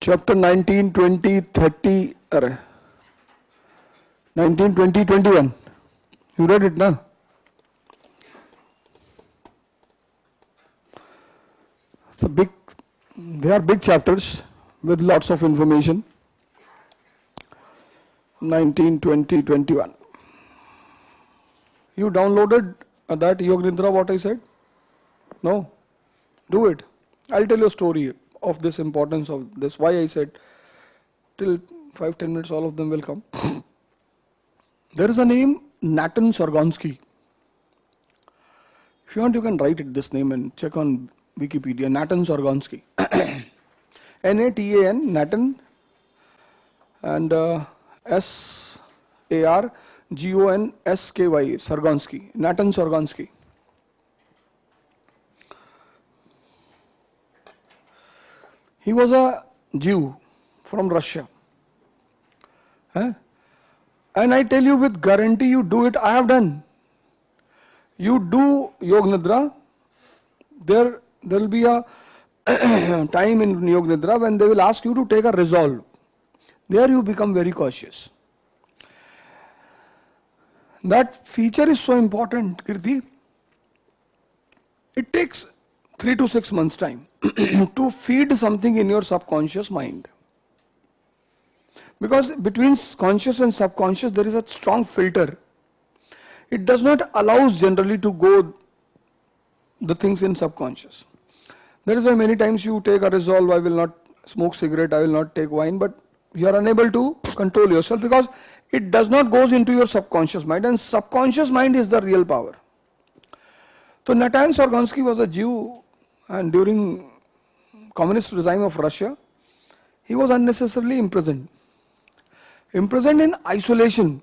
Chapter 19, 20, 30, 19, 20, 21. You read it, na? They are big chapters with lots of information. 19, 20, 21. You downloaded that Yog Nidra, what I said? No? Do it. I'll tell you a story of this importance of this. Why I said till 5-10 minutes all of them will come. There is a name Natan Sorgonsky. If you want you can write it this name and check on Wikipedia. Natan Sorgonsky. N-A-T-A-N, Natan, and S-A-R-G-O-N-S-K-Y, Sorgonsky. Natan Sorgonsky. He was a Jew from Russia. And I tell you with guarantee, you do it, I have done. You do Yog Nidra, there will be a time in Yog Nidra when they will ask you to take a resolve. There you become very cautious. That feature is so important, Kirti. It takes 3 to 6 months time to feed something in your subconscious mind. Because between conscious and subconscious there is a strong filter. It does not allow generally to go the things in subconscious. That is why many times you take a resolve, I will not smoke cigarette, I will not take wine, but you are unable to control yourself because it does not goes into your subconscious mind, and subconscious mind is the real power. So Natan Sorgonsky was a Jew, and during communist regime of Russia, he was unnecessarily imprisoned. Imprisoned in isolation.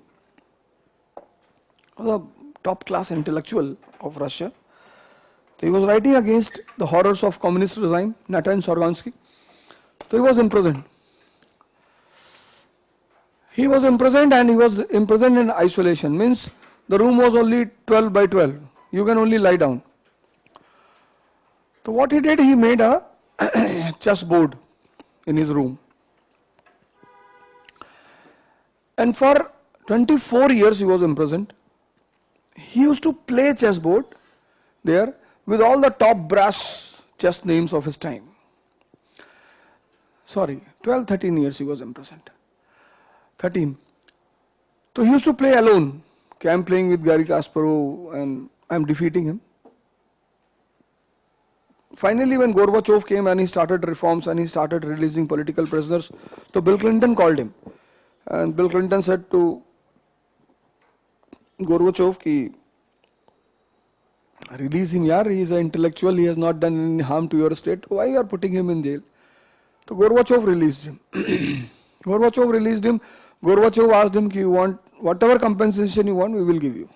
He was a top class intellectual of Russia. So he was writing against the horrors of communist regime, Natan Sorgonsky. So he was imprisoned. He was imprisoned and he was imprisoned in isolation. Means the room was only 12 by 12. You can only lie down. So what he did, he made a chessboard in his room. And for 24 years he was imprisoned. He used to play chessboard there with all the top brass chess names of his time. Sorry, 12-13 years he was imprisoned. 13. So he used to play alone. Okay, I am playing with Garry Kasparov and I am defeating him. Finally, when Gorbachev came and he started reforms and he started releasing political prisoners, so Bill Clinton called him. And Bill Clinton said to Gorbachev, ki, release him, yaar, he is an intellectual, he has not done any harm to your state, why you are putting him in jail? So Gorbachev released him. Gorbachev released him. Gorbachev asked him, you want whatever compensation you want, we will give you.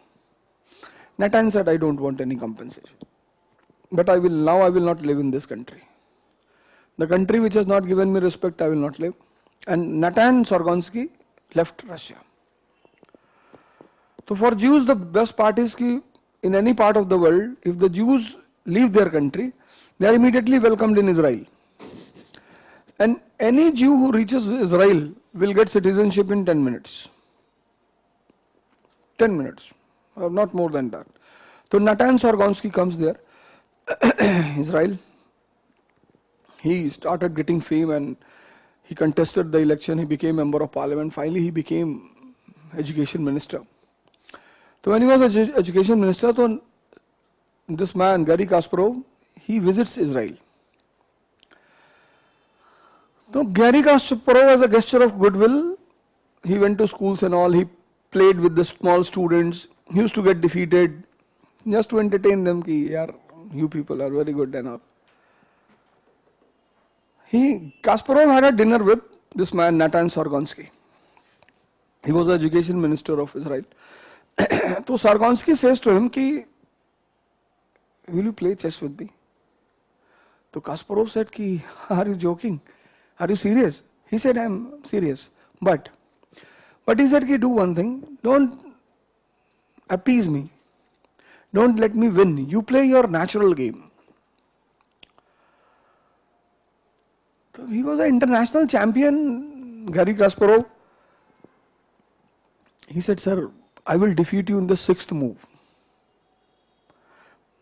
Natan said, I don't want any compensation. But I will not live in this country. The country which has not given me respect, I will not live. And Natan Sorgonsky left Russia. So for Jews, the best part is that in any part of the world, if the Jews leave their country, they are immediately welcomed in Israel. And any Jew who reaches Israel will get citizenship in 10 minutes. 10 minutes, or not more than that. So Natan Sorgonsky comes there, Israel. He started getting fame and he contested the election, he became member of parliament, finally he became education minister. So when he was education minister, so this man, Garry Kasparov, he visits Israel. So Garry Kasparov, as a gesture of goodwill, he went to schools and all, he played with the small students, he used to get defeated, just to entertain them, ki, yaar, you people are very good and all. Kasparov had a dinner with this man, Natan Sorgonsky. He was the education minister of Israel. So Sorgonsky says to him, ki, will you play chess with me? So Kasparov said, ki, are you joking? Are you serious? He said, I am serious. But he said, ki, do one thing, don't appease me. Don't let me win. You play your natural game. So he was an international champion, Garry Kasparov. He said, sir, I will defeat you in the 6th move.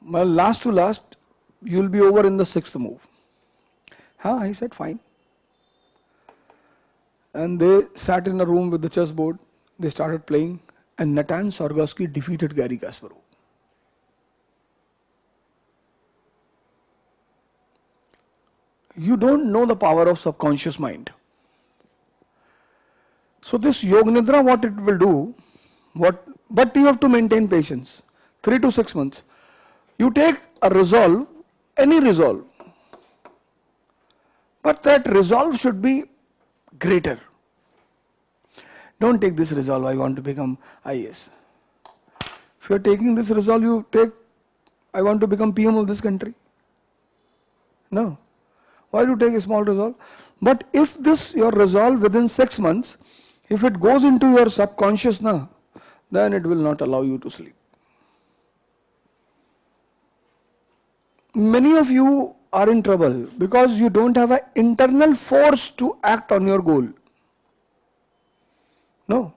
Well, last to last, you will be over in the 6th move. Huh? I said, fine. And they sat in a room with the chessboard. They started playing, and Natan Sorgowski defeated Garry Kasparov. You don't know the power of subconscious mind. So this Yog Nidra, what it will do, but you have to maintain patience. 3 to 6 months. You take a resolve, any resolve, but that resolve should be greater. Don't take this resolve, I want to become IAS. If you are taking this resolve, you take, I want to become PM of this country. No. Why do you take a small resolve? But if this, your resolve within 6 months, if it goes into your subconscious now, then it will not allow you to sleep. Many of you are in trouble because you don't have an internal force to act on your goal. No.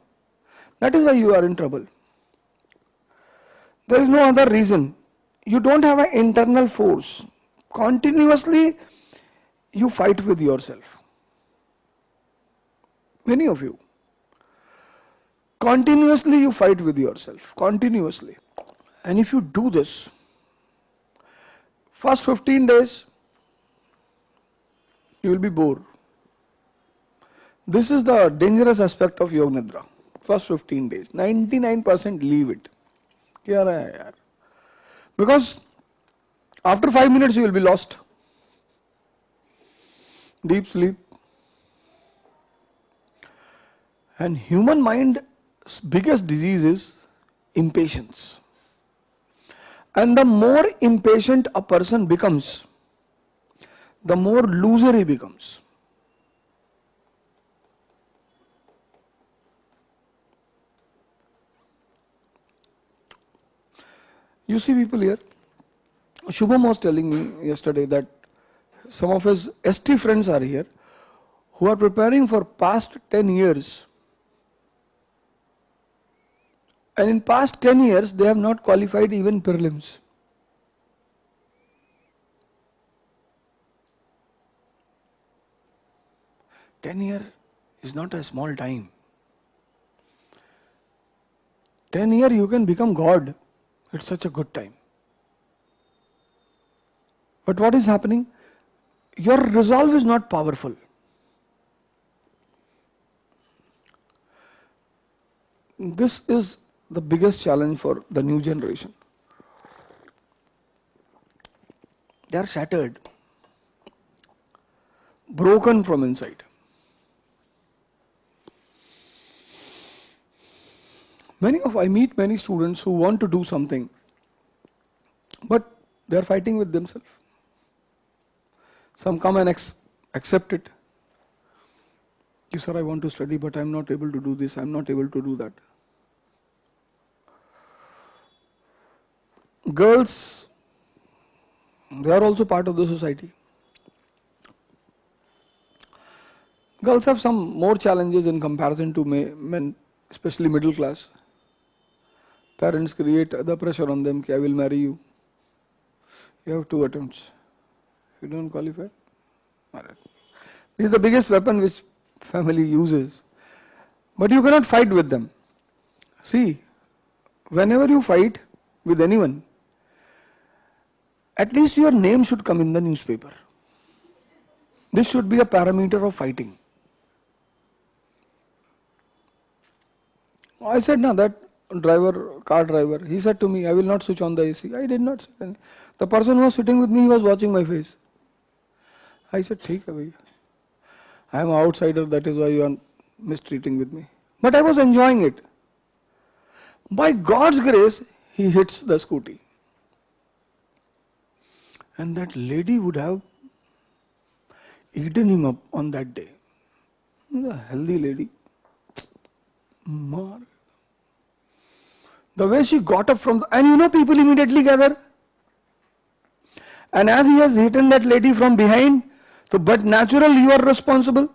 That is why you are in trouble. There is no other reason. You don't have an internal force. Continuously, you fight with yourself. Many of you. Continuously, you fight with yourself. Continuously. And if you do this, first 15 days, you will be bored. This is the dangerous aspect of Yog Nidra. First 15 days. 99% leave it. Because after 5 minutes you will be lost. Deep sleep. And human mind's biggest disease is impatience. And the more impatient a person becomes, the more loser he becomes. You see people here. Shubham was telling me yesterday that some of his ST friends are here who are preparing for past 10 years. And in past 10 years, they have not qualified even prelims. Ten years is not a small time. 10 years you can become God. It's such a good time. But what is happening? Your resolve is not powerful. This is the biggest challenge for the new generation. They are shattered, broken from inside. I meet many students who want to do something, but they are fighting with themselves. Some come and accept it. Yes, sir, I want to study, but I am not able to do this, I am not able to do that. Girls, they are also part of the society. Girls have some more challenges in comparison to men, especially middle class. Parents create the pressure on them, I will marry you. You have 2 attempts. If you don't qualify, married. This is the biggest weapon which family uses. But you cannot fight with them. See, whenever you fight with anyone, at least your name should come in the newspaper. This should be a parameter of fighting. I said, no, that car driver, he said to me, I will not switch on the AC. I did not. The person who was sitting with me, he was watching my face. I said, "Theek hai bhai. I am an outsider, that is why you are mistreating with me." But I was enjoying it. By God's grace, he hits the scooty. And that lady would have eaten him up on that day. The healthy lady. The way she got up from and people immediately gather. And as he has hit that lady from behind, तो but natural you are responsible.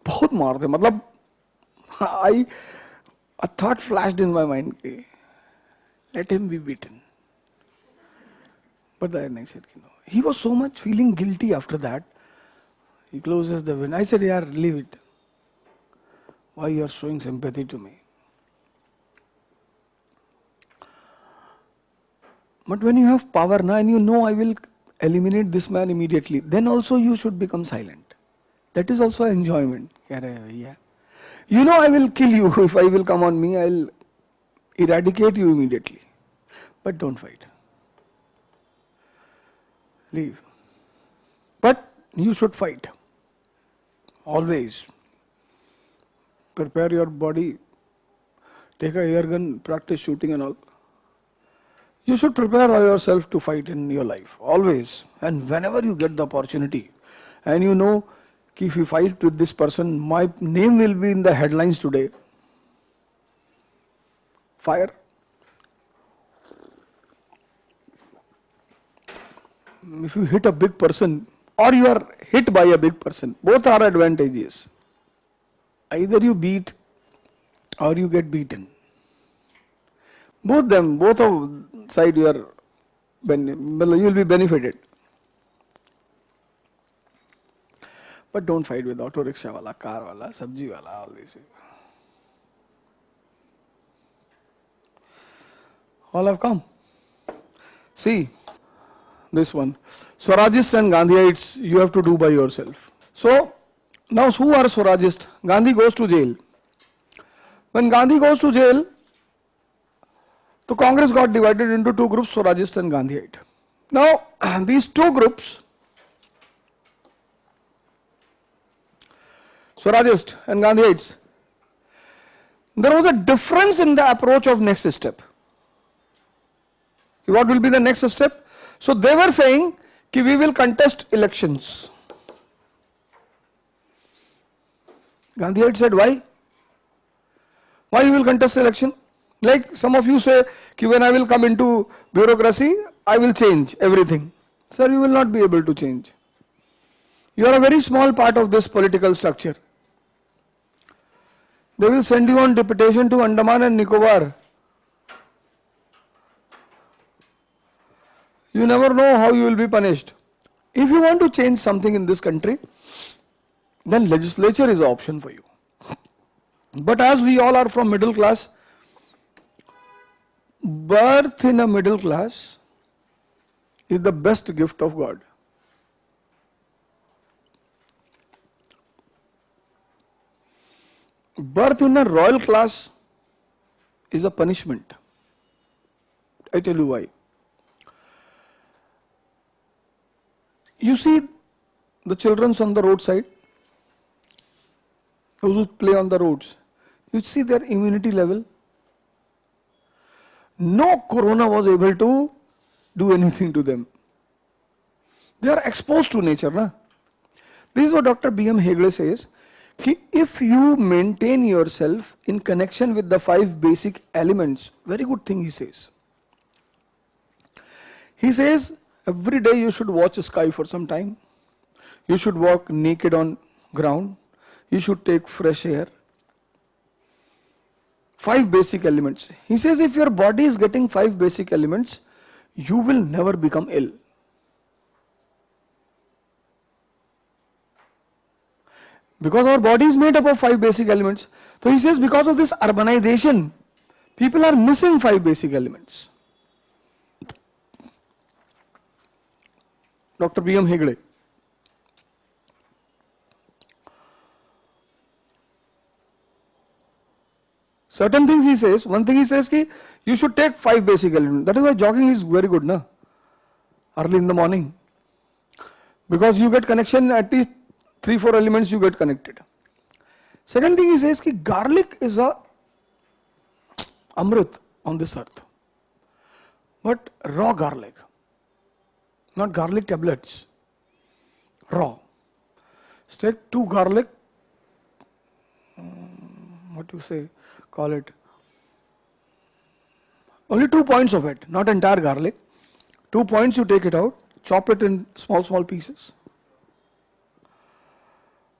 बहुत मारते मतलब a thought flashed in my mind, let him be beaten. But the I said, no. He was so much feeling guilty after that. He closes the window. I said, yaar, leave it. Why you are showing sympathy to me? But when you have power now and you know I will eliminate this man immediately, then also you should become silent. That is also enjoyment. Yeah. You know I will kill you if I will come on me, I will eradicate you immediately. But don't fight. Leave. But you should fight. Always. Prepare your body. Take a air gun, practice shooting and all. You should prepare yourself to fight in your life. Always. And whenever you get the opportunity. And you know, if you fight with this person, my name will be in the headlines today. Fire. If you hit a big person or you are hit by a big person, both are advantageous. Either you beat or you get beaten. Both of side you will be benefited. But don't fight with auto rickshaw wala, car wala, sabji wala, all these people. All have come. See, this one. Swarajists and Gandhiites you have to do by yourself. So, now who are Swarajists? Gandhi goes to jail. When Gandhi goes to jail, the Congress got divided into two groups, Swarajist and Gandhiite. Now, these two groups, Swarajist and Gandhiites, there was a difference in the approach of next step. What will be the next step? So they were saying that we will contest elections. Gandhiite said, why? Why you will contest election? Like some of you say, that when I will come into bureaucracy, I will change everything. Sir, you will not be able to change. You are a very small part of this political structure. They will send you on deputation to Andaman and Nicobar. You never know how you will be punished. If you want to change something in this country, then legislature is an option for you. But as we all are from middle class, birth in a middle class is the best gift of God. Birth in a royal class is a punishment. I tell you why. You see the children on the roadside, those who play on the roads, you see their immunity level. No corona was able to do anything to them. They are exposed to nature. Na? This is what Dr. B.M. Hegde says, कि if you maintain yourself in connection with the 5 basic elements, very good thing he says. He says, every day you should watch the sky for some time. You should walk naked on ground. You should take fresh air. 5 basic elements. He says if your body is getting 5 basic elements, you will never become ill. Because our body is made up of 5 basic elements. So he says because of this urbanization, people are missing 5 basic elements. Dr. B.M. Hegde. Certain things he says, one thing he says ki you should take 5 basic elements. That is why jogging is very good, na? Early in the morning. Because you get connection, at least 3-4 elements you get connected. Second thing he says ki garlic is a amrit on this earth. But raw garlic. Not garlic tablets. Raw. Take 2 garlic, what you say, call it, only 2 points of it, not entire garlic. 2 points, you take it out, chop it in small pieces.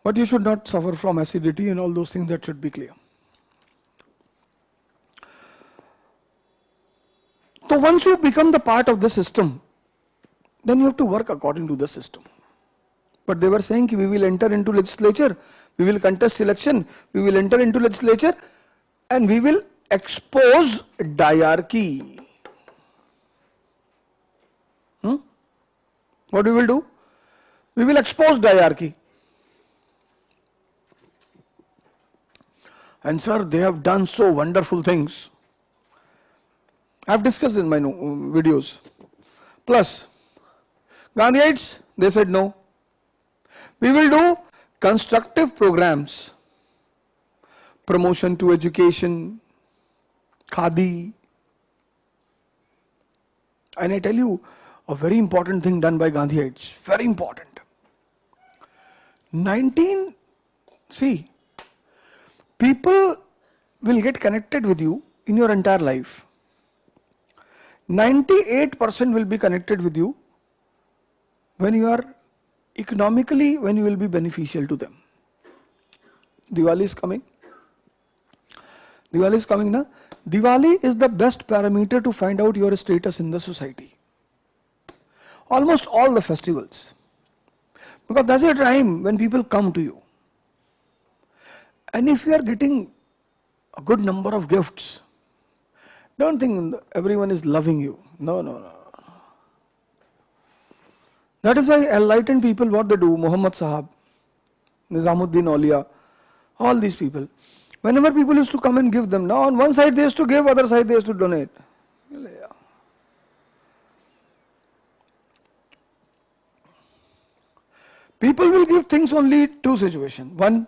But you should not suffer from acidity and all those things, that should be clear. So once you become the part of the system, then you have to work according to the system. But they were saying we will enter into legislature, we will contest election, we will enter into legislature and we will expose diarchy. What we will do? We will expose diarchy. And sir, they have done so wonderful things. I have discussed in my videos. Plus, Gandhiites, they said no. We will do constructive programs, promotion to education, khadi. And I tell you, a very important thing done by Gandhiites, very important. People will get connected with you in your entire life. 98% will be connected with you when you are economically, when you will be beneficial to them. Diwali is coming. Diwali is coming, na? Diwali is the best parameter to find out your status in the society. Almost all the festivals. Because that's a time when people come to you. And if you are getting a good number of gifts, don't think everyone is loving you. No. That is why enlightened people, what they do, Muhammad Sahab, Nizamuddin Auliya, all these people. Whenever people used to come and give them, now on one side they used to give, other side they used to donate. People will give things only two situations. One,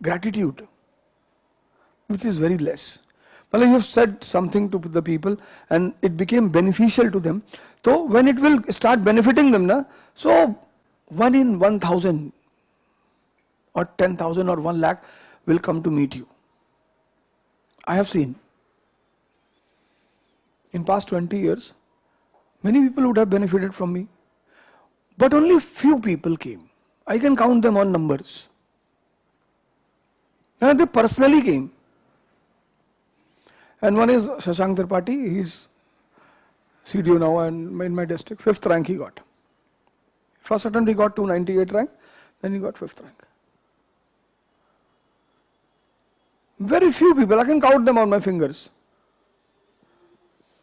gratitude, which is very less. Well, you have said something to the people and it became beneficial to them. So when it will start benefiting them, so 1 in 1,000 or 10,000 or 1 lakh will come to meet you. I have seen. In past 20 years, many people would have benefited from me. But only few people came. I can count them on numbers. And they personally came. And one is Shashank Tripathi, he's CDO now and in my district, 5th rank he got. First attempt he got 298 rank, then he got 5th rank. Very few people, I can count them on my fingers.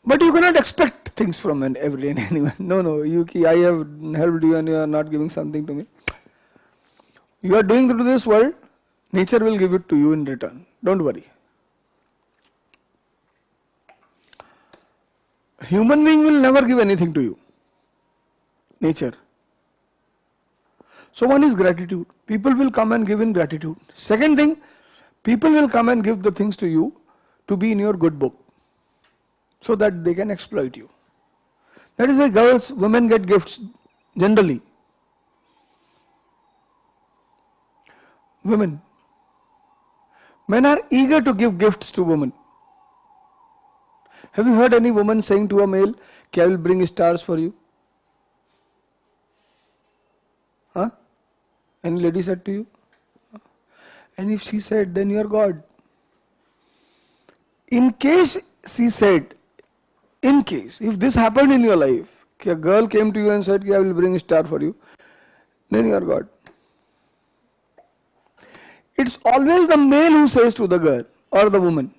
But you cannot expect things from anyone. No, I have helped you and you are not giving something to me. You are doing to this world, nature will give it to you in return. Don't worry. Human being will never give anything to you. Nature. So one is gratitude. People will come and give in gratitude. Second thing, people will come and give the things to you to be in your good book, so that they can exploit you. That is why women get gifts generally. Women. Men are eager to give gifts to women. Have you heard any woman saying to a male, I will bring stars for you? Huh? Any lady said to you? And if she said, then you are God. In case she said, in case, if this happened in your life, a girl came to you and said, I will bring a star for you, then you are God. It's always the male who says to the girl or the woman,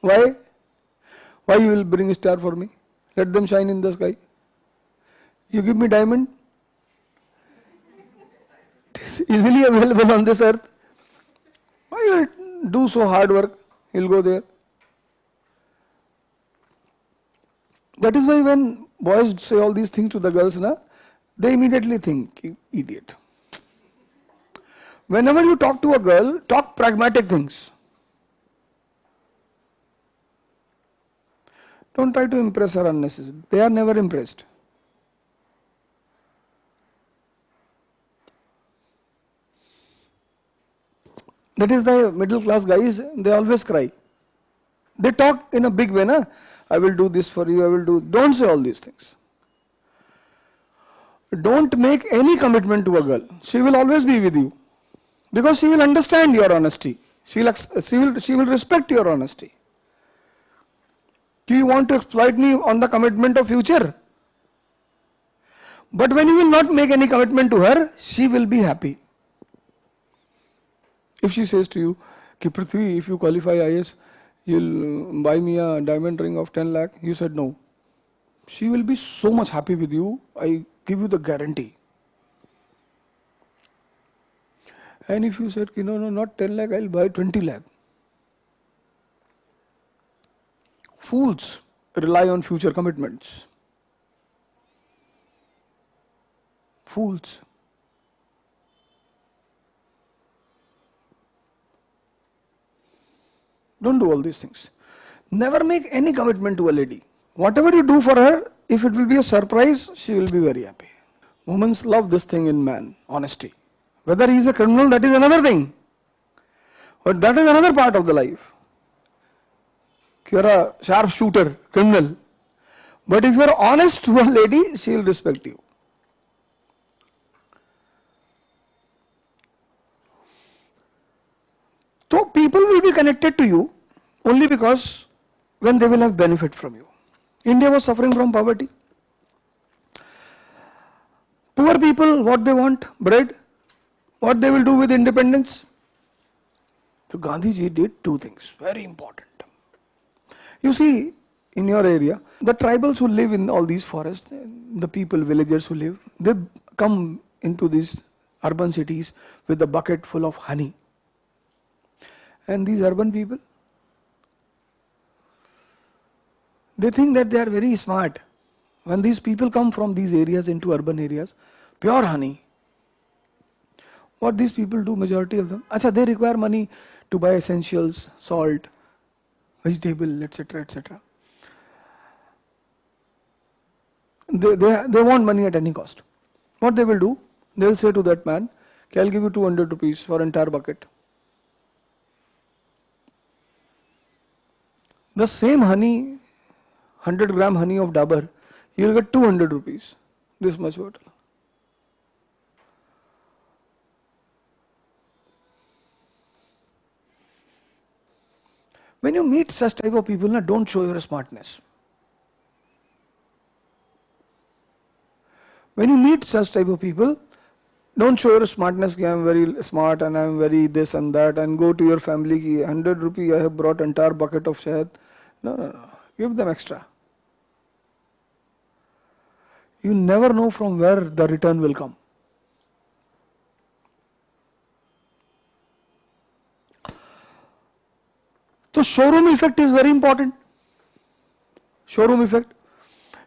why? Why you will bring a star for me? Let them shine in the sky. You give me diamond. It is easily available on this earth. Why you do so hard work? He'll go there. That is why when boys say all these things to the girls, they immediately think, idiot. Whenever you talk to a girl, talk pragmatic things. Don't try to impress her unnecessarily. They are never impressed. That is the middle class guys, they always cry. They talk in a big way, I will do this for you, I will do. Don't say all these things. don't make any commitment to a girl. She will always be with you because she will understand your honesty. She will respect your honesty. Do you want to exploit me on the commitment of future? But when you will not make any commitment to her, she will be happy. If she says to you, Ki Prithvi, if you qualify IAS, you'll buy me a diamond ring of 10 lakh. You said no. She will be so much happy with you. I give you the guarantee. And if you said, no, not 10 lakh, I'll buy 20 lakh. Fools rely on future commitments. Fools. Don't do all these things. Never make any commitment to a lady. Whatever you do for her, if it will be a surprise, she will be very happy. Women love this thing in man, honesty. Whether he is a criminal, that is another thing. But that is another part of the life. You are a sharp shooter, criminal. But if you are honest to a lady, she will respect you. So people will be connected to you only because when they will have benefit from you. India was suffering from poverty. Poor people, what they want? Bread. What they will do with independence? So Gandhiji did two things, very important. You see, in your area, the tribals who live in all these forests, the people, villagers who live, they come into these urban cities with a bucket full of honey. And these urban people, they think that they are very smart. When these people come from these areas into urban areas, pure honey. What these people do, majority of them, they require money to buy essentials, salt, vegetable, etc., etc. They want money at any cost. What they will do, they will say to that man, okay, I'll give you 200 rupees for entire bucket. The same honey, 100 gram honey of Dabur, you will get 200 rupees, this much bottle. When you meet such type of people, don't show your smartness. When you meet such type of people, don't show your smartness, I am very smart and I am very this and that, and go to your family, 100 rupee, I have brought entire bucket of shahad. No. Give them extra. You never know from where the return will come. So showroom effect is very important. Showroom effect.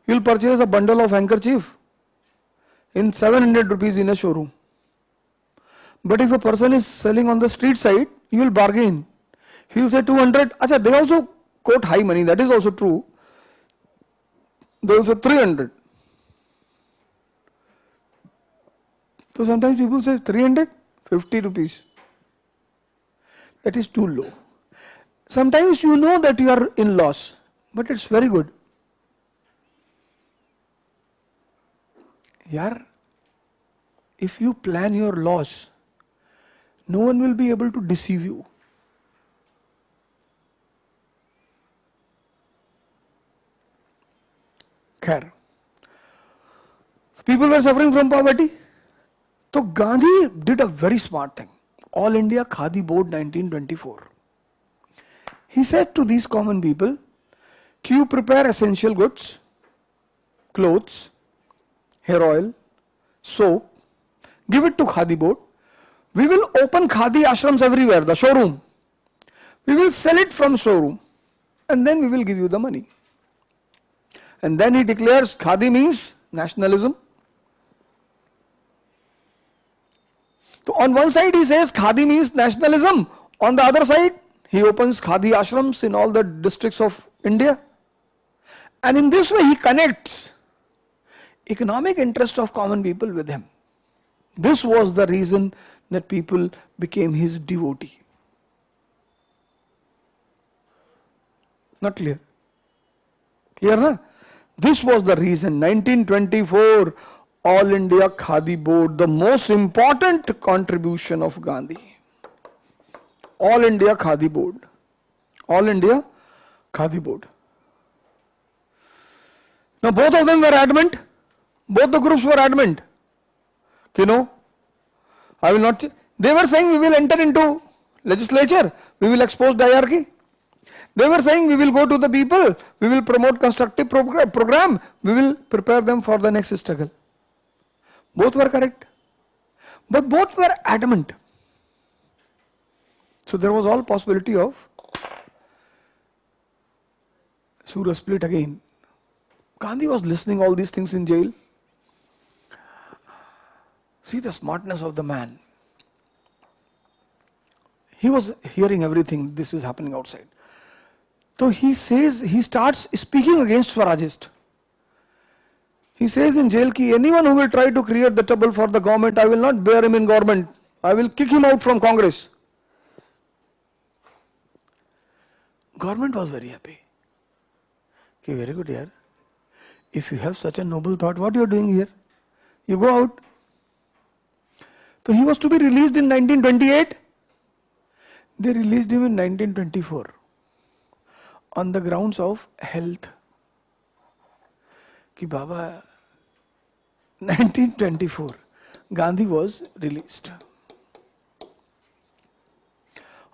You will purchase a bundle of handkerchief in 700 rupees in a showroom. But if a person is selling on the street side, you will bargain. He will say 200. They also quote high money, that is also true. They will say 300. So sometimes people say 350 rupees. That is too low. Sometimes you know that you are in loss, but it's very good. If you plan your loss, no one will be able to deceive you. People were suffering from poverty. So Gandhi did a very smart thing. All India Khadi Board 1924. He said to these common people, you prepare essential goods, clothes, hair oil, soap, give it to Khadi Board. We will open Khadi ashrams everywhere, the showroom. We will sell it from showroom and then we will give you the money. And then he declares Khadi means nationalism. So on one side he says Khadi means nationalism. On the other side, he opens Khadi ashrams in all the districts of India. And in this way he connects economic interest of common people with him. This was the reason that people became his devotee. Not clear? Clear, na? This was the reason. 1924, All India Khadi Board, the most important contribution of Gandhi. All India Khadi Board. All India Khadi Board. Now both of them were adamant. Both the groups were adamant. You know, I will not. They were saying we will enter into legislature. We will expose the hierarchy. They were saying we will go to the people. We will promote constructive program. We will prepare them for the next struggle. Both were correct. But both were adamant. So there was all possibility of Surya split again. Gandhi was listening all these things in jail. See the smartness of the man. He was hearing everything, this is happening outside. So he says, he starts speaking against Swarajist. He says in jail, ki anyone who will try to create the trouble for the government, I will not bear him in government. I will kick him out from Congress. Government was very happy. Okay, very good, yaar. If you have such a noble thought, what you are doing here? You go out. So he was to be released in 1928. They released him in 1924 on the grounds of health. Ki Baba, 1924, Gandhi was released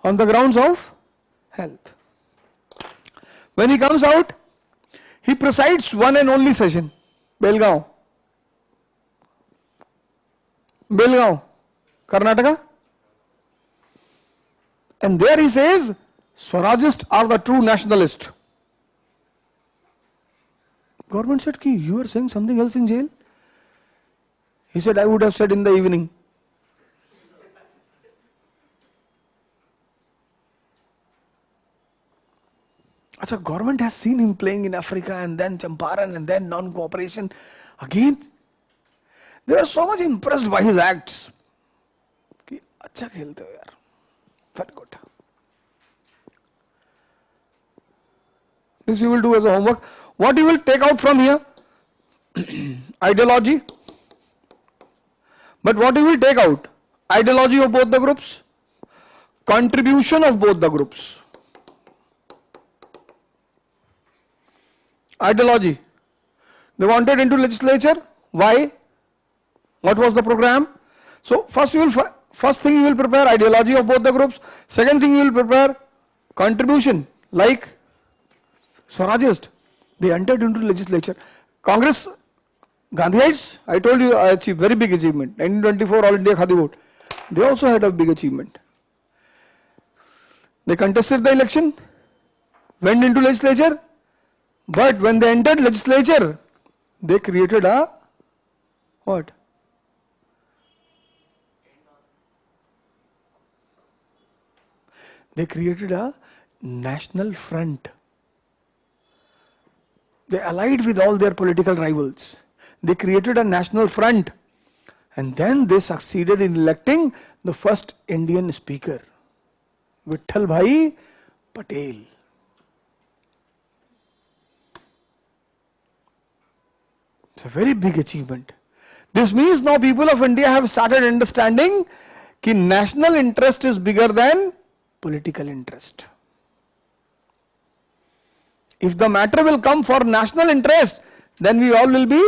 on the grounds of health. When he comes out, he presides one and only session, Belgaum, Karnataka. And there he says, Swarajists are the true nationalists. Government said, ki you are saying something else in jail? He said, I would have said in the evening. Achha, government has seen him playing in Africa and then Champaran and then non-cooperation. Again, they were so much impressed by his acts. Ki, अच्छा खेलते हो यार. Very good. This you will do as a homework. What you will take out from here? Ideology. But what you will take out? Ideology of both the groups. Contribution of both the groups. Ideology. They wanted into legislature. Why? What was the program? So first thing you will prepare ideology of both the groups. Second thing you will prepare contribution, like Swarajist. They entered into legislature. Congress, Gandhiites, I told you, I achieved very big achievement. 1924 All India Khadi Board. They also had a big achievement. They contested the election, went into legislature, but when they entered legislature, they created a what? They created a national front. They allied with all their political rivals. They created a national front. And then they succeeded in electing the first Indian speaker, Vittal Bhai Patel. It's a very big achievement. This means now people of India have started understanding that national interest is bigger than political interest. If the matter will come for national interest, then we all will be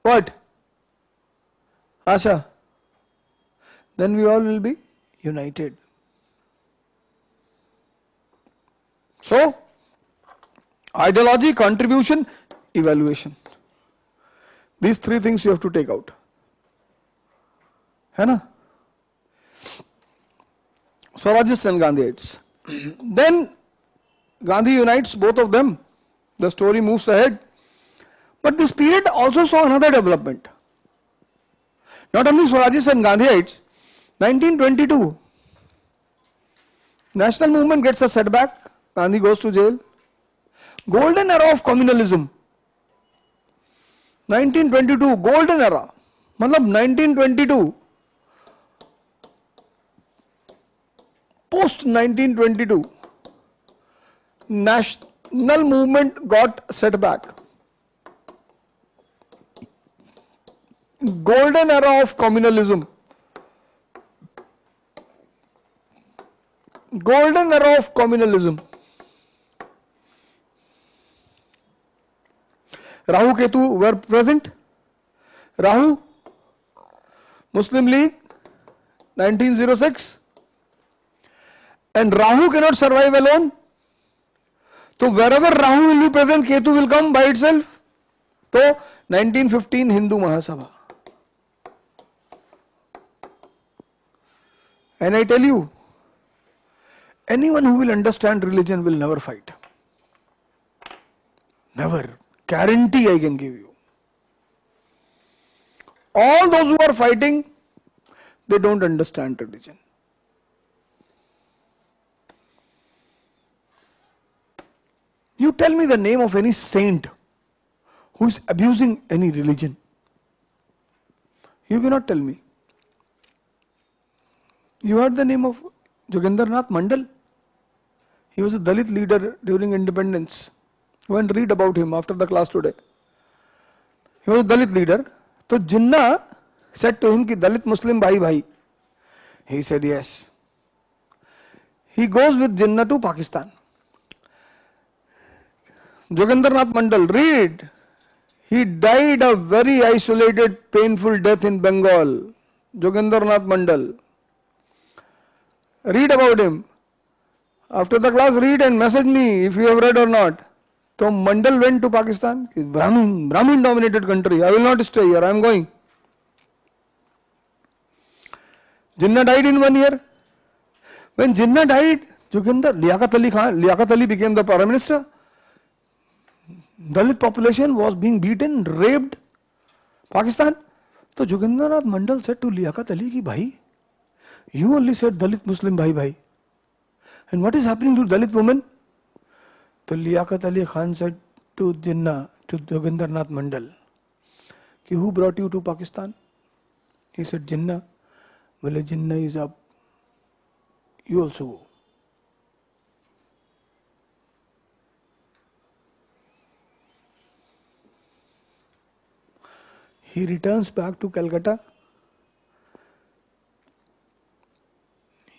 what? Asha. Then we all will be united. So, ideology, contribution, evaluation. These three things you have to take out. है ना? Swarajists and Gandhiites. Then Gandhi unites both of them. The story moves ahead. But this period also saw another development. Not only Swarajists and Gandhiites, 1922, national movement gets a setback. Gandhi goes to jail. Golden era of communalism. 1922, golden era. Matlab 1922. Post 1922, national movement got setback. golden era of communalism. Golden era of communalism. Rahu Ketu were present. Rahu, Muslim League, 1906. And Rahu cannot survive alone. So wherever Rahu will be present, Ketu will come by itself. So 1915 Hindu Mahasabha. And I tell you, anyone who will understand religion will never fight. Never. Guarantee I can give you. All those who are fighting, they don't understand religion. You tell me the name of any saint who is abusing any religion. You cannot tell me. You heard the name of Jogendranath Mandal? He was a Dalit leader during independence. Go and read about him after the class today. He was a Dalit leader. So Jinnah said to him ki Dalit Muslim bhai bhai. He said yes. He goes with Jinnah to Pakistan. Jogendranath Mandal, read. He died a very isolated, painful death in Bengal. Jogendranath Mandal. Read about him. After the class, read and message me if you have read or not. So Mandal went to Pakistan. Brahmin dominated country. I will not stay here. I am going. Jinnah died in 1 year. When Jinnah died, Liaquat Ali became the Prime Minister. Dalit population was being beaten, raped. Pakistan. So Jogendranath Mandal said to Liaquat Ali ki bhai, you only said Dalit Muslim bhai bhai. And what is happening to Dalit women? So Liaquat Ali Khan said to Jinnah, to Jogendranath Mandal, ki who brought you to Pakistan? He said Jinnah. Well, Jinnah is up. You also go. He returns back to Calcutta.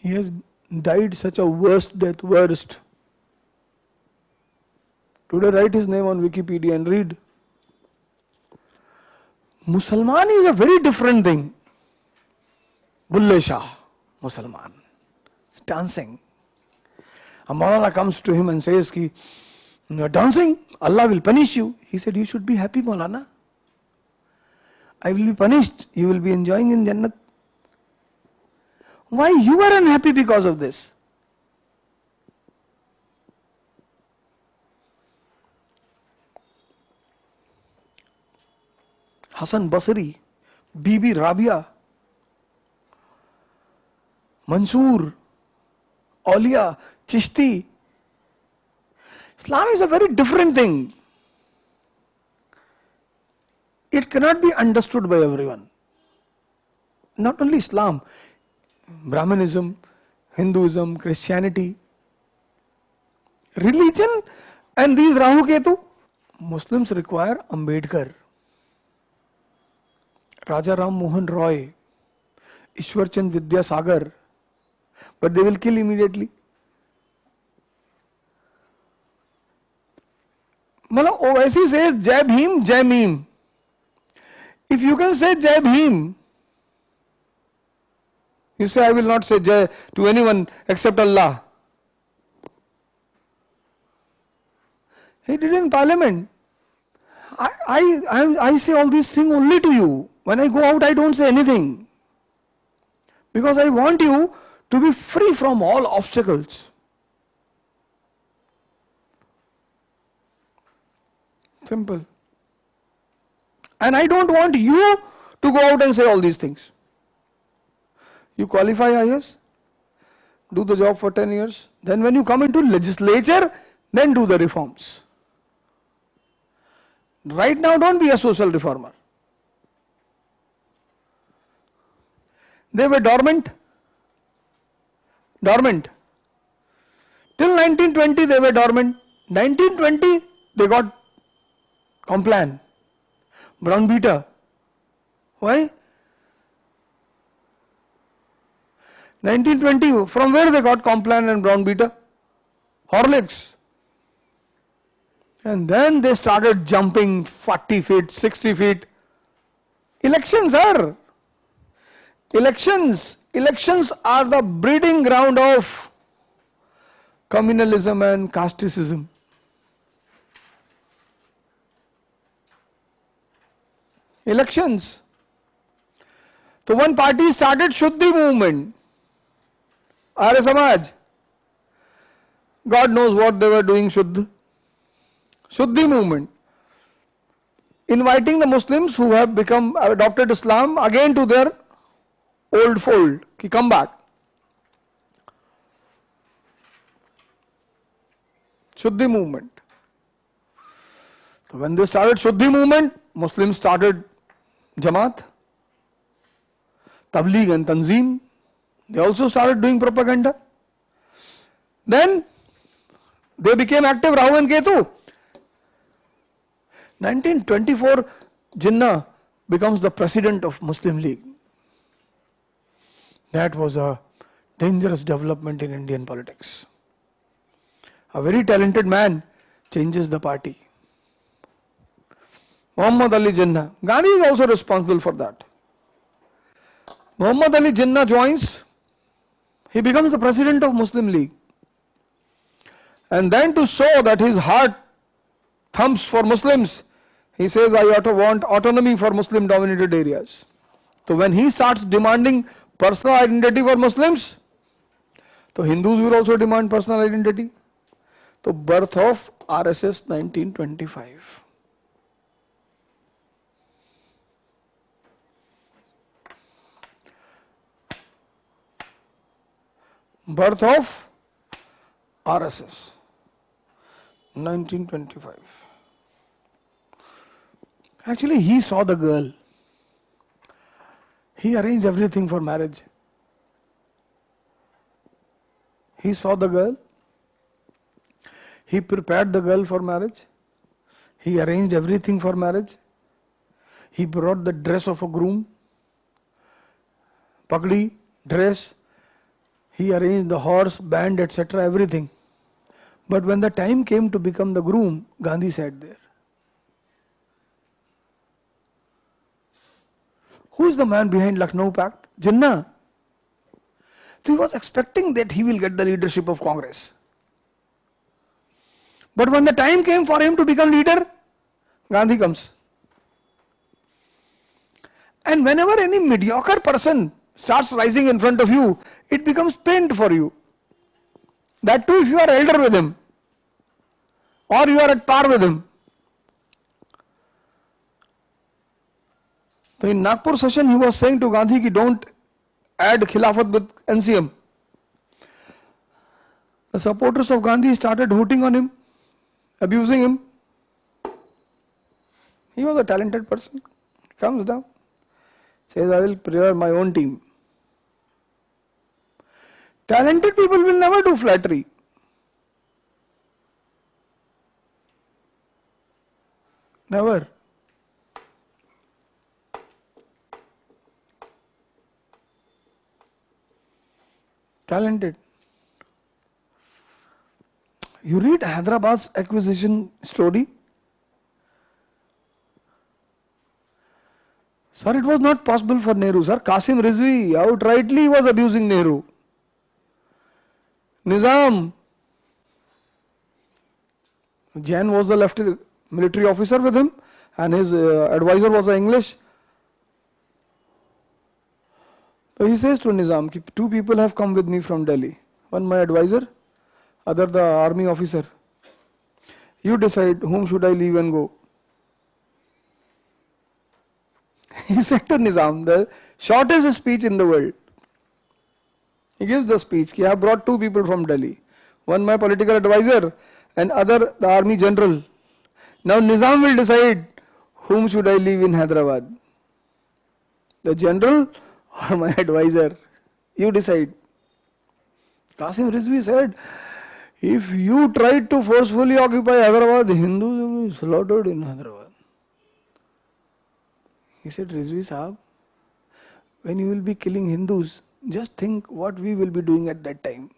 He has died such a worst death, worst. Today write his name on Wikipedia and read. Musalman is a very different thing. Bulle Shah, Musalman, is dancing. A Maulana comes to him and says, ki, you are dancing, Allah will punish you. He said, you should be happy, Maulana. I will be punished, you will be enjoying in Jannat. Why you are unhappy because of this? Hassan Basri, Bibi Rabia, Mansoor, Aulia, Chishti. Islam is a very different thing. It cannot be understood by everyone. Not only Islam, Brahmanism, Hinduism, Christianity, religion and these Rahu Ketu. Muslims require Ambedkar, Raja Ram Mohan Roy, Ishwarchand Vidyasagar, but they will kill immediately. Owaisi says Jai Bhim, Jai Meem. If you can say Jai Bhim, you say I will not say Jai to anyone except Allah. He did in parliament. I say all these things only to you. When I go out, I don't say anything. Because I want you to be free from all obstacles. Simple. And I don't want you to go out and say all these things. You qualify IAS, do the job for 10 years, then when you come into legislature, then do the reforms. Right now, don't be a social reformer. They were dormant. Dormant. Till 1920 they were dormant. 1920 they got compliant. Brown Beta. Why? 1920, from where they got Complan and Brown Beta? Horlicks. And then they started jumping 40 feet, 60 feet. Elections are. Elections are the breeding ground of communalism and casteism. Elections. So one party started Shuddhi movement. Arya Samaj. God knows what they were doing Shuddhi movement. Inviting the Muslims who have adopted Islam again to their old fold. Ki come back. Shuddhi movement. So when they started Shuddhi movement, Muslims started Jamaat, Tabligh and Tanzeem. They also started doing propaganda. Then they became active, Rahu and Ketu. 1924, Jinnah becomes the president of Muslim League. That was a dangerous development in Indian politics. A very talented man changes the party. Muhammad Ali Jinnah. Gandhi is also responsible for that. Muhammad Ali Jinnah joins. He becomes the president of Muslim League. And then to show that his heart thumps for Muslims, he says, I want autonomy for Muslim dominated areas. So when he starts demanding personal identity for Muslims, so Hindus will also demand personal identity. So birth of RSS 1925. Birth of RSS 1925. Actually, he saw the girl. He arranged everything for marriage. He saw the girl. He prepared the girl for marriage. He arranged everything for marriage. He brought the dress of a groom, pagdi, dress. He arranged the horse, band, etc., everything. But when the time came to become the groom, Gandhi sat there. Who is the man behind Lucknow Pact? Jinnah. So he was expecting that he will get the leadership of Congress. But when the time came for him to become leader, Gandhi comes. And whenever any mediocre person starts rising in front of you, it becomes pain for you. That too if you are elder with him or you are at par with him. So in Nagpur session he was saying to Gandhi ki don't add Khilafat with NCM. The supporters of Gandhi started hooting on him, abusing him. He was a talented person. Comes down, says I will prepare my own team. Talented people will never do flattery. Never. Talented. You read Hyderabad's acquisition story. Sir, it was not possible for Nehru. Sir, Qasim Rizvi outrightly was abusing Nehru. Nizam. Jain was the left military officer with him and his advisor was English. So he says to Nizam, two people have come with me from Delhi. One my advisor, other the army officer. You decide whom should I leave and go. He said to Nizam, the shortest speech in the world. He gives the speech, I have brought two people from Delhi. One my political advisor and other the army general. Now Nizam will decide whom should I leave in Hyderabad. The general or my advisor. You decide. Qasim Rizvi said, if you tried to forcefully occupy Hyderabad, the Hindus will be slaughtered in Hyderabad. He said, Rizvi Sahab, when you will be killing Hindus, just think what we will be doing at that time.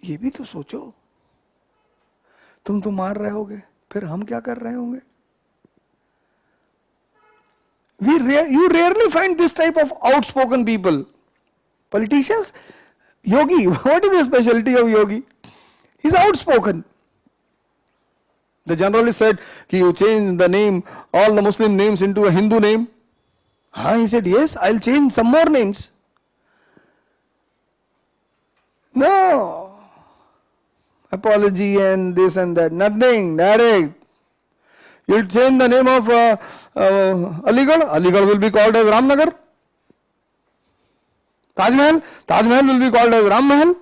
ये भी तो सोचो, तुम तो मार रहे होगे, फिर हम क्या कर रहे होंगे? You rarely find this type of outspoken people. Politicians, Yogi, what is the specialty of Yogi? He's outspoken. The journalist said, you change the name, all the Muslim names into a Hindu name. He said, yes, I'll change some more names. No. Apology and this and that, nothing, direct. You'll change the name of Aligarh, Aligarh will be called as Ramnagar. Taj Mahal will be called as Ram Mahal.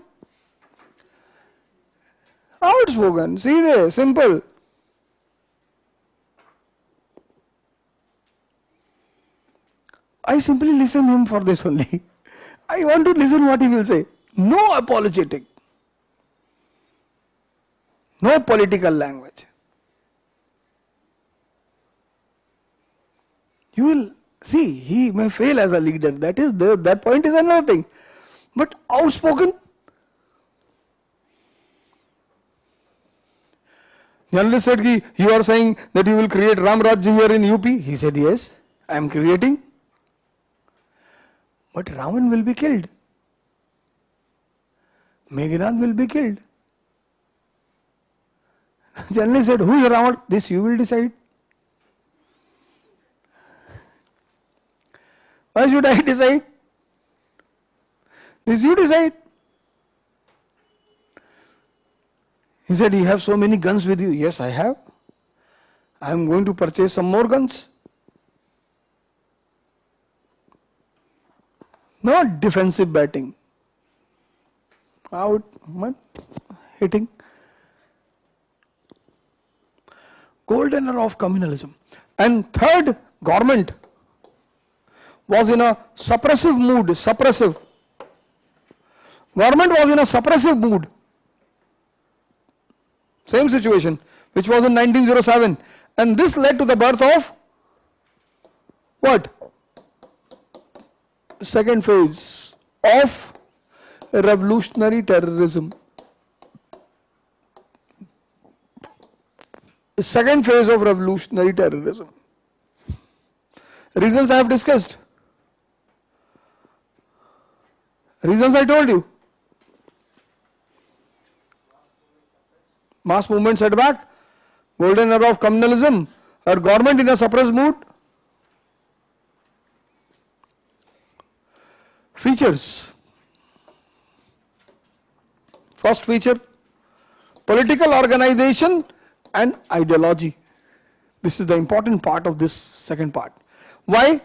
Outspoken, see there, simple. I simply listen him for this only. I want to listen what he will say. No apologetic. No political language. You will see, he may fail as a leader. That point is another thing. But outspoken. Journalist said, you are saying that you will create Ram Rajya here in UP. He said, yes, I am creating. But Ravan will be killed. Meghnad will be killed. Journalist said, who is Ravan? This you will decide. Why should I decide? This you decide. He said, you have so many guns with you. Yes, I have. I am going to purchase some more guns. Not defensive batting. Out, hitting. Golden era of communalism. And third, government was in a suppressive mood, Government was in a suppressive mood. Same situation, which was in 1907. And this led to the birth of what? Second phase of revolutionary terrorism. Second phase of revolutionary terrorism. Reasons I have discussed. Reasons I told you. Mass movement setback, golden era of communalism, or government in a suppressed mood. Features. First feature, political organization and ideology. This is the important part of this second part. Why?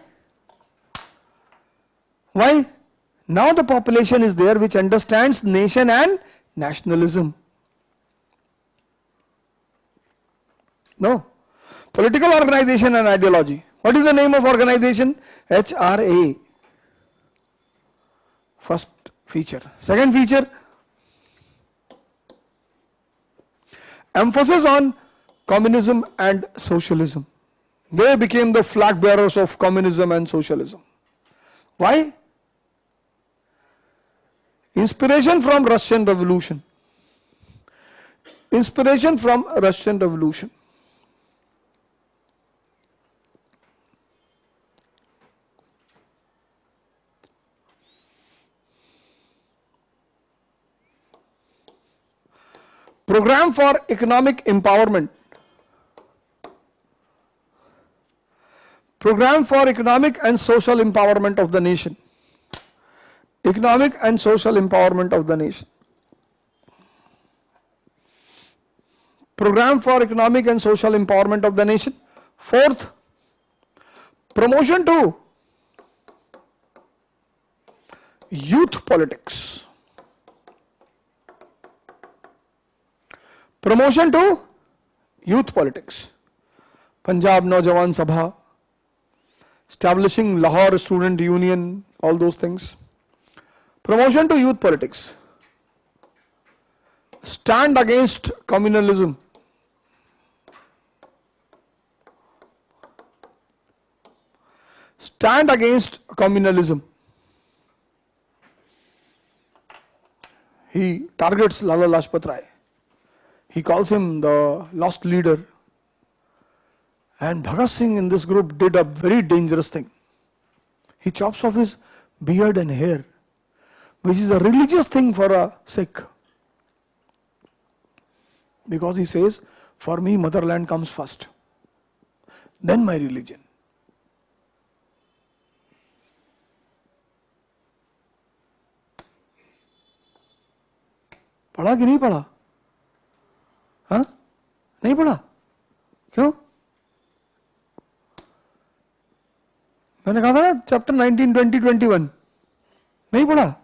Why? Now the population is there which understands nation and nationalism. No. Political organization and ideology. What is the name of organization? HRA. First feature. Second feature, emphasis on communism and socialism. They became the flag bearers of communism and socialism. Why? Inspiration from Russian Revolution. Inspiration from Russian Revolution. Program for economic empowerment. Program for economic and social empowerment of the nation. Economic and social empowerment of the nation. Program for economic and social empowerment of the nation. Fourth, promotion to youth politics. Promotion to youth politics. Punjab Naujawan Sabha, establishing Lahore Student Union, all those things. Promotion to youth politics. Stand against communalism. stand against communalism. He targets Lala Lajpat Rai. He calls him the lost leader. And Bhagat Singh in this group did a very dangerous thing. He chops off his beard and hair, which is a religious thing for a Sikh. Because he says, for me motherland comes first, then my religion. पढ़ा कि नहीं पढ़ा? हाँ? नहीं पढ़ा? क्यों? मैंने कहा था ना चैप्टर 19, 20, 21 नहीं पढ़ा?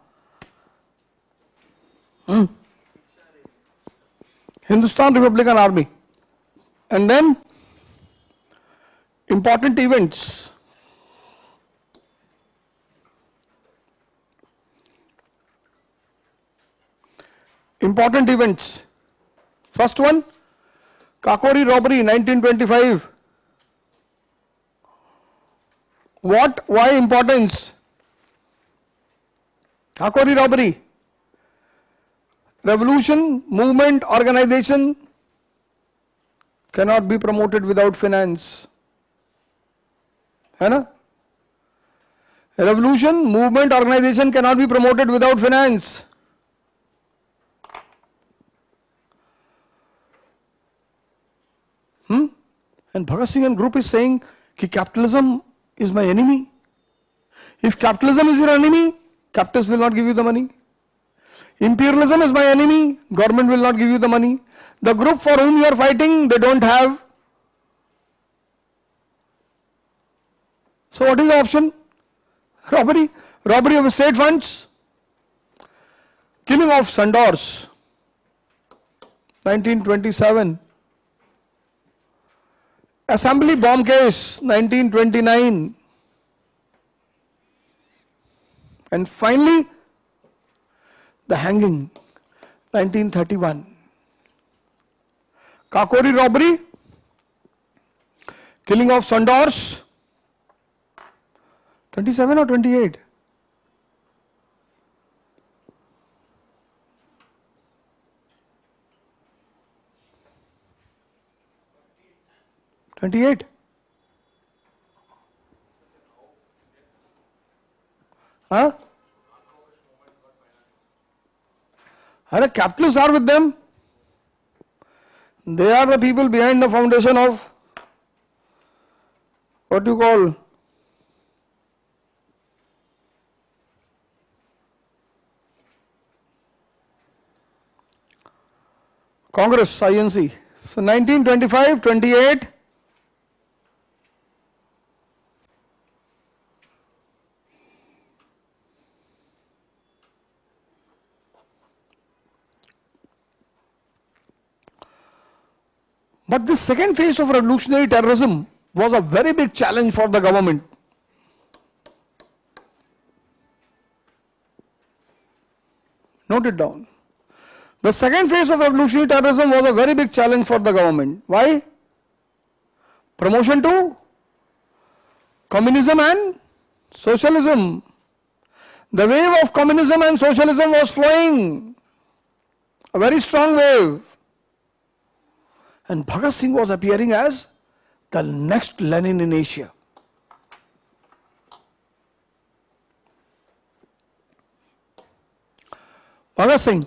Hindustan Republican Army. And then important events. Important events. First one, Kakori robbery 1925. What? Why importance? Kakori robbery. Revolution, movement, organization cannot be promoted without finance. है ना? Revolution, movement, organization cannot be promoted without finance. And Bhagat Singh and group is saying that capitalism is my enemy. If capitalism is your enemy, capitalists will not give you the money. Imperialism is my enemy, government will not give you the money. The group for whom you are fighting, they don't have. So what is the option? Robbery. Robbery of state funds. Killing of Sandors. 1927. Assembly bomb case. 1929. And finally, the hanging, 1931. Kakori robbery, killing of Sandors, 27 or 28? '28. Huh? And capitalists are with them. They are the people behind the foundation of what you call Congress, INC. So 1925, 28. But this second phase of revolutionary terrorism was a very big challenge for the government. Note it down. The second phase of revolutionary terrorism was a very big challenge for the government. Why? Promotion to communism and socialism. The wave of communism and socialism was flowing, a very strong wave. And Bhagat Singh was appearing as the next Lenin in Asia. Bhagat Singh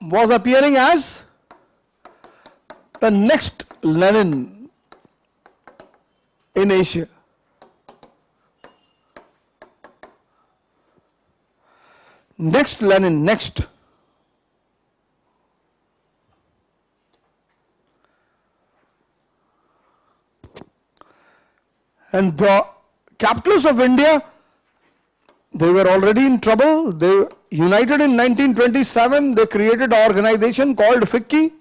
was appearing as the next Lenin in Asia. Next Lenin, next. And the capitalists of India, they were already in trouble. They united in 1927. They created an organization called FICCI.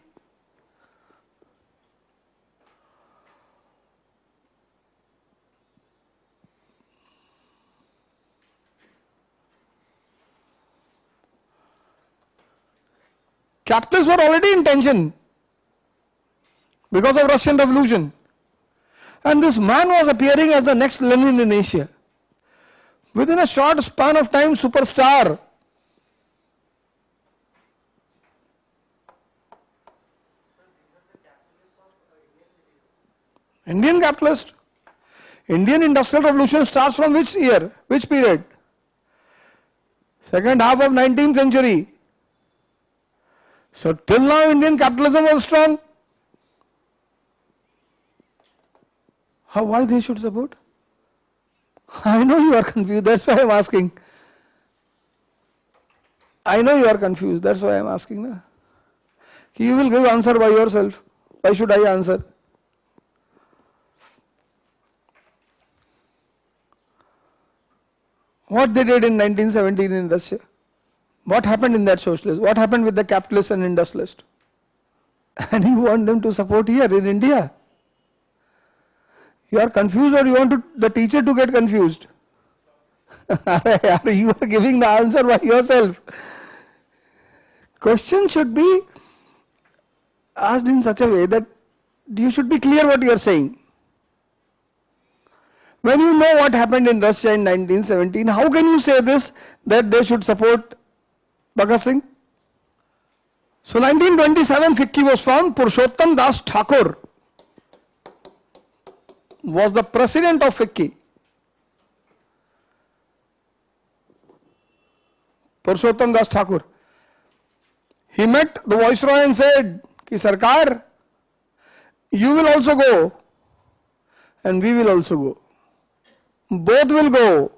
Capitalists were already in tension because of Russian Revolution. And this man was appearing as the next Lenin in Asia. Within a short span of time, superstar. Indian capitalist. Indian industrial revolution starts from which year? Which period? Second half of 19th century. So till now Indian capitalism was strong. How, why they should support? I know you are confused, that's why I am asking. I know you are confused, that's why I am asking. Na? You will give answer by yourself. Why should I answer? What they did in 1917 in Russia? What happened in that socialist? What happened with the capitalist and industrialist? And you want them to support here in India? You are confused, or you want the teacher to get confused? You are giving the answer by yourself. Question should be asked in such a way that you should be clear what you are saying. When you know what happened in Russia in 1917, how can you say this, that they should support Bhagat Singh? So 1927 FICCI was formed. Purushottam Das Thakur was the president of FICCI. Purushottam Das Thakur. He met the viceroy and said, Ki Sarkar, you will also go and we will also go. Both will go.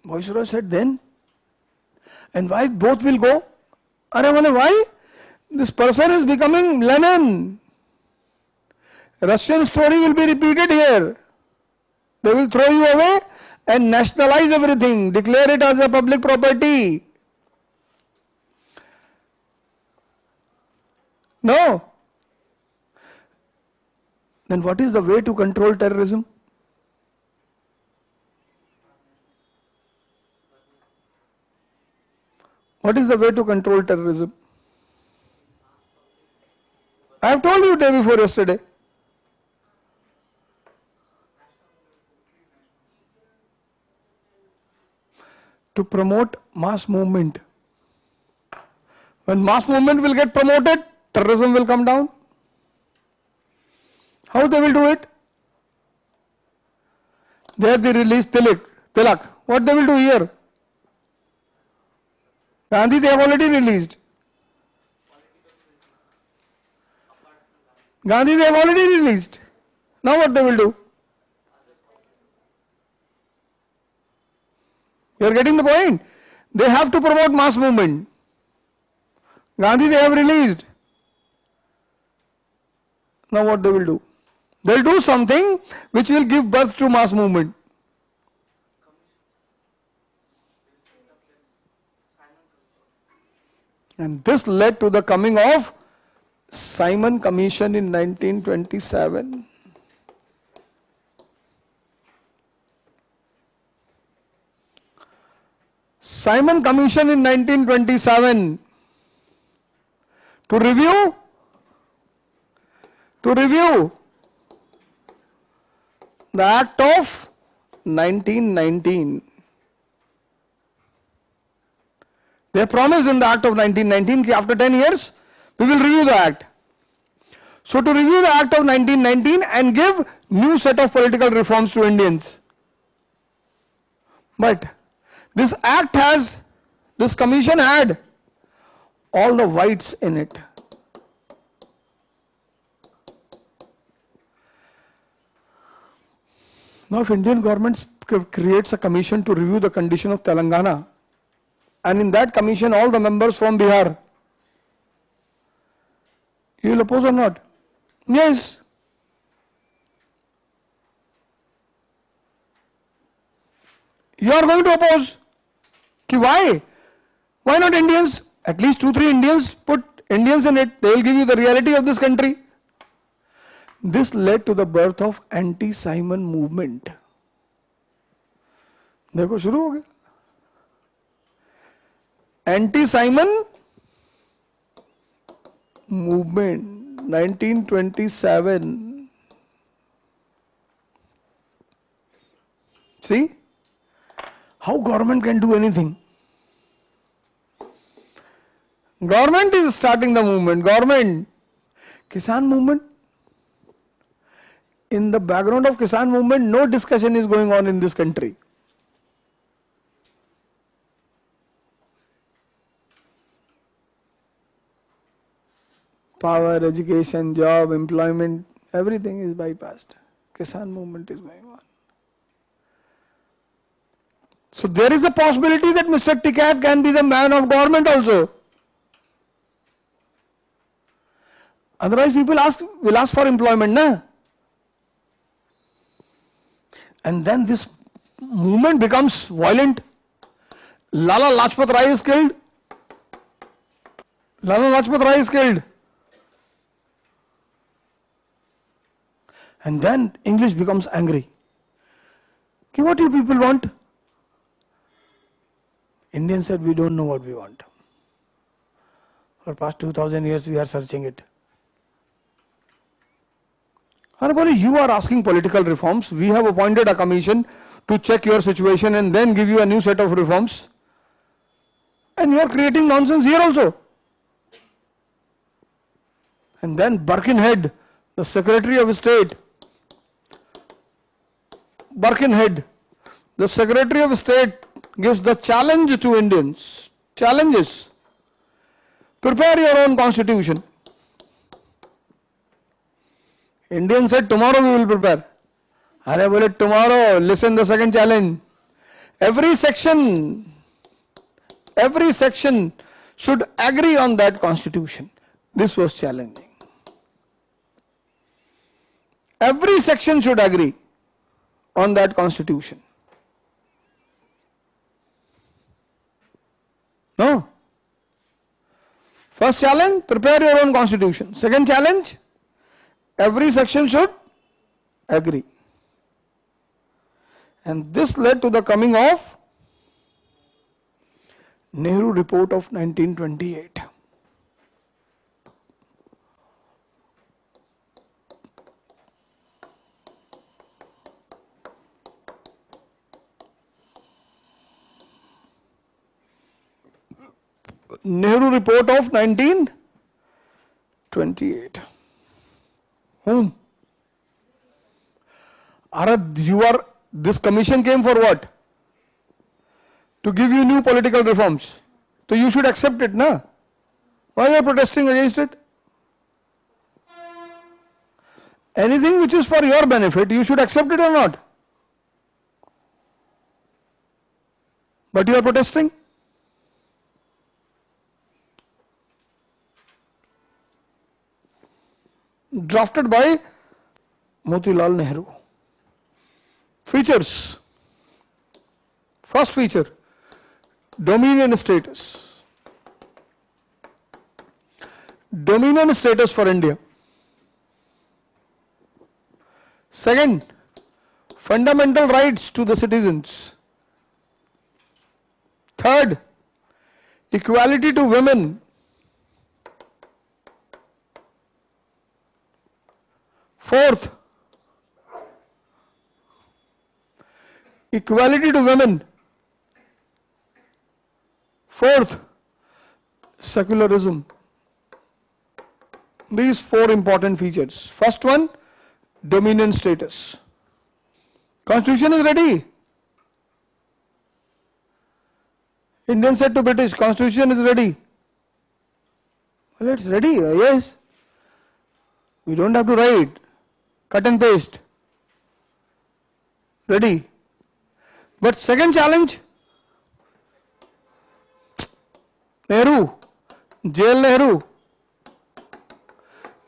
Viceroy said, then? And why both will go? Why? This person is becoming Lenin. Russian story will be repeated here. They will throw you away and nationalize everything, declare it as a public property. No. Then what is the way to control terrorism? What is the way to control terrorism? I have told you day before yesterday. To promote mass movement. When mass movement will get promoted, terrorism will come down. How they will do it? There they release Tilak. What they will do here? Gandhi they have already released. Gandhi they have already released. Now what they will do? You are getting the point? They have to promote mass movement. Gandhi they have released. Now what they will do? They will do something which will give birth to mass movement. And this led to the coming of Simon Commission in 1927. Simon Commission in 1927 to review the Act of 1919. They promised in the Act of 1919 that after 10 years we will review the Act. So to review the Act of 1919 and give new set of political reforms to Indians. But this Act has, this commission had all the whites in it. Now if Indian government creates a commission to review the condition of Telangana, and in that commission all the members from Bihar, you will oppose or not? Yes. You are going to oppose. Why? Why not Indians? At least 2-3 Indians, put Indians in it. They will give you the reality of this country. This led to the birth of anti-Simon movement. देखो शुरू हो गया. Anti-Simon movement. 1927. See how government can do anything. Government is starting the movement. Government, Kisan movement. In the background of Kisan movement, no discussion is going on in this country. Power, education, job, employment, everything is bypassed. Kisan movement is going on. So there is a possibility that Mr. Tikat can be the man of government also. Otherwise people will ask for employment, na? And then this movement becomes violent. Lala Lajpat Rai is killed. Lala Lajpat Rai is killed. And then English becomes angry. Okay, what do you people want? Indians said, we don't know what we want. For past 2000 years we are searching it. Honorable, you are asking political reforms. We have appointed a commission to check your situation and then give you a new set of reforms. And you are creating nonsense here also. And then Birkenhead, the Secretary of State, Birkenhead, the Secretary of State gives the challenge to Indians. Challenges. Prepare your own constitution. Indians said tomorrow we will prepare. Are bole tomorrow, listen the second challenge. Every section should agree on that constitution. This was challenging. Every section should agree on that constitution. No. First challenge, prepare your own constitution. Second challenge, every section should agree. And this led to the coming of Nehru Report of 1928. Nehru Report of 1928. Whom? Arad, this commission came for what? To give you new political reforms. So you should accept it, na? Why are you protesting against it? Anything which is for your benefit, you should accept it or not? But you are protesting? Drafted by Motilal Nehru. Features. First feature, dominion status. Dominion status for India. Second, fundamental rights to the citizens. Third, equality to women. Fourth, equality to women. Fourth, secularism. These four important features. First one, dominion status. Constitution is ready. Indian said to British, Constitution is ready. Well, it's ready, yes. We don't have to write. Cut and paste. Ready. But second challenge, Nehru, Jail Nehru,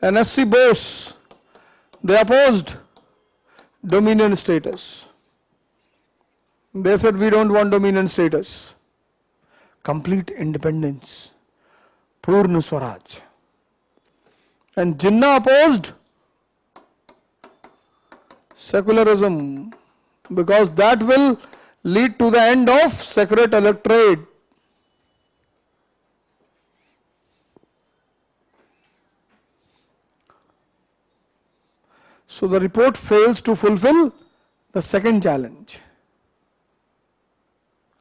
and S.C. Bose, they opposed dominion status. They said we don't want dominion status. Complete independence. Purna Swaraj. And Jinnah opposed secularism, because that will lead to the end of separate electorate. So the report fails to fulfill the second challenge.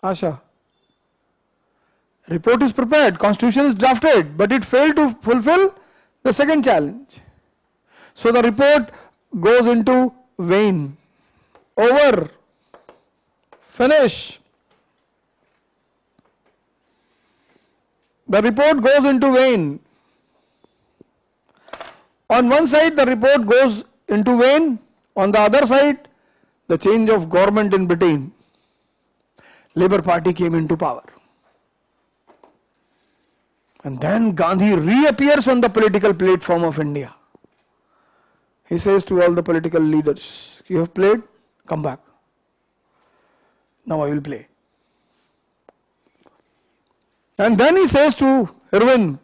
Asha. Report is prepared, constitution is drafted, but it failed to fulfill the second challenge. So the report goes into vain. Over. Finish. The report goes into vain. On one side the report goes into vain, on the other side the change of government in Britain. Labour Party came into power. And then Gandhi reappears on the political platform of India. He says to all the political leaders, you have played, come back. Now I will play. And then he says to Irwin,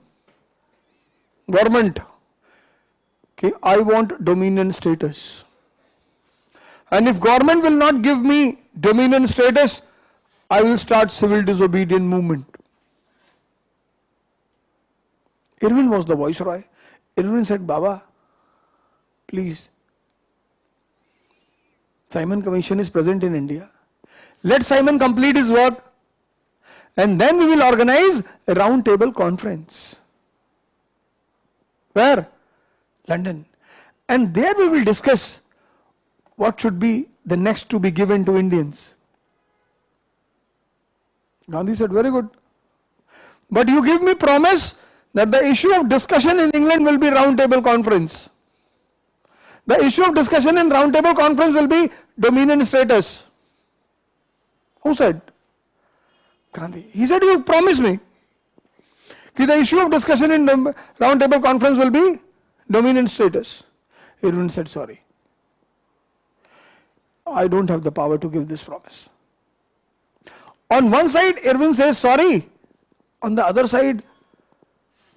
government, okay, I want dominion status. And if government will not give me dominion status, I will start civil disobedient movement. Irwin was the viceroy. Irwin said, Baba, please, Simon Commission is present in India. Let Simon complete his work and then we will organize a round table conference. Where? London. And there we will discuss what should be the next to be given to Indians. Gandhi said, very good. But you give me promise that the issue of discussion in England will be round table conference. The issue of discussion in round table conference will be dominion status. Who said? Gandhi. He said, you promise me that the issue of discussion in the round table conference will be dominion status. Irwin said, sorry, I don't have the power to give this promise. On one side, Irwin says sorry. On the other side,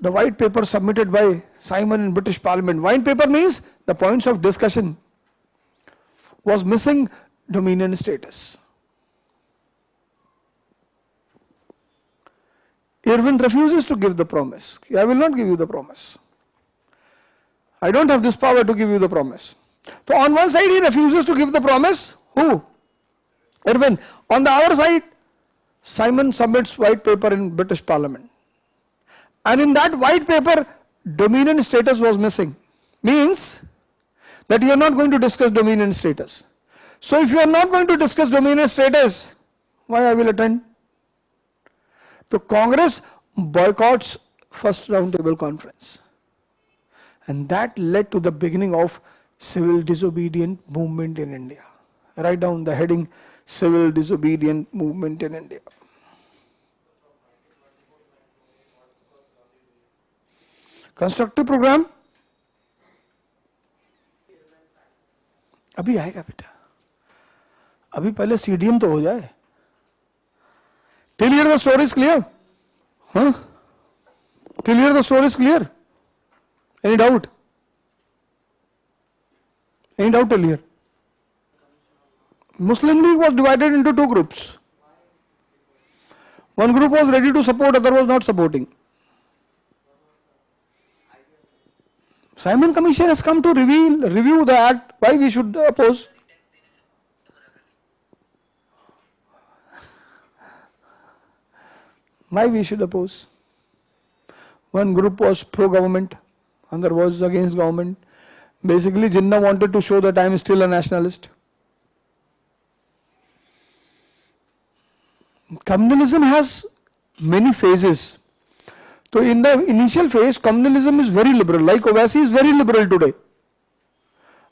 the white paper submitted by Simon in British Parliament. White paper means the points of discussion was missing dominion status. Irwin refuses to give the promise. I will not give you the promise. I don't have this power to give you the promise. So on one side he refuses to give the promise. Who? Irwin. On the other side, Simon submits white paper in British Parliament. And in that white paper, dominion status was missing. Means that you are not going to discuss dominion status. So if you are not going to discuss dominion status, why I will attend? So Congress boycotts first round table conference. And that led to the beginning of civil disobedient movement in India. Write down the heading, civil disobedient movement in India. Constructive program अभी आएगा बेटा, अभी पहले CDM तो हो जाए. Till here the story is clear? Huh? Till here the story is clear? Any doubt? Any doubt till here? Muslim League was divided into two groups. One group was ready to support, other was not supporting. Simon Commission has come to review the act. Why we should oppose? Why we should oppose? One group was pro-government, other was against government. Basically, Jinnah wanted to show that I am still a nationalist. Communalism has many phases. So in the initial phase, communalism is very liberal, like Owaisi is very liberal today.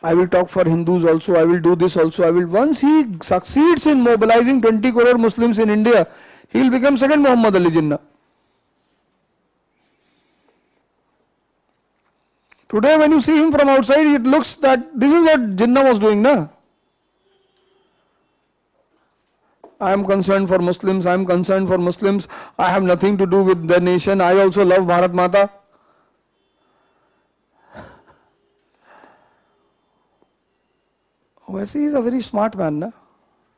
I will talk for Hindus also, I will do this also, once he succeeds in mobilizing 20 crore Muslims in India, he will become second Muhammad Ali Jinnah. Today when you see him from outside, it looks that this is what Jinnah was doing, na? I am concerned for Muslims, I am concerned for Muslims, I have nothing to do with the nation, I also love Bharat Mata. Owaisi is a very smart man, na?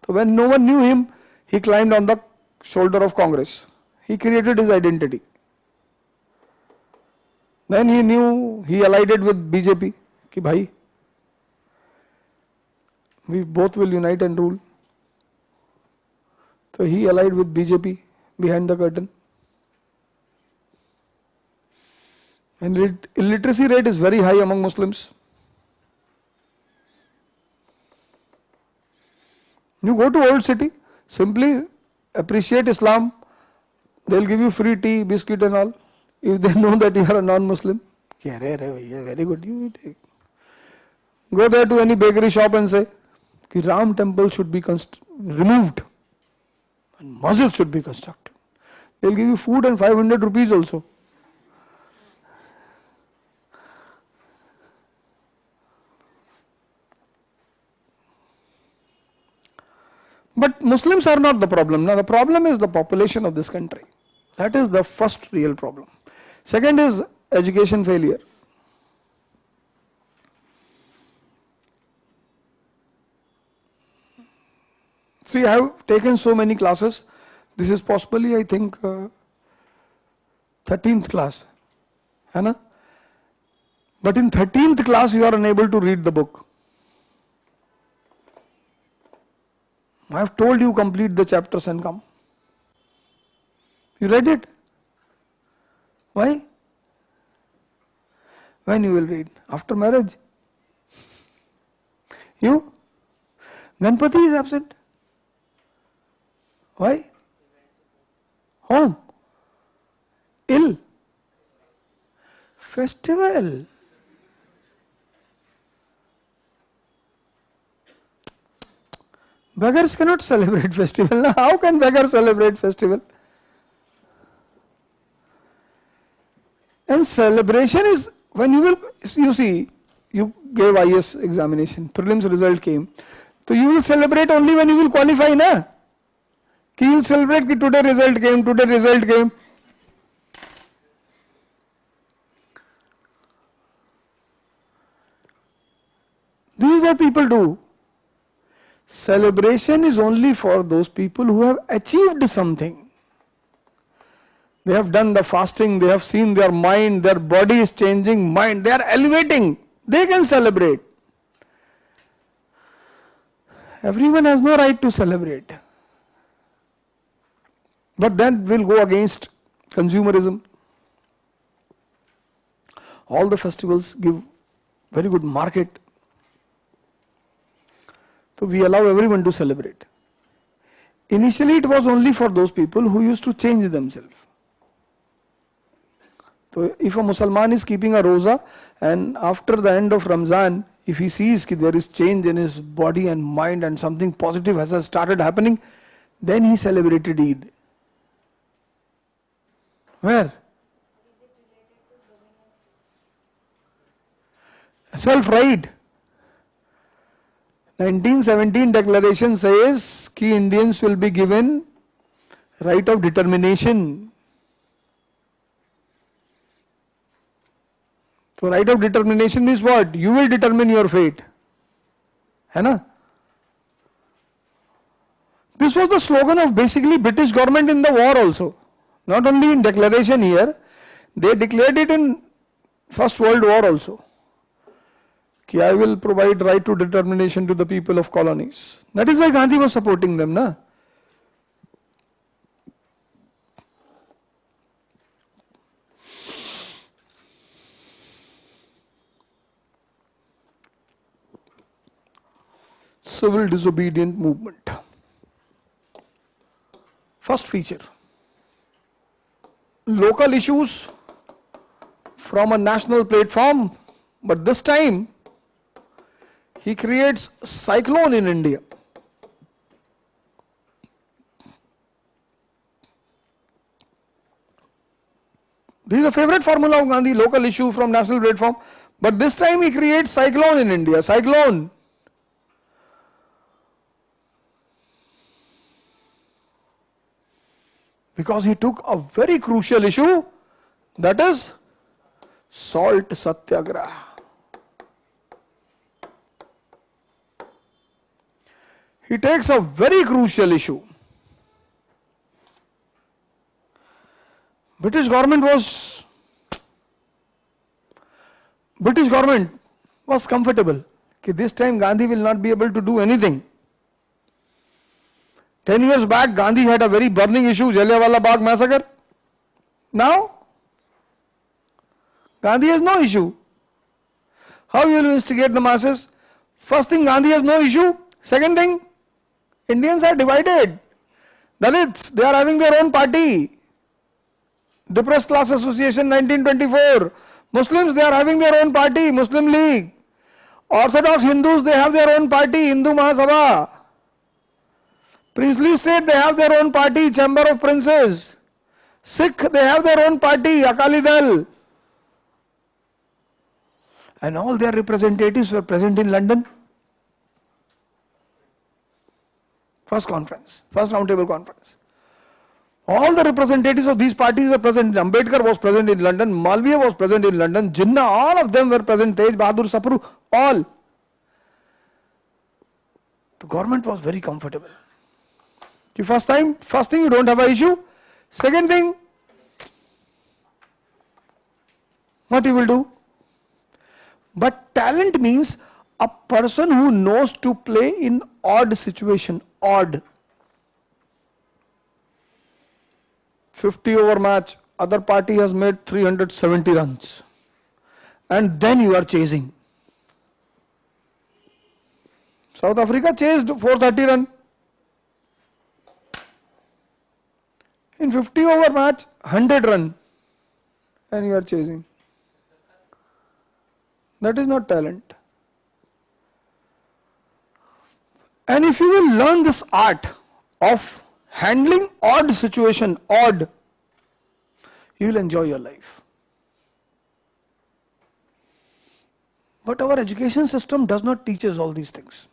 So when no one knew him, he climbed on the shoulder of Congress. He created his identity. Then he knew, he allied with BJP, कि भाई We both will unite and rule. So he allied with BJP behind the curtain. And illiteracy rate is very high among Muslims. You go to old city, simply appreciate Islam, they'll give you free tea, biscuit and all. If they know that you are a non-Muslim, very good, you take. Go there to any bakery shop and say, कि Ram temple should be removed and masjid should be constructed. They'll give you food and 500 rupees also. But Muslims are not the problem. Now the problem is the population of this country. That is the first real problem. Second is education failure. See, I have taken so many classes. This is possibly, I think, 13th class. Hai? But in 13th class, you are unable to read the book. I have told you complete the chapters and come. You read it? Why? When you will read? After marriage? You? Ganpati is absent. Why? Home. Ill. Festival. Beggars cannot celebrate festival. Now, how can beggars celebrate festival? And celebration is when you will, you see, you gave IS examination, prelims result came. So you will celebrate only when you will qualify, na? You will celebrate that today result came, today result came. This is what people do. Celebration is only for those people who have achieved something. They have done the fasting, they have seen their mind, their body is changing, mind, they are elevating. They can celebrate. Everyone has no right to celebrate. But that will go against consumerism. All the festivals give very good market. So we allow everyone to celebrate. Initially it was only for those people who used to change themselves. So if a Muslim is keeping a roza and after the end of Ramzan, if he sees that there is change in his body and mind and something positive has started happening, then he celebrated Eid. Where? Self-right. 1917 declaration says that Indians will be given right of determination. So right of determination is what? You will determine your fate. Hai na? This was the slogan of basically British government in the war also. Not only in declaration here, they declared it in First World War also. Ki I will provide right to determination to the people of colonies. That is why Gandhi was supporting them, na? Civil disobedient movement. First feature. Local issues from a national platform, but this time he creates cyclone in India. This is a favorite formula of Gandhi, local issue from national platform, but this time he creates cyclone in India, cyclone. Because he took a very crucial issue, that is salt satyagraha. He takes a very crucial issue. British government was comfortable. कि this time Gandhi will not be able to do anything. 10 years back, Gandhi had a very burning issue, Jallianwala Bagh massacre. Now, Gandhi has no issue. How will you instigate the masses? First thing, Gandhi has no issue. Second thing, Indians are divided. Dalits, they are having their own party. Depressed Class Association 1924. Muslims, they are having their own party, Muslim League. Orthodox Hindus, they have their own party, Hindu Mahasabha. Princely state, they have their own party, Chamber of Princes. Sikh, they have their own party, Akali Dal. And all their representatives were present in London. First conference, first roundtable conference. All the representatives of these parties were present. Ambedkar was present in London, Malviya was present in London, Jinnah, all of them were present, Tej Bahadur Sapru, all. The government was very comfortable. First thing you don't have an issue. Second thing, what you will do? But talent means a person who knows to play in odd situation, odd. 50 over match, other party has made 370 runs. And then you are chasing. South Africa chased 430 runs. In 50 over match, 100 runs. And you are chasing. That is not talent. And if you will learn this art of handling odd situation, you will enjoy your life. But our education system does not teach us all these things.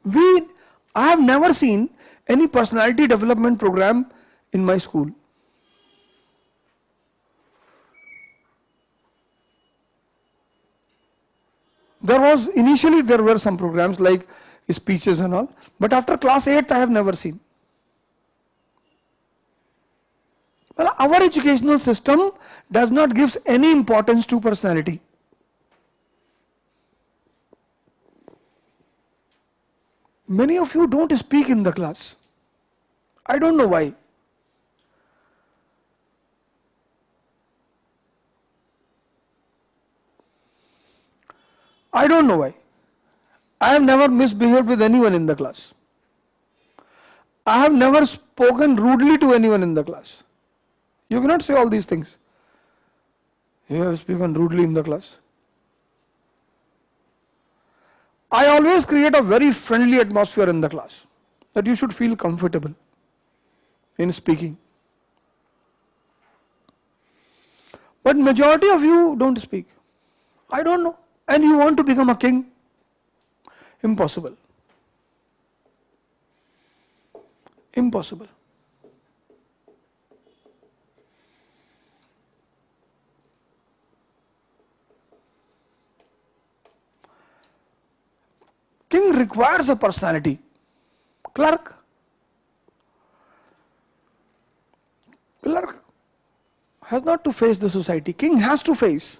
I have never seen any personality development program in my school. Initially there were some programs like speeches and all, but after class 8th I have never seen. Well, our educational system does not give any importance to personality. Many of you don't speak in the class. I don't know why. I don't know why. I have never misbehaved with anyone in the class. I have never spoken rudely to anyone in the class. You cannot say all these things. You have spoken rudely in the class. I always create a very friendly atmosphere in the class, that you should feel comfortable in speaking. But majority of you don't speak. I don't know. And you want to become a king? Impossible. Impossible. King requires a personality. Clerk has not to face the society. King has to face.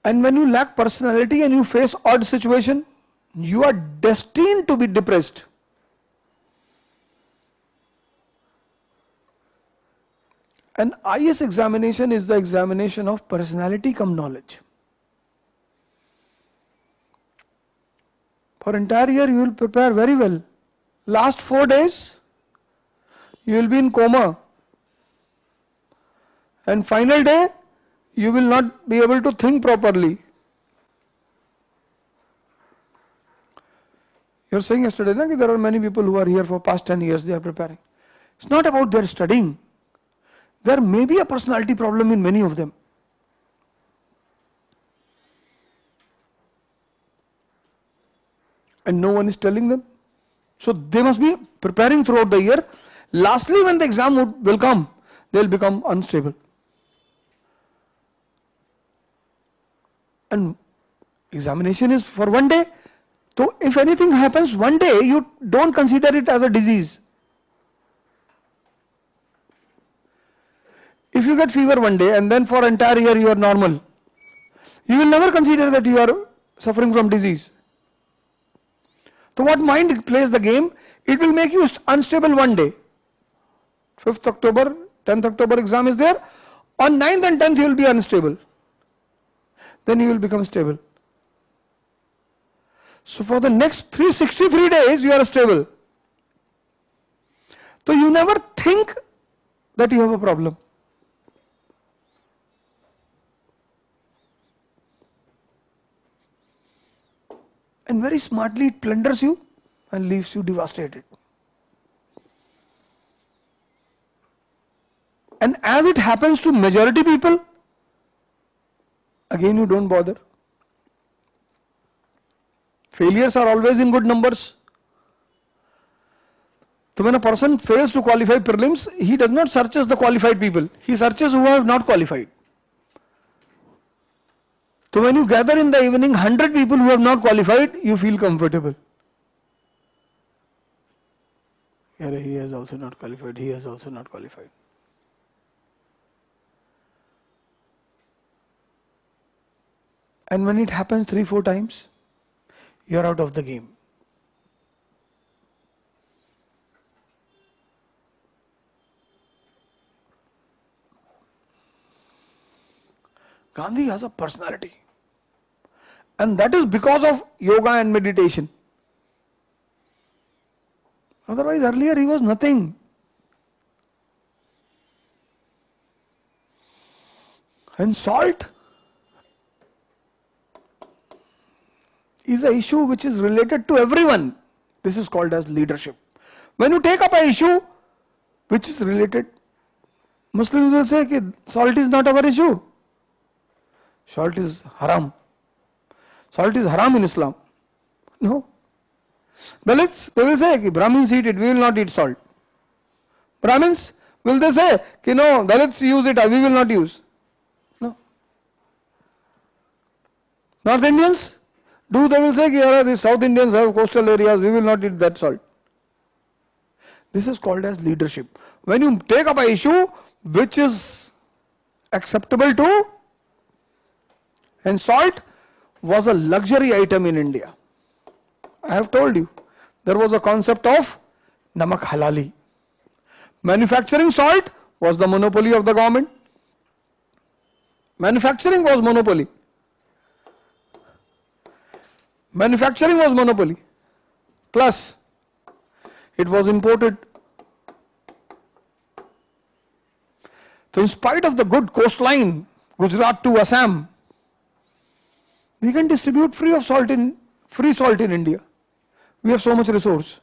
And when you lack personality and you face odd situation, you are destined to be depressed. An IS examination is the examination of personality cum knowledge. For entire year you will prepare very well. Last 4 days you will be in coma. And final day you will not be able to think properly. You were saying yesterday that there are many people who are here for past 10 years, they are preparing. It's not about their studying. There may be a personality problem in many of them. And no one is telling them. So they must be preparing throughout the year. Lastly, when the exam will come, they will become unstable. And examination is for 1 day. So if anything happens 1 day, you don't consider it as a disease. If you get fever one day and then for entire year you are normal, you will never consider that you are suffering from disease. So what mind plays the game? It will make you unstable one day. 5th October, 10th October exam is there. On 9th and 10th you will be unstable. Then you will become stable. So for the next 363 days you are stable. So you never think that you have a problem. And very smartly it plunders you and leaves you devastated. And as it happens to majority people, again you don't bother. Failures are always in good numbers. So when a person fails to qualify prelims, he does not searches the qualified people. He searches who have not qualified. So when you gather in the evening 100 people who have not qualified, you feel comfortable. Yeah, he has also not qualified, he has also not qualified. And when it happens 3-4 times, you are out of the game. Gandhi has a personality, and that is because of yoga and meditation. Otherwise earlier he was nothing. And salt is an issue which is related to everyone. This is called as leadership. When you take up an issue which is related, Muslims will say that salt is not our issue. Salt is haram. Salt is haram in Islam. No. Dalits, they will say that Brahmins eat it, we will not eat salt. Brahmins, will they say that no, Dalits use it, we will not use? No. North Indians, they will say that the South Indians have coastal areas, we will not eat that salt. This is called as leadership. When you take up an issue which is acceptable to, and salt was a luxury item in India. I have told you, there was a concept of namak halali. Manufacturing salt was the monopoly of the government. Manufacturing was monopoly. Manufacturing was monopoly. Plus, it was imported. So in spite of the good coastline, Gujarat to Assam, we can distribute free salt in India. We have so much resource.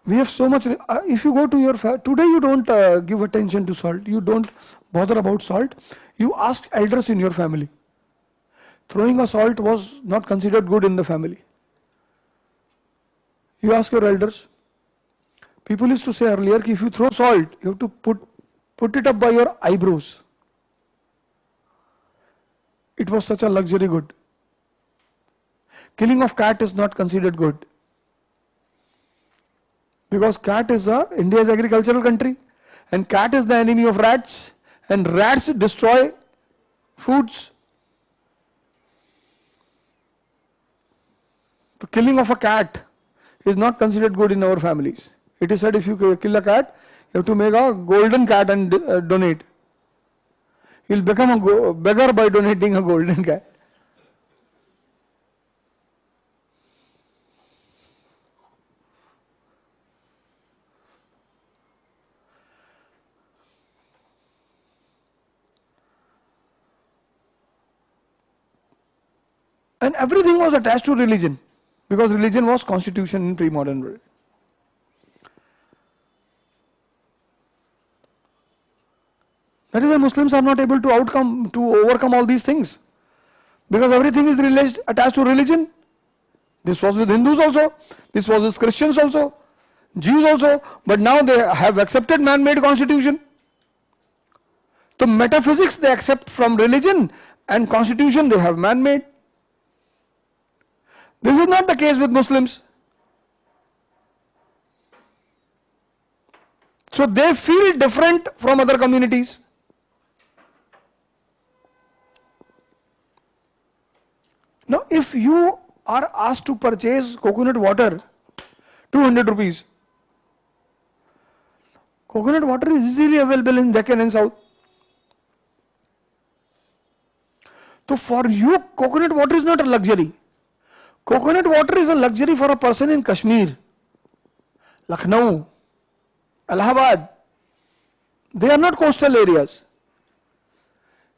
We have so much. If you go to your today, you don't give attention to salt. You don't bother about salt. You ask elders in your family. Throwing a salt was not considered good in the family. You ask your elders. People used to say earlier that if you throw salt, you have to put it up by your eyebrows. It was such a luxury good. Killing of cat is not considered good. Because cat is India is agricultural country, and cat is the enemy of rats, and rats destroy foods. The killing of a cat is not considered good in our families. It is said if you kill a cat, you have to make a golden cat and donate. You will become a beggar by donating a golden cat. And everything was attached to religion, because religion was constitution in pre-modern world. That is why Muslims are not able to overcome all these things, because everything is attached to religion. This was with Hindus also, this was with Christians also, Jews also, but now they have accepted man-made constitution. So metaphysics they accept from religion, and constitution they have man-made. This is not the case with Muslims. So they feel different from other communities. Now if you are asked to purchase coconut water, 200 rupees. Coconut water is easily available in Deccan and South. So for you, coconut water is not a luxury. Coconut water is a luxury for a person in Kashmir, Lucknow, Allahabad. They are not coastal areas.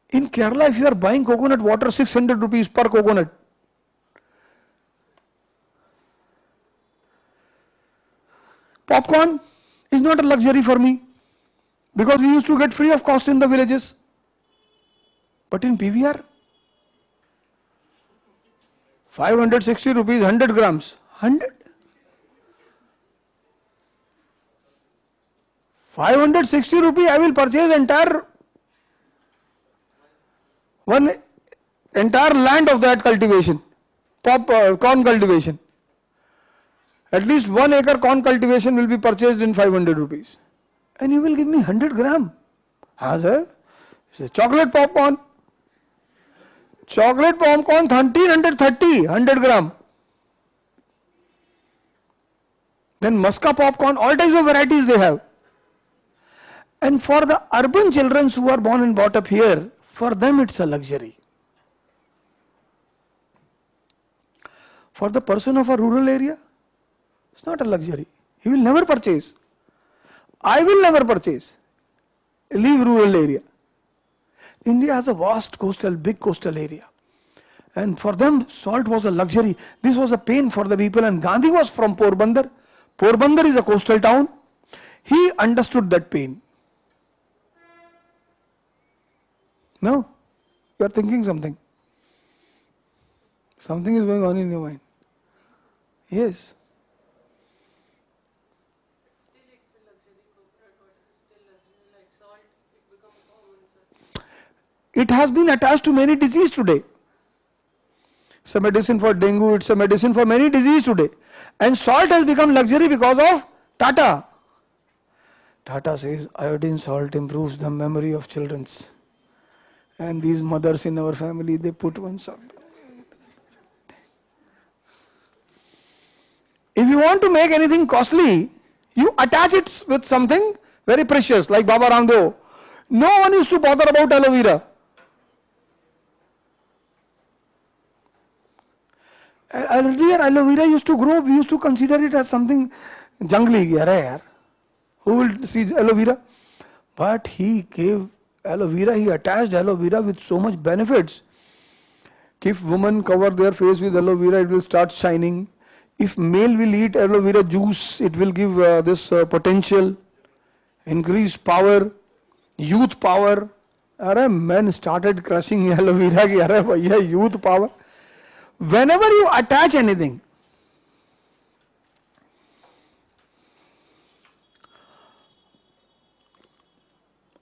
In Kerala, if you are buying coconut water, 600 rupees per coconut. Popcorn is not a luxury for me because we used to get free of cost in the villages. But in PVR, 560 rupees, 100 grams. 100? 560 rupees, I will purchase entire land of that cultivation, corn cultivation. At least 1 acre corn cultivation will be purchased in 500 rupees. And you will give me 100 gram. Haan sir, chocolate popcorn. Chocolate popcorn 1330, 100 gram. Then Muska popcorn, all types of varieties they have. And for the urban children who are born and brought up here, for them it's a luxury. For the person of a rural area, it's not a luxury. He will never purchase. I will never purchase. Leave rural area. India has a vast big coastal area. And for them, salt was a luxury. This was a pain for the people. And Gandhi was from Porbandar. Porbandar is a coastal town. He understood that pain. No? You are thinking something. Something is going on in your mind. Yes. It has been attached to many diseases today. It's a medicine for dengue, it's a medicine for many diseases today. And salt has become luxury because of Tata. Tata says iodine salt improves the memory of children. And these mothers in our family, they put one salt. If you want to make anything costly, you attach it with something very precious like Baba Ramdev. No one used to bother about aloe vera. Earlier aloe vera used to grow, we used to consider it as something jungly. Who will see aloe vera? But he gave aloe vera, he attached aloe vera with so much benefits. If women cover their face with aloe vera, it will start shining. If male will eat aloe vera juice, it will give this potential, increase power, youth power. Men started crushing aloe vera, youth power. Whenever you attach anything,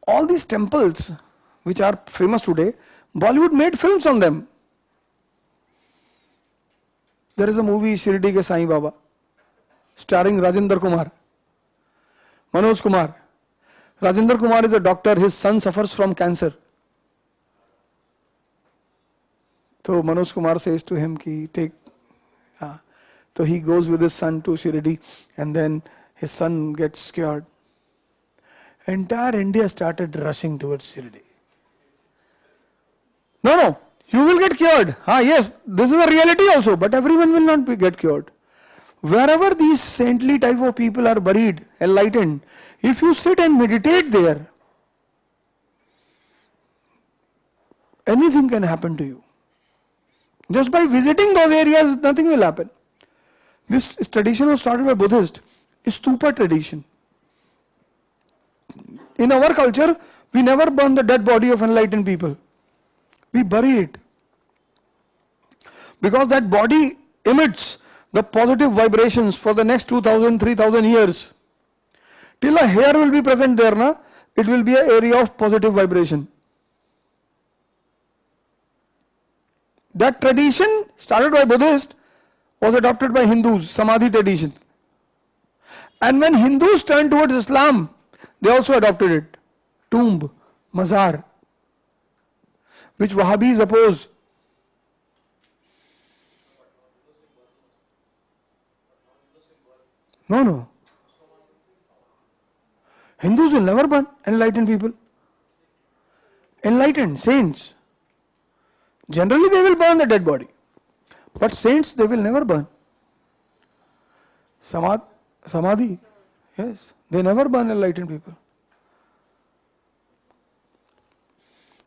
all these temples which are famous today, Bollywood made films on them. There is a movie Shirdi Ke Sai Baba, starring Rajendra Kumar, Manoj Kumar. Rajendra Kumar is a doctor, his son suffers from cancer. So Manoj Kumar says to him, so he goes with his son to Shirdi and then his son gets cured. Entire India started rushing towards Shirdi. No, you will get cured. Yes, this is a reality also, but everyone will not get cured. Wherever these saintly type of people are buried, enlightened, if you sit and meditate there, anything can happen to you. Just by visiting those areas, nothing will happen. This tradition was started by Buddhist, stupa tradition. In our culture, we never burn the dead body of enlightened people. We bury it. Because that body emits the positive vibrations for the next 2000, 3000 years. Till a hair will be present there, it will be an area of positive vibration. That tradition, started by Buddhists, was adopted by Hindus, Samadhi tradition. And when Hindus turned towards Islam, They also adopted it. Tomb, Mazar, which Wahhabis oppose. No, no. Hindus will never burn enlightened people. Enlightened, saints. Generally they will burn the dead body. But saints they will never burn. Samadhi, yes. They never burn enlightened people.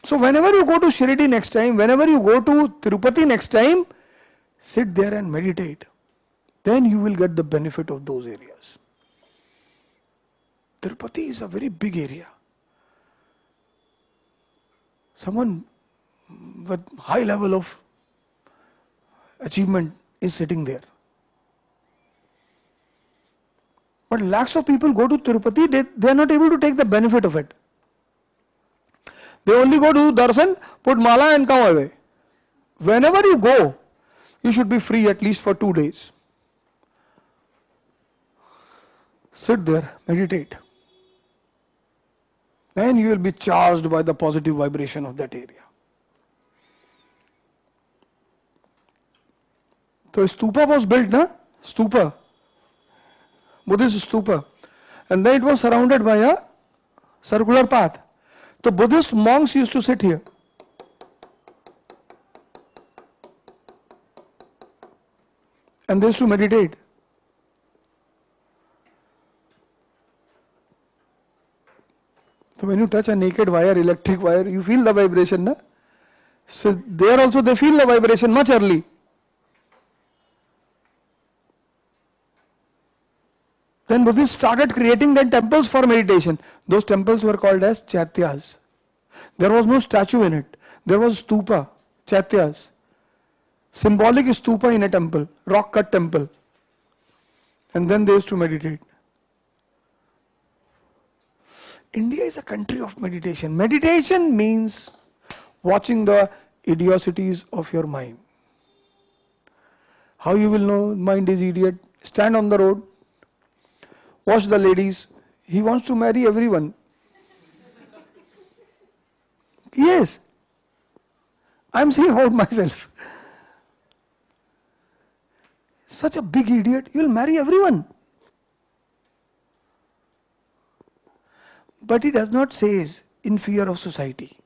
So whenever you go to Shirdi next time, whenever you go to Tirupati next time, sit there and meditate. Then you will get the benefit of those areas. Tirupati is a very big area. Someone with high level of achievement is sitting there. But lakhs of people go to Tirupati, they are not able to take the benefit of it. They only go to darshan, put mala and come away. Whenever you go, you should be free at least for 2 days. Sit there, meditate. Then you will be charged by the positive vibration of that area. So stupa was built, na? Stupa. Buddhist stupa. And then it was surrounded by a circular path. So Buddhist monks used to sit here. And they used to meditate. So when you touch a naked wire, electric wire, you feel the vibration, na? So there also they feel the vibration much early. Then Buddhists started creating then temples for meditation. Those temples were called as chaityas. There was no statue in it. There was stupa, chaityas. Symbolic stupa in a temple, rock cut temple. And then they used to meditate. India is a country of meditation. Meditation means watching the idiocies of your mind. How you will know mind is idiot? Stand on the road. Watch the ladies. He wants to marry everyone. Yes. I am saying about myself. Such a big idiot. You will marry everyone. But he does not say in fear of society.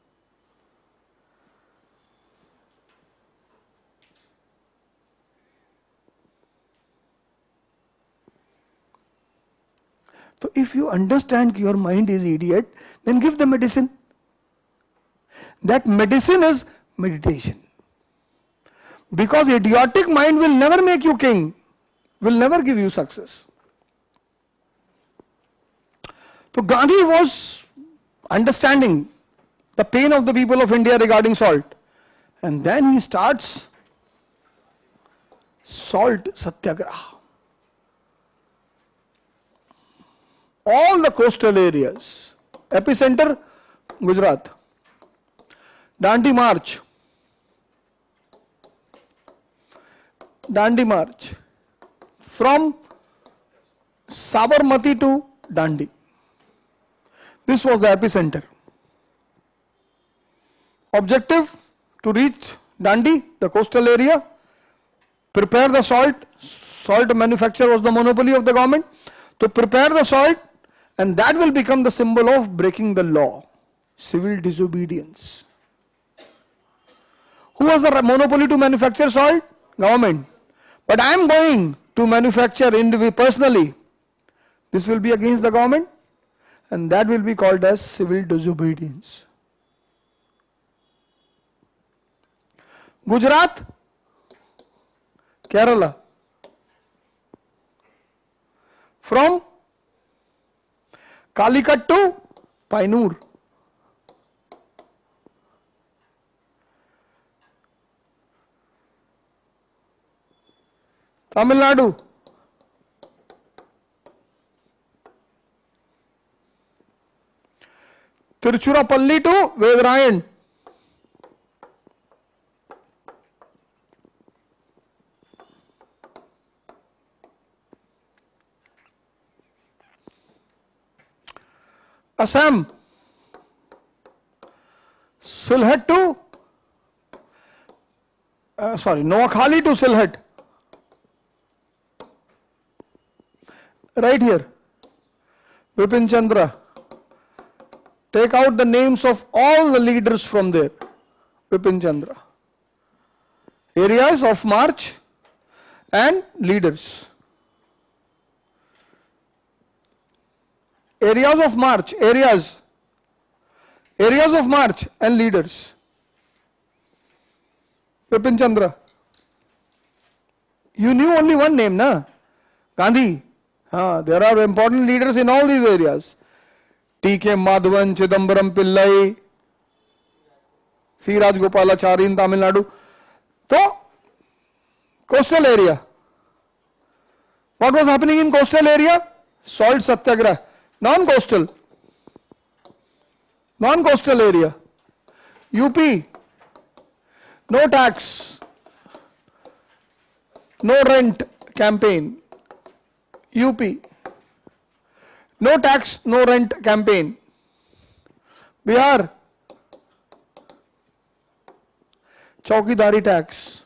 So if you understand your mind is idiot, then give the medicine. That medicine is meditation. Because idiotic mind will never make you king, will never give you success. So Gandhi was understanding the pain of the people of India regarding salt. And then he starts salt satyagraha. All the coastal areas, epicenter Gujarat, Dandi March, from Sabarmati to Dandi. This was the epicenter. Objective to reach Dandi, the coastal area, prepare the salt. Salt manufacture was the monopoly of the government. To prepare the salt, and that will become the symbol of breaking the law, civil disobedience. Who has the monopoly to manufacture salt? Government. But I am going to manufacture personally. This will be against the government, and that will be called as civil disobedience. Gujarat, Kerala. From Calicut to Painur. Tamil Nadu. Tiruchirappalli to Vedrayan. Assam, Sylhet to, Noakhali to Sylhet. Right here, Vipin Chandra. Take out the names of all the leaders from there. Vipin Chandra. Areas of march and leaders. Areas of march, areas of march and leaders. Vipin Chandra. You knew only one name, na? Gandhi. There are important leaders in all these areas. T.K. Madhavan, Chidambaram Pillai, C. Rajgopalachari in Tamil Nadu. So, coastal area. What was happening in coastal area? Salt Satyagraha. Non-coastal. Non-coastal area. UP. No tax. No rent campaign. UP. No tax, no rent campaign. Bihar. Chaukidari tax.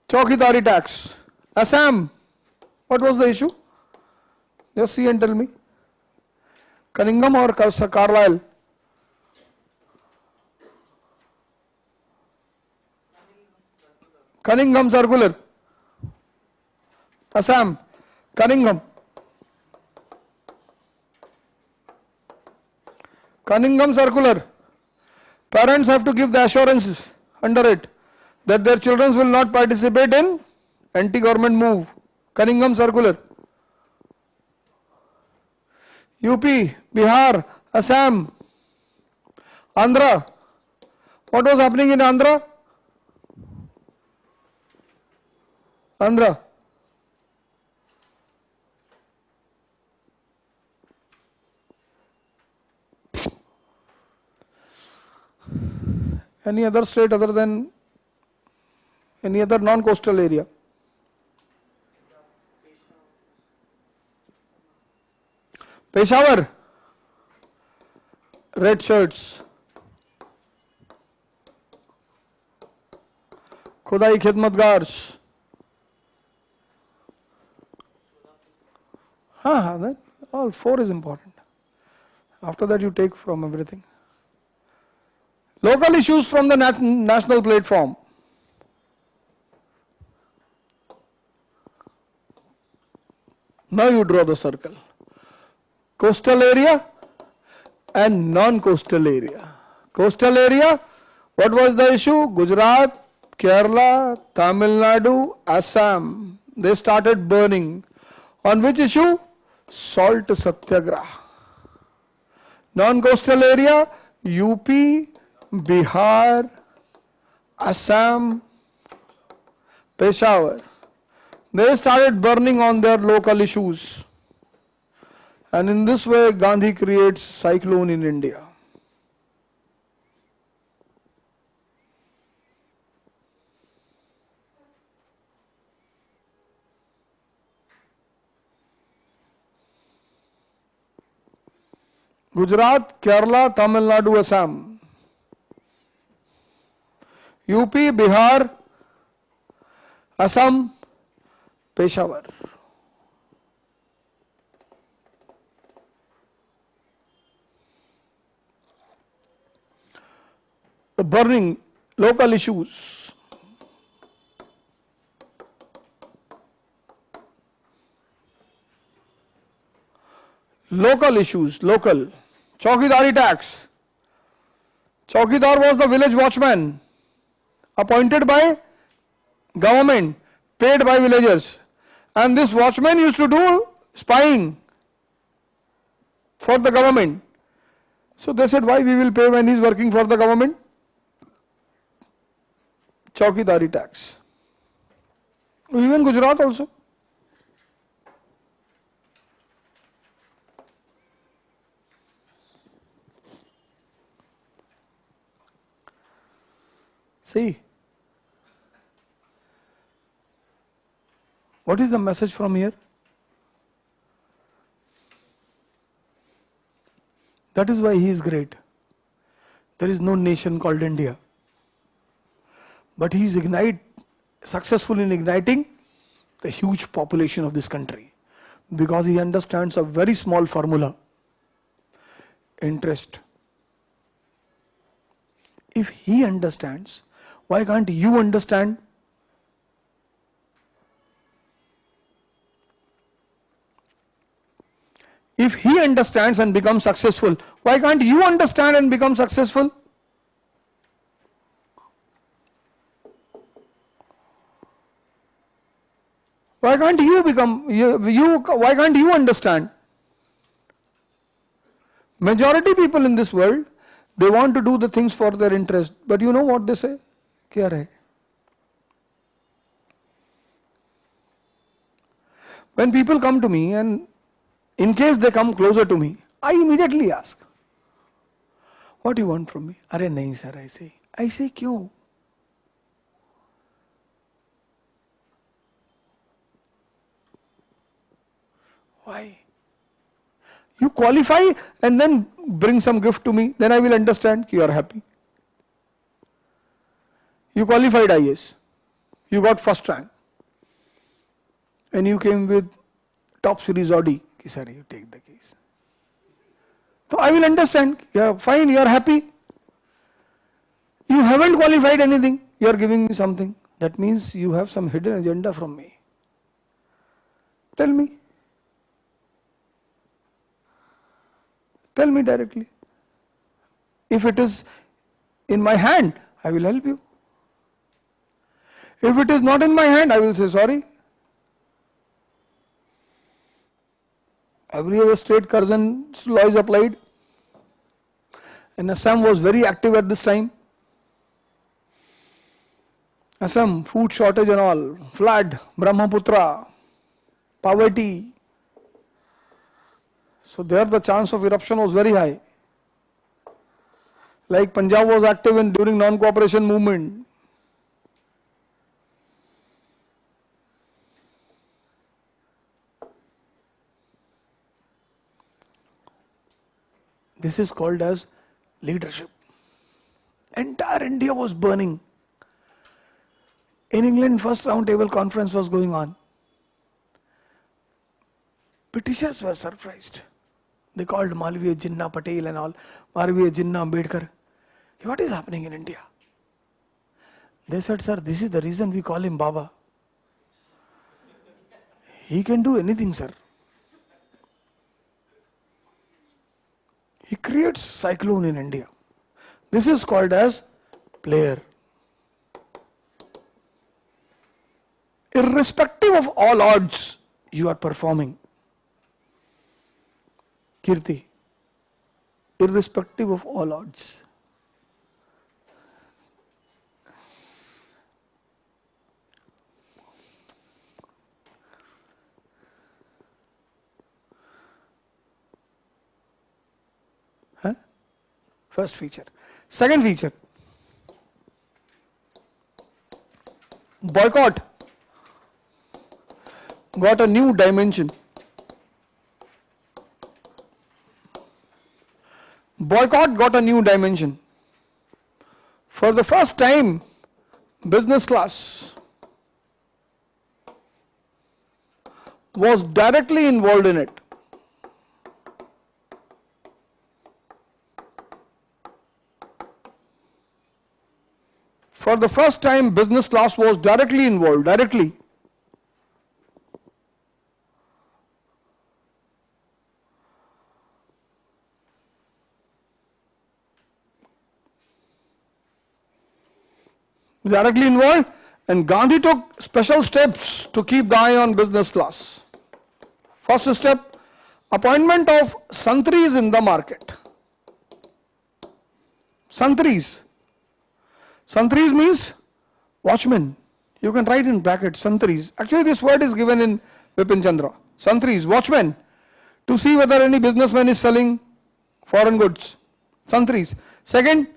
Chaukidari tax. Assam. What was the issue? Just see and tell me. Cunningham or Carlyle? Cunningham circular. Assam. Cunningham. Cunningham circular. Parents have to give the assurance under it that their children will not participate in anti-government move. Cunningham circular. UP, Bihar, Assam, Andhra. What was happening in Andhra? Andhra. Any other state other than any other non-coastal area? Peshawar. Red shirts. Khudai khidmatgars. That all four is important. After that you take from everything. Local issues from the national platform. Now you draw the circle. Coastal area and non-coastal area. Coastal area, what was the issue? Gujarat, Kerala, Tamil Nadu, Assam. They started burning. On which issue? Salt Satyagraha. Non-coastal area, UP, Bihar, Assam, Peshawar. They started burning on their local issues. And in this way, Gandhi creates cyclone in India. Gujarat, Kerala, Tamil Nadu, Assam. UP, Bihar, Assam, Peshawar. The burning local issues. Local issues, local. Chaukidari tax. Chaukidar was the village watchman appointed by government, paid by villagers. And this watchman used to do spying for the government. So they said, why we will pay when he is working for the government? Chaukidari tax. Even Gujarat also. See, What is the message from here? That is why he is great. There is no nation called India. But he is successful in igniting the huge population of this country. Because he understands a very small formula. Interest. If he understands, why can't you understand? If he understands and becomes successful, why can't you understand and become successful? Why can't you why can't you understand? Majority people in this world, they want to do the things for their interest, but you know what they say? Kya rahe? When people come to me, and in case they come closer to me, I immediately ask, what do you want from me? Arey nahi sir, aise kyun? Why? You qualify and then bring some gift to me, then I will understand you are happy. You qualified IAS, you got first rank, and you came with top series Audi. Sir, you take the keys. So I will understand. Yeah, fine, you are happy. You haven't qualified anything. You are giving me something. That means you have some hidden agenda from me. Tell me. Tell me directly. If it is in my hand, I will help you. If it is not in my hand, I will say sorry. Every other state Curzon's law is applied. And Assam was very active at this time. Assam, food shortage and all, flood, Brahmaputra, poverty. So there the chance of eruption was very high. Like Punjab was active during non-cooperation movement. This is called as leadership. Entire India was burning. In England, first round table conference was going on. Britishers were surprised. They called Malviya Jinnah Patel and all, Malviya Jinnah Ambedkar. What is happening in India? They said, sir, this is the reason we call him Baba. He can do anything, sir. He creates cyclone in India. This is called as player. Irrespective of all odds, you are performing. Kirti. Irrespective of all odds. First feature. Second feature, boycott got a new dimension. Boycott got a new dimension. For the first time, business class was directly involved in it. For the first time, business class was directly involved, directly. Directly involved, and Gandhi took special steps to keep the eye on business class. First step, appointment of santris in the market. Santris. Santris means watchmen. You can write in brackets, santris. Actually, this word is given in Vipin Chandra. Santris, watchmen, to see whether any businessman is selling foreign goods. Santris. Second,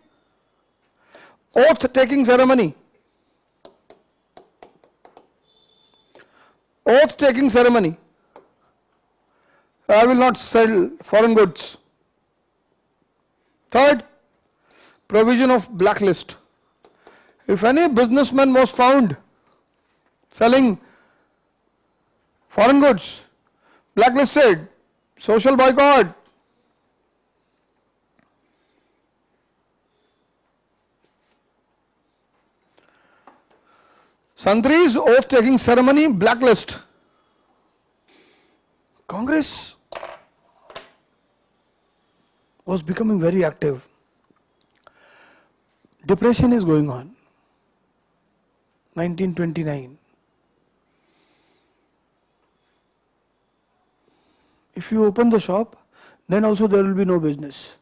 oath taking ceremony. oath taking ceremony. I will not sell foreign goods. Third, provision of blacklist. If any businessman was found selling foreign goods, blacklisted, social boycott. Santri's oath taking ceremony, blacklist. Congress was becoming very active. Depression is going on. 1929. If you open the shop, then also there will be no business.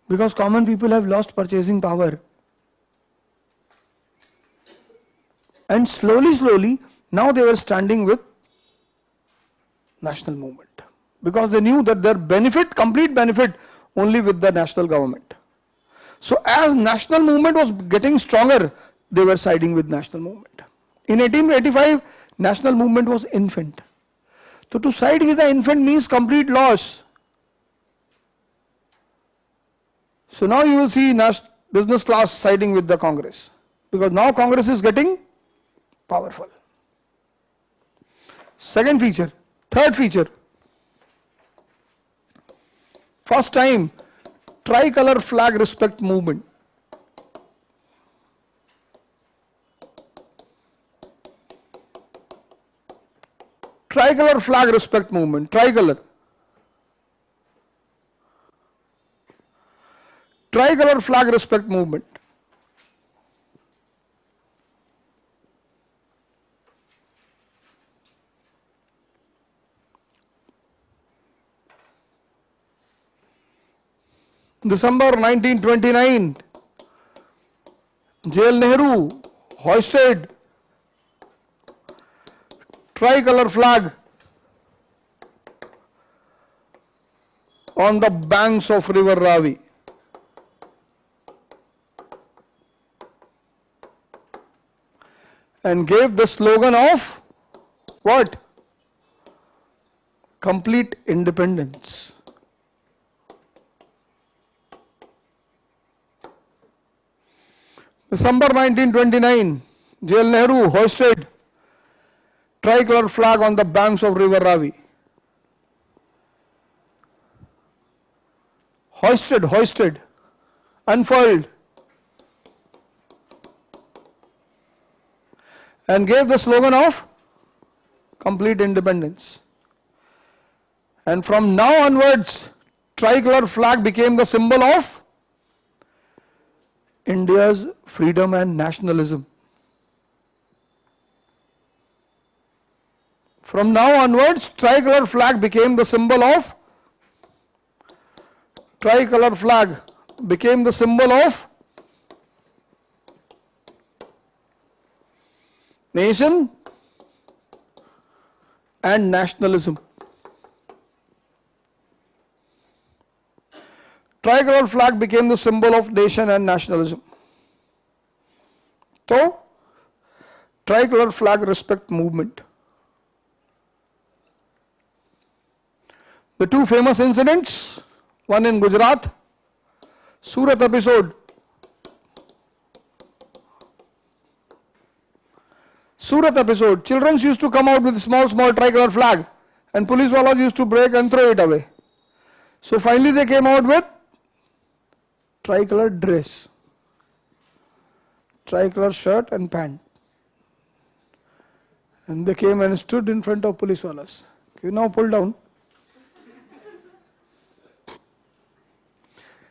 Because common people have lost purchasing power. And slowly, now they were standing with national movement. Because they knew that their benefit, complete benefit, only with the national government. So as national movement was getting stronger, they were siding with national movement. In 1885, national movement was infant. So to side with the infant means complete loss. So now you will see business class siding with the Congress. Because now Congress is getting powerful. Second feature. Third feature. First time, tricolor flag respect movement. Tricolor flag respect movement. Tricolor. Tricolor flag respect movement. December 1929, Jail Nehru hoisted tricolor flag on the banks of river Ravi. And gave the slogan of what? Complete independence. December 1929, Jail Nehru hoisted tricolor flag on the banks of river Ravi. Hoisted, unfurled, and gave the slogan of complete independence. And from now onwards, tricolor flag became the symbol of India's freedom and nationalism. From now onwards, tricolor flag became the symbol of nation and nationalism. Tricolor flag became the symbol of nation and nationalism. So, tricolor flag respect movement. The two famous incidents, one in Gujarat, Surat episode. Surat episode, children used to come out with small tricolor flag and police walas used to break and throw it away. So finally they came out with tricolor dress, tricolor shirt and pant. And they came and stood in front of police walas. You now pull down.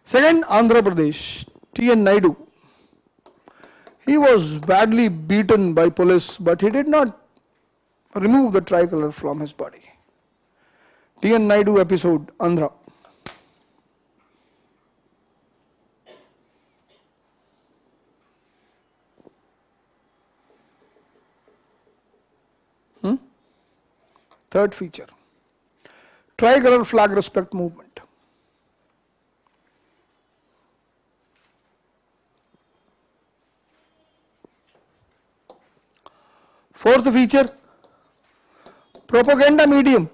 Second, Andhra Pradesh, T.N. Naidu. He was badly beaten by police, but he did not remove the tricolor from his body. T.N. Naidu episode, Andhra. Third feature, tricolor flag respect movement. Fourth feature, propaganda medium.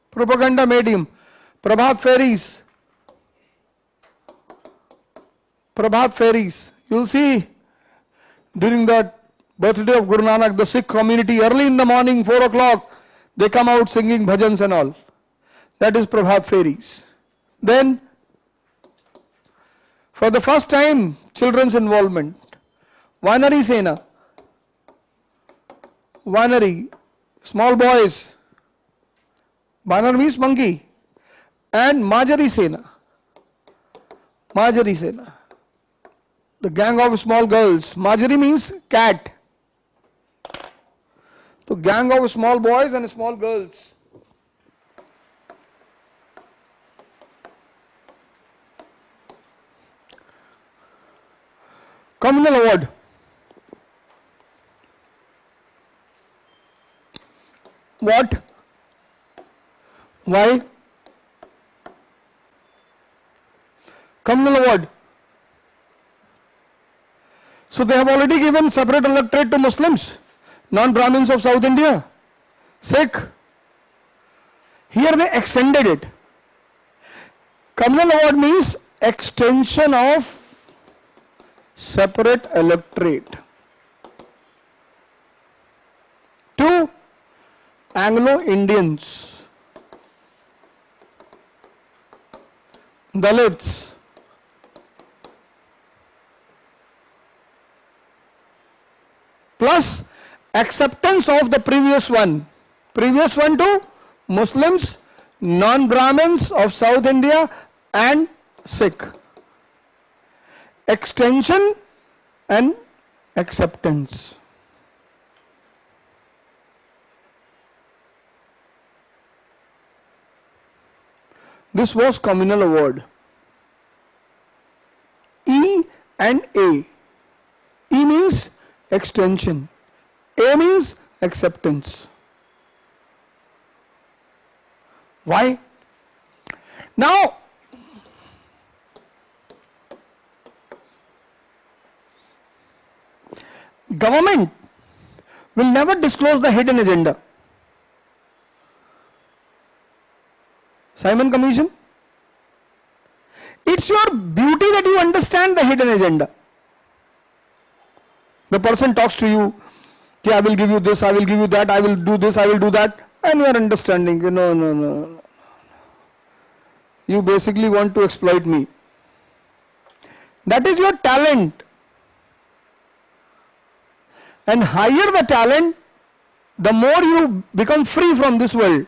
Propaganda medium, Prabhat ferries. Prabhat ferries. You will see during the birthday of Guru Nanak, the Sikh community, early in the morning, 4 o'clock, they come out singing bhajans and all. That is Prabhat ferries. Then, for the first time, children's involvement. Vanari Sena. Vanari, small boys. Vanar means monkey. And Majari Sena. Majari Sena. The gang of small girls. Majari means cat. So gang of small boys and small girls. Communal award. What? Why? Communal award. So they have already given separate electorate to Muslims, non-Brahmins of South India, Sikh. Here they extended it. Communal award means extension of separate electorate to Anglo-Indians, Dalits, plus acceptance of the previous one to Muslims, non-Brahmins of South India and Sikh. Extension and acceptance. This was communal award. E and A. E means extension. A means acceptance. Why? Now, government will never disclose the hidden agenda. Simon Commission. It's your beauty that you understand the hidden agenda. The person talks to you, okay, I will give you this, I will give you that, I will do this, I will do that, and you are understanding, no. You basically want to exploit me. That is your talent. And higher the talent, the more you become free from this world.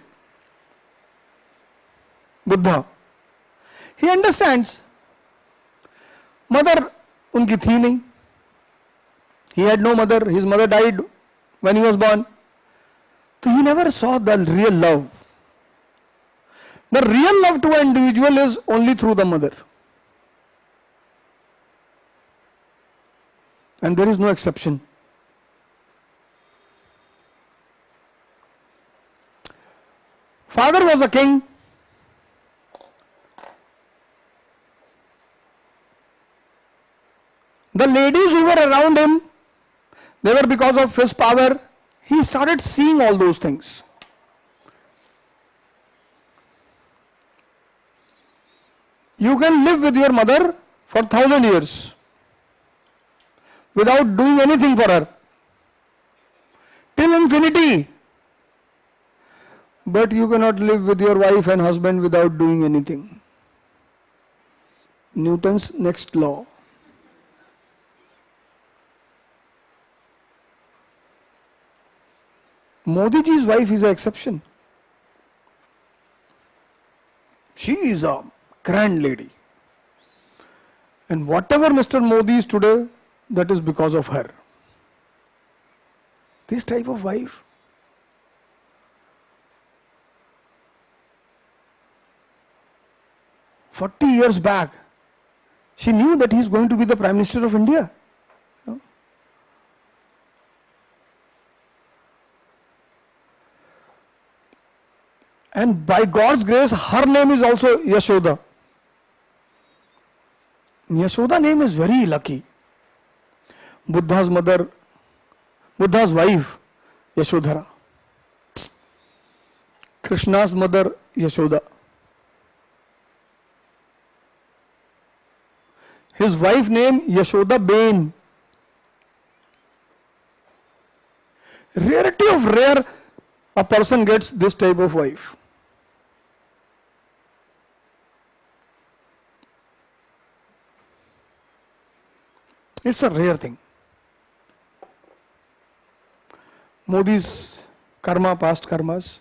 Buddha. He understands. Mother unki thi nahi. He had no mother. His mother died when he was born. So he never saw the real love. The real love to an individual is only through the mother. And there is no exception. Father was a king. The ladies who were around him, they were because of his power. He started seeing all those things. You can live with your mother for 1,000 years without doing anything for her, till infinity. But you cannot live with your wife and husband without doing anything. Newton's next law. Modi ji's wife is an exception. She is a grand lady. And whatever Mr. Modi is today, that is because of her. This type of wife. "40 years back, she knew that he is going to be the Prime Minister of India. No? And by God's grace, her name is also Yashoda. Yashoda name is very lucky. Buddha's mother, Buddha's wife, Yashodhara. Krishna's mother, Yashoda. His wife name, Yashoda Bain. Rarity of rare a person gets this type of wife. It's a rare thing. Modi's karma, past karmas.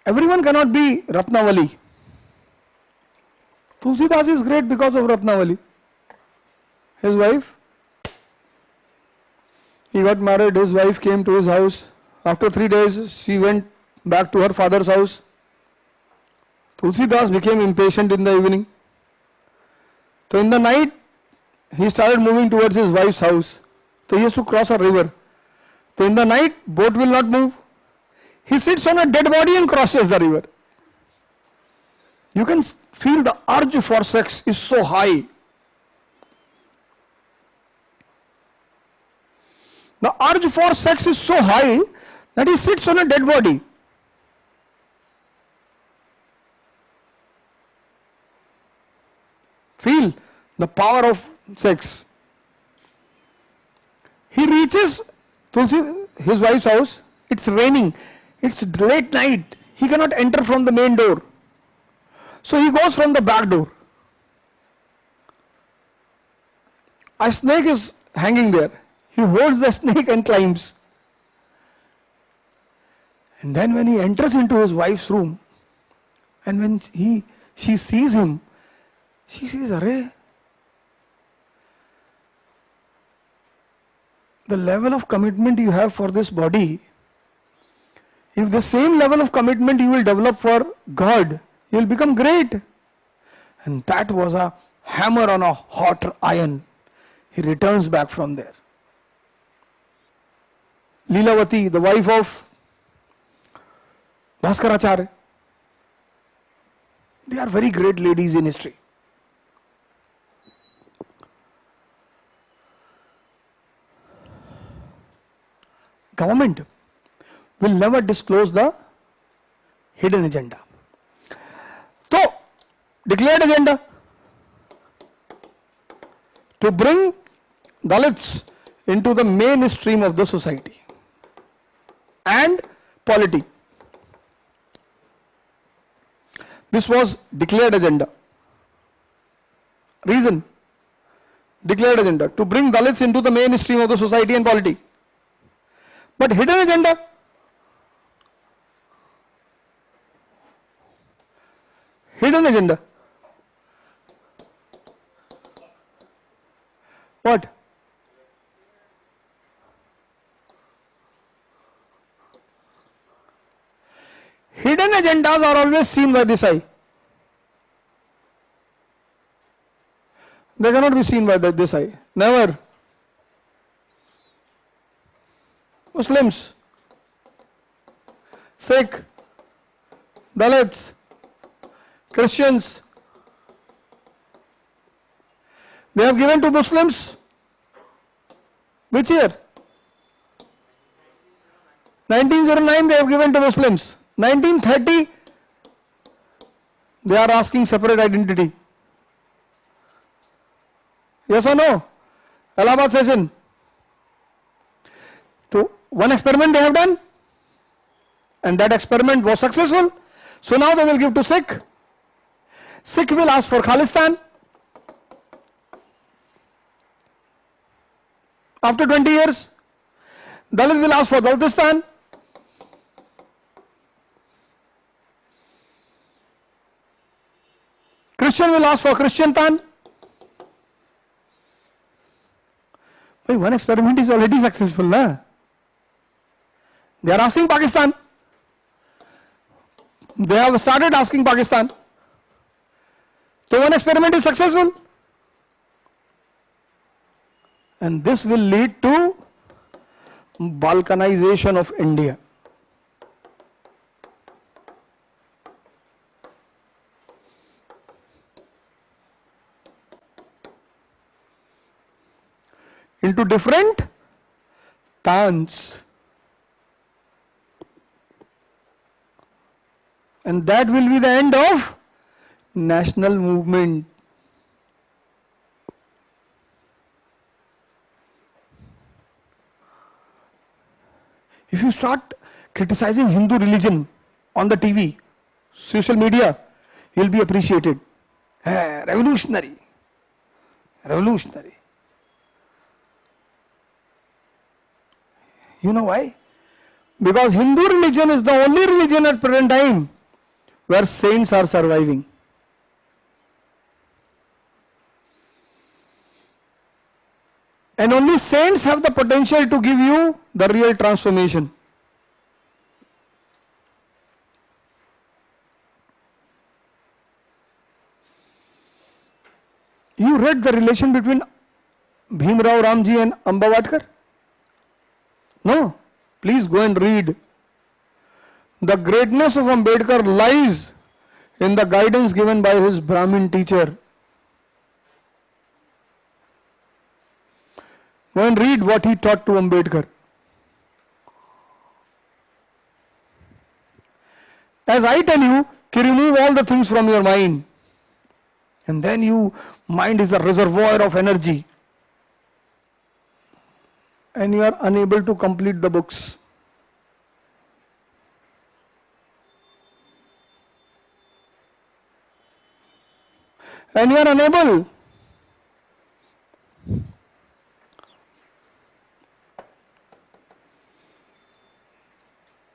Everyone cannot be Ratnavali. Tulsidas is great because of Ratnavali. His wife, he got married, his wife came to his house. After 3 days, she went back to her father's house. Tulsidas became impatient in the evening. So in the night, he started moving towards his wife's house. So he has to cross a river. So in the night, boat will not move. He sits on a dead body and crosses the river. You can feel the urge for sex is so high. The urge for sex is so high that he sits on a dead body. Feel the power of sex. He reaches his wife's house. It's raining. It's late night. He cannot enter from the main door. So he goes from the back door. A snake is hanging there. He holds the snake and climbs. And then when he enters into his wife's room, and when she sees him, she says, "Arey, the level of commitment you have for this body, if the same level of commitment you will develop for God, you will become great." And that was a hammer on a hot iron. He returns back from there. Leelavati, the wife of Bhaskaracharya, they are very great ladies in history. Government will never disclose the hidden agenda. So, declared agenda to bring Dalits into the mainstream of the society and polity. This was declared agenda. Reason, declared agenda to bring Dalits into the mainstream of the society and polity. But hidden agenda, hidden agenda. What? Hidden agendas are always seen by this eye. They cannot be seen by this eye. Never. Muslims, Sikh, Dalits, Christians, they have given to Muslims which year? 1909 they have given to Muslims. 1930 they are asking separate identity. Yes or no? Allahabad session. So one experiment they have done and that experiment was successful. So now they will give to Sikh. Sikh will ask for Khalistan. After 20 years, Dalit will ask for Dalitistan. Christian will ask for Christiantan. Wait, one experiment is already successful, na? They are asking Pakistan. They have started asking Pakistan. So one experiment is successful. And this will lead to Balkanization of India. into different tans. And that will be the end of national movement. If you start criticizing Hindu religion on the TV, social media, you'll be appreciated. Revolutionary. Revolutionary. You know why? Because Hindu religion is the only religion at present time where saints are surviving. And only saints have the potential to give you the real transformation. You read the relation between Bhimrao Ramji and Ambawatkar? No. Please go and read. The greatness of Ambedkar lies in the guidance given by his Brahmin teacher. Go and read what he taught to Ambedkar. As I tell you, remove all the things from your mind. And then mind is a reservoir of energy. And you are unable to complete the books. And you are unable.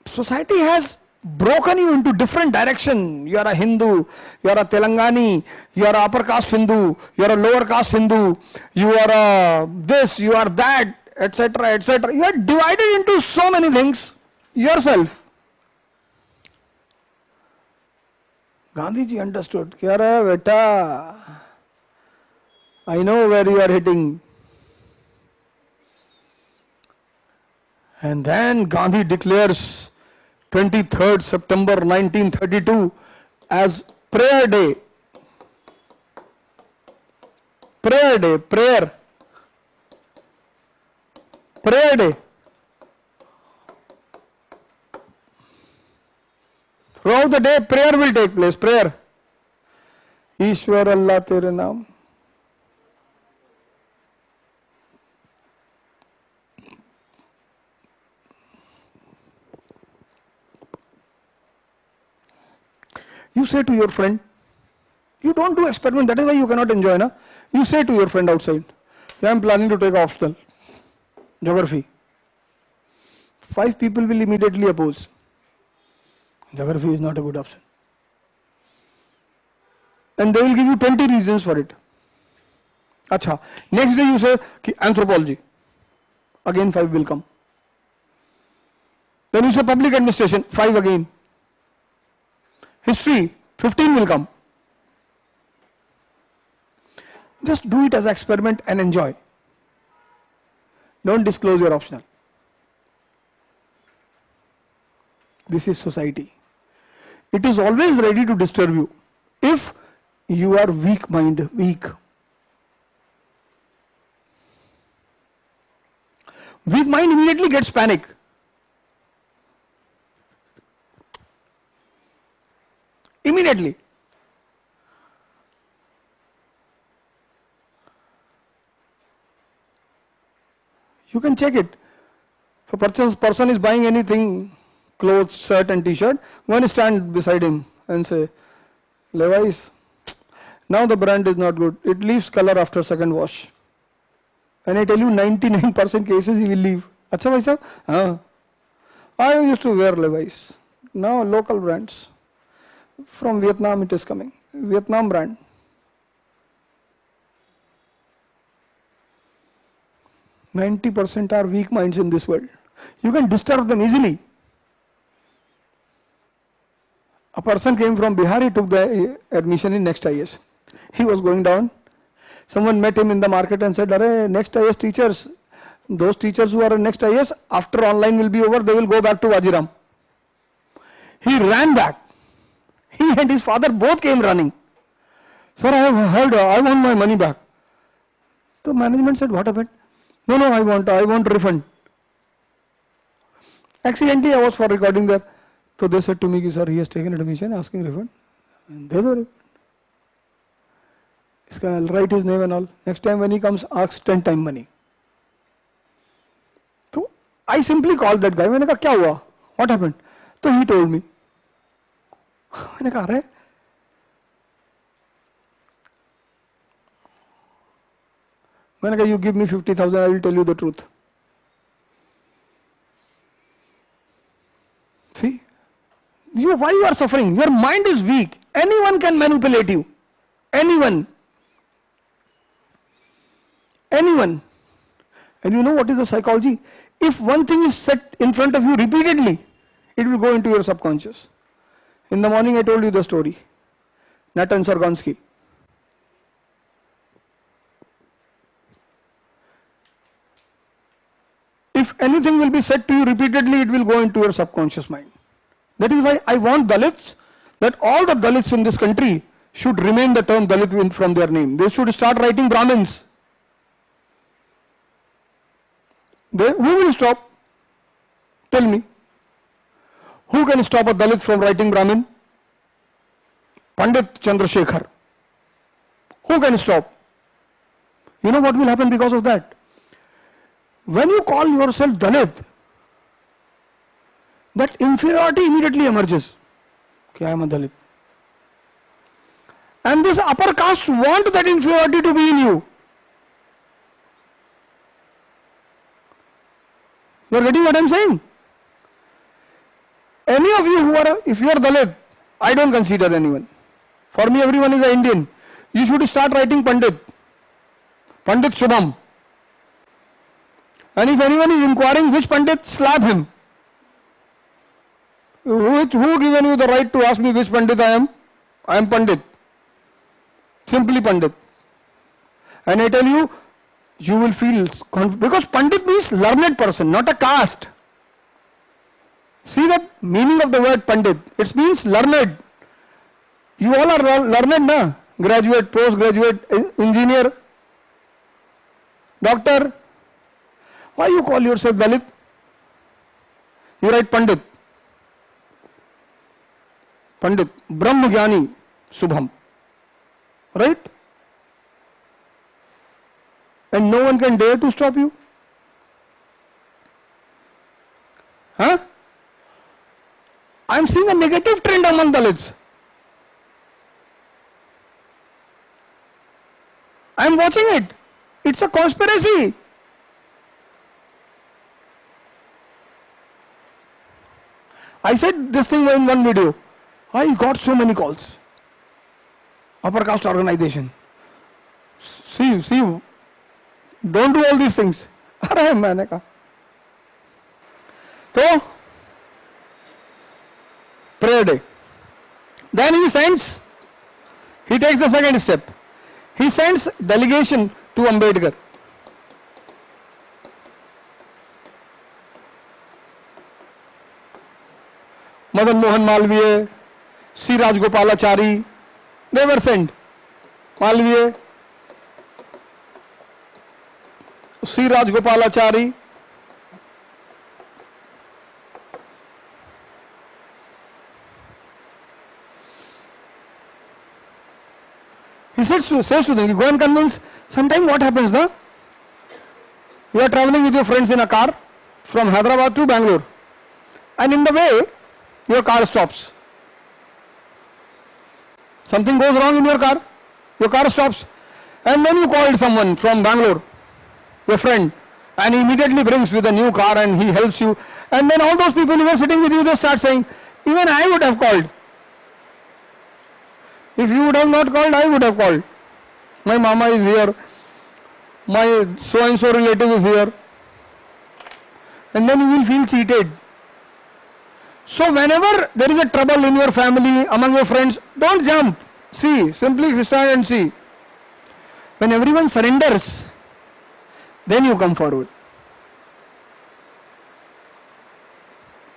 Society has broken you into different direction. You are a Hindu, you are a Telangani, you are a upper caste Hindu, you are a lower caste Hindu, you are a this, you are that, etc., etc. You are divided into so many things yourself. Gandhiji understood. Kya beta? I know where you are hitting. And then Gandhi declares 23rd September 1932 as prayer day. Prayer day, prayer. Prayer day. Throughout the day, prayer will take place. Prayer. Ishwar Allah Tere Naam. You say to your friend, you don't do experiment, that is why you cannot enjoy, na? You say to your friend outside, I am planning to take optional geography. 5 people will immediately oppose. Geography is not a good option. And they will give you 20 reasons for it. Acha. Next day you say anthropology. Again 5 will come. Then you say public administration, 5 again. History, 15 will come. Just do it as an experiment and enjoy. Don't disclose your optional. This is society. It is always ready to disturb you if you are weak mind, weak. Weak mind immediately gets panic. Immediately. You can check it. If a person is buying anything, clothes, shirt and t-shirt, go and stand beside him and say, Levi's, now the brand is not good. It leaves color after second wash. And I tell you 99% cases he will leave. Acha bhai sahab? Haan. I used to wear Levi's. Now local brands. From Vietnam it is coming. Vietnam brand. %90 are weak minds in this world. You can disturb them easily. A person came from Bihar, he took the admission in Next IS. He was going down. Someone met him in the market and said, Arey, Next IS teachers, those teachers who are in Next IS, after online will be over, they will go back to Wajiram. He ran back. He and his father both came running. Sir, I have heard, I want my money back. The management said, what happened? No, no, I want refund. Accidentally I was for recording there. So they said to me, sir, he has taken admission asking refund. And they were. I'll write his name and all. Next time when he comes, ask 10 times money. So I simply called that guy. मैंने कहा क्या हुआ? What happened? So he told me. मैंने कहा अरे मैंने कहा you give me 50,000, I will tell you the truth. See, why you are suffering? Your mind is weak. Anyone can manipulate you. Anyone. Anyone. And you know what is the psychology? If one thing is set in front of you repeatedly, it will go into your subconscious. In the morning I told you the story. Nathan Sargonsky. If anything will be said to you repeatedly, it will go into your subconscious mind. That is why I want Dalits, that all the Dalits in this country should remain the term Dalit from their name. They should start writing Brahmins. Who will stop? Tell me. Who can stop a Dalit from writing Brahmin? Pandit Chandrasekhar. Who can stop? You know what will happen because of that? When you call yourself Dalit, that inferiority immediately emerges. Okay, I am a Dalit. And this upper caste want that inferiority to be in you. You are getting what I am saying? Any of you who are, if you are Dalit, I don't consider anyone. For me, everyone is an Indian. You should start writing Pandit. Pandit Shubham. And if anyone is inquiring which Pandit, slap him. Who given you the right to ask me which Pandit I am? I am Pandit. Simply Pandit. And I tell you, you will feel because Pandit means learned person, not a caste. See the meaning of the word Pandit. It means learned. You all are learned, na? Graduate, postgraduate, engineer, doctor. Why you call yourself Dalit? You write Pandit. Pandit, Brahmagyani Subham. Right? And no one can dare to stop you. Huh? I am seeing a negative trend among Dalits. I am watching it. It's a conspiracy. I said this thing in one video. I got so many calls. Upper caste organization. See, don't do all these things. अरे मैंने कहा तो prayer day. Then he takes the second step. He sends delegation to Ambedkar. Madan Mohan Malviya, C. Rajgopalachari, they were sent. Malviya, C. Rajgopalachari, he says to them, go and convince. Sometimes what happens, na? You are traveling with your friends in a car from Hyderabad to Bangalore, and in the way, your car stops. Something goes wrong in your car stops, and then you called someone from Bangalore, your friend, and he immediately brings with a new car and he helps you, and then all those people who were sitting with you, they start saying, even I would have called. If you would have not called, I would have called. My mama is here, my so and so relative is here, and then you will feel cheated. So whenever there is a trouble in your family, among your friends, don't jump. See, simply stand and see. When everyone surrenders, then you come forward.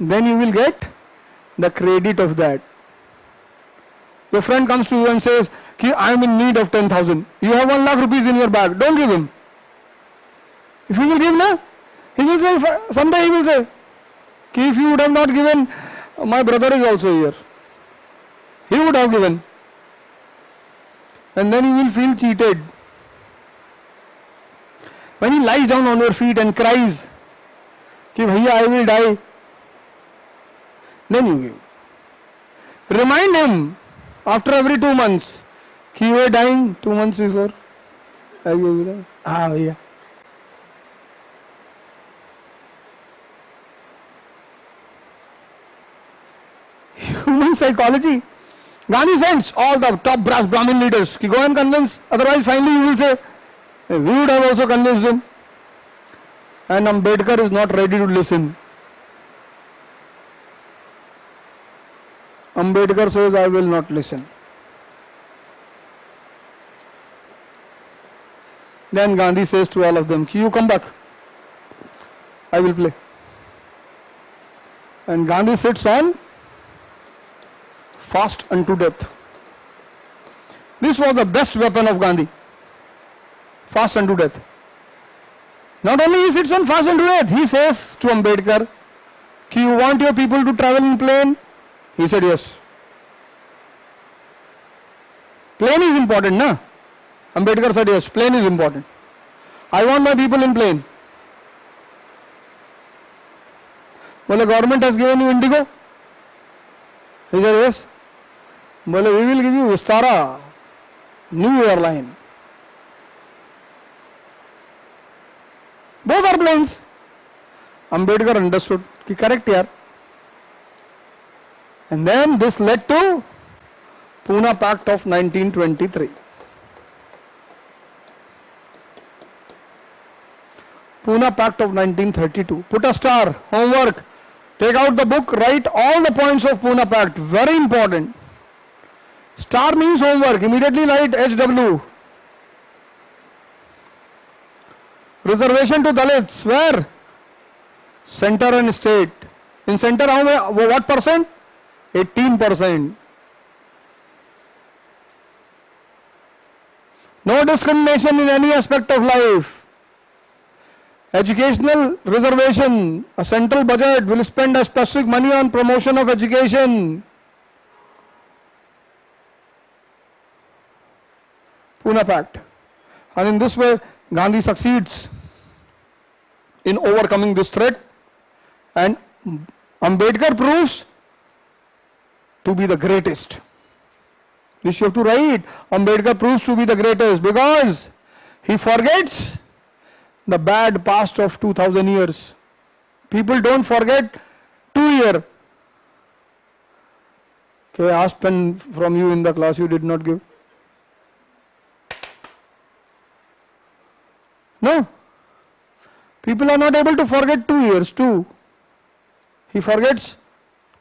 Then you will get the credit of that. Your friend comes to you and says, I am in need of 10,000. You have 1 lakh rupees in your bag. Don't give him. If he will give, na, he will say, someday he will say, ki if you would have not given, my brother is also here. He would have given. And then he will feel cheated. When he lies down on your feet and cries, ki bhaiya, I will die, then you give. Remind him after every 2 months, ki you were dying 2 months before. I gave you that. Ah, bhaiya. Human psychology. Gandhi sends all the top brass Brahmin leaders ki go and convince, otherwise finally you will say, we would have also convinced him. And Ambedkar is not ready to listen. Ambedkar says, I will not listen. Then Gandhi says to all of them, you come back, I will play. And Gandhi sits on fast unto death. This was the best weapon of Gandhi. Fast unto death. Not only he sits on fast unto death, he says to Ambedkar, you want your people to travel in plane? He said yes. Plane is important, na? Ambedkar said yes, plane is important. I want my people in plane. Well, the government has given you Indigo? He said yes. Well, we will give you Vistara, new airline. Both are planes. Ambedkar understood. Ki correct yaar. And then this led to Pune Pact of 1923. Pune Pact of 1932. Put a star, homework. Take out the book, write all the points of Pune Pact. Very important. Star means homework. Immediately write HW. Reservation to Dalits. Where? Center and state. In center, what percent? 18%. No discrimination in any aspect of life. Educational reservation. A central budget will spend a specific money on promotion of education. Pune Pact. And in this way, Gandhi succeeds in overcoming this threat, and Ambedkar proves to be the greatest. This you have to write. Ambedkar proves to be the greatest because he forgets the bad past of 2000 years. People don't forget 2 years. Okay, I asked pen from you in the class, you did not give. No. People are not able to forget 2 years too. He forgets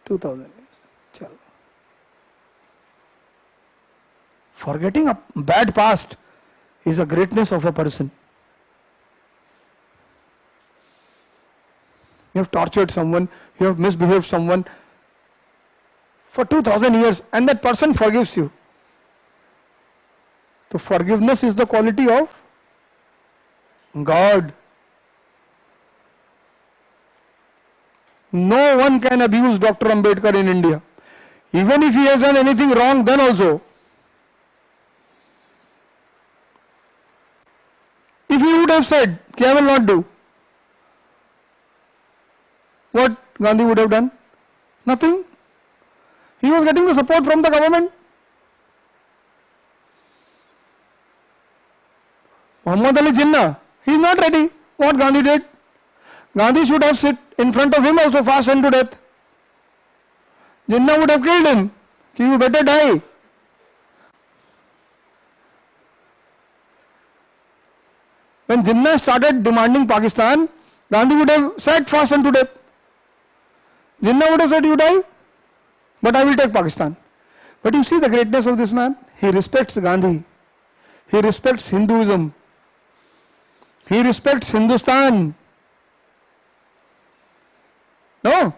2000 years. Chalo. Forgetting a bad past is a greatness of a person. You have tortured someone, you have misbehaved someone for 2000 years and that person forgives you. So forgiveness is the quality of God. No one can abuse Dr. Ambedkar in India. Even if he has done anything wrong, then also. If he would have said, I will not do, what Gandhi would have done? Nothing. He was getting the support from the government. Muhammad Ali Jinnah, he is not ready. What Gandhi did? Gandhi should have sit in front of him also fast unto death. Jinnah would have killed him. You better die. When Jinnah started demanding Pakistan, Gandhi would have sat fast unto death. Jinnah would have said, you die, but I will take Pakistan. But you see the greatness of this man? He respects Gandhi. He respects Hinduism. He respects Hindustan. No?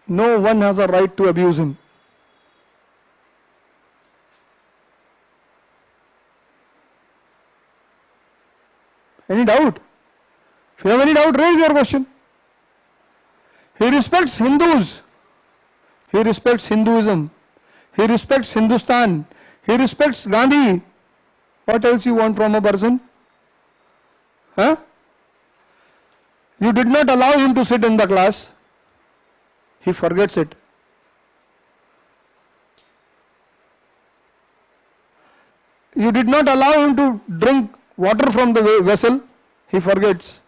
No one has a right to abuse him. Any doubt? If you have any doubt, raise your question. He respects Hindus. He respects Hinduism. He respects Hindustan. He respects Gandhi. What else you want from a person? Huh? You did not allow him to sit in the class. He forgets it. You did not allow him to drink water from the vessel. He forgets.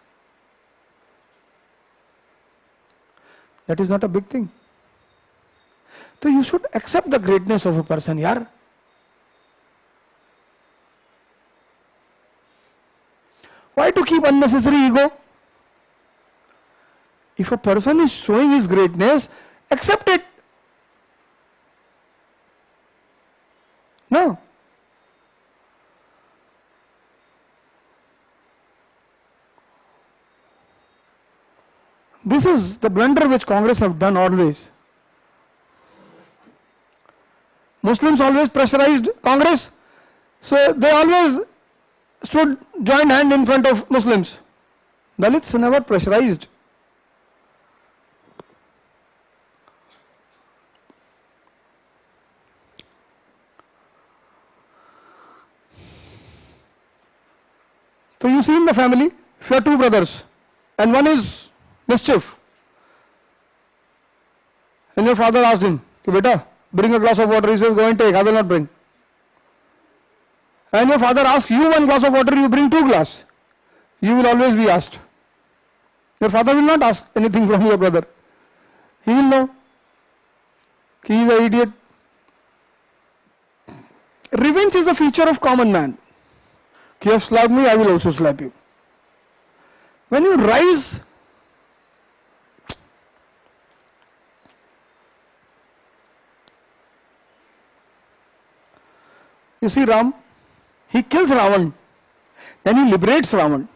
That is not a big thing. So you should accept the greatness of a person, yaar. Why to keep unnecessary ego? If a person is showing his greatness, accept it. No. This is the blunder which Congress have done always. Muslims always pressurized Congress, so they always stood joined hand in front of Muslims. Dalits never pressurized. So you see in the family, if you are two brothers and one is mischief, and your father asked him, "Beta, bring a glass of water." He says, "Go and take, I will not bring." And your father asks you one glass of water, you bring two glasses. You will always be asked. Your father will not ask anything from your brother. He will know he is an idiot. Revenge is a feature of common man. You have slapped me, I will also slap you. When you rise, you see Ram, he kills Ravan, then he liberates Ravan.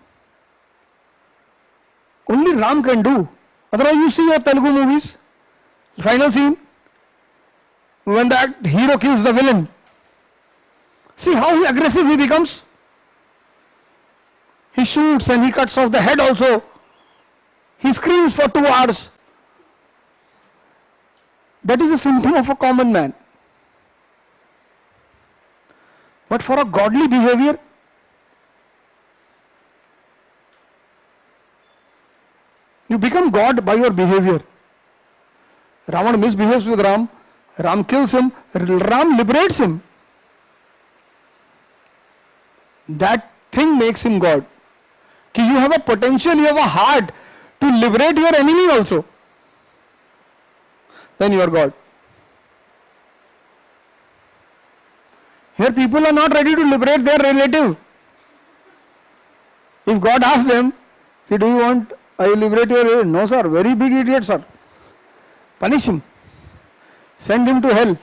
Only Ram can do. Otherwise you see your Telugu movies, final scene, when that hero kills the villain. See how aggressive he becomes. He shoots and he cuts off the head also. He screams for 2 hours. That is a symptom of a common man. But for a godly behavior, you become God by your behavior. Ravan misbehaves with Ram. Ram kills him. Ram liberates him. That thing makes him God. You have a potential, you have a heart to liberate your enemy also. Then you are God. Here people are not ready to liberate their relative. If God asks them, "See, do you want I liberate your relative?" "No sir, very big idiot sir." Punish him. Send him to hell.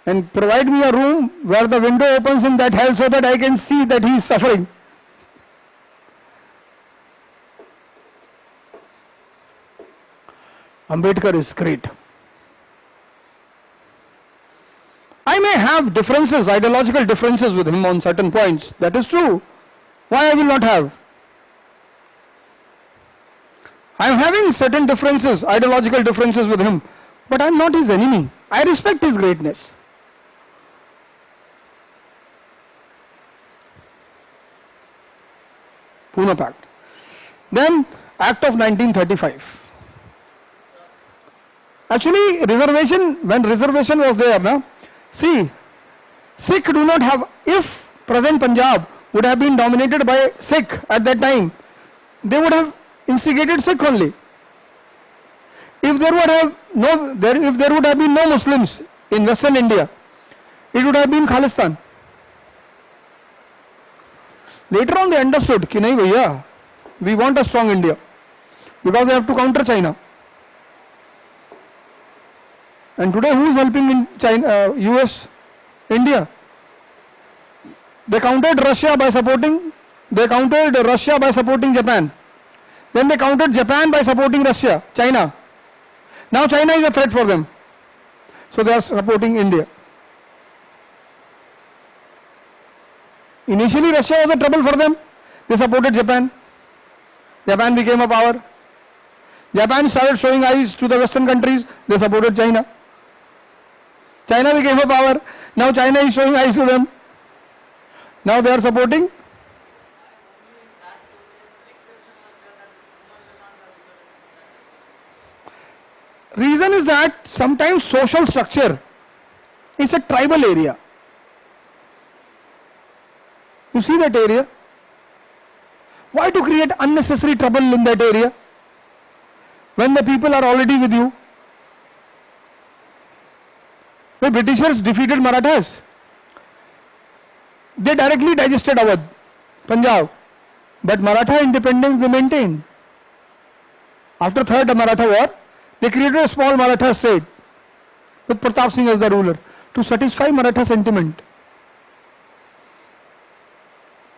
And provide me a room where the window opens in that hell so that I can see that he is suffering. Ambedkar is great. I may have differences, ideological differences with him on certain points. That is true. Why I will not have? I am having certain differences, ideological differences with him, but I am not his enemy. I respect his greatness. Pune Pact. Then Act of 1935. Actually, when reservation was there, na, see, Sikh do not have, if present Punjab would have been dominated by Sikh at that time, they would have instigated Sikh only. If there would have been no Muslims in Western India, it would have been Khalistan. Later on they understood, कि नहीं भैया, we want a strong India, because they have to counter China. And today who is helping in China, US, India? They countered Russia by supporting Japan. Then they countered Japan by supporting Russia, China. Now China is a threat for them. So they are supporting India. Initially Russia was a trouble for them. They supported Japan. Japan became a power. Japan started showing eyes to the Western countries. They supported China. China became a power. Now China is showing eyes to them. Now they are supporting. Reason is that sometimes social structure is a tribal area. You see that area? Why to create unnecessary trouble in that area when the people are already with you? The Britishers defeated Marathas. They directly digested Awadh, Punjab, but Maratha independence they maintained. After third Maratha war, they created a small Maratha state with Pratap Singh as the ruler to satisfy Maratha sentiment.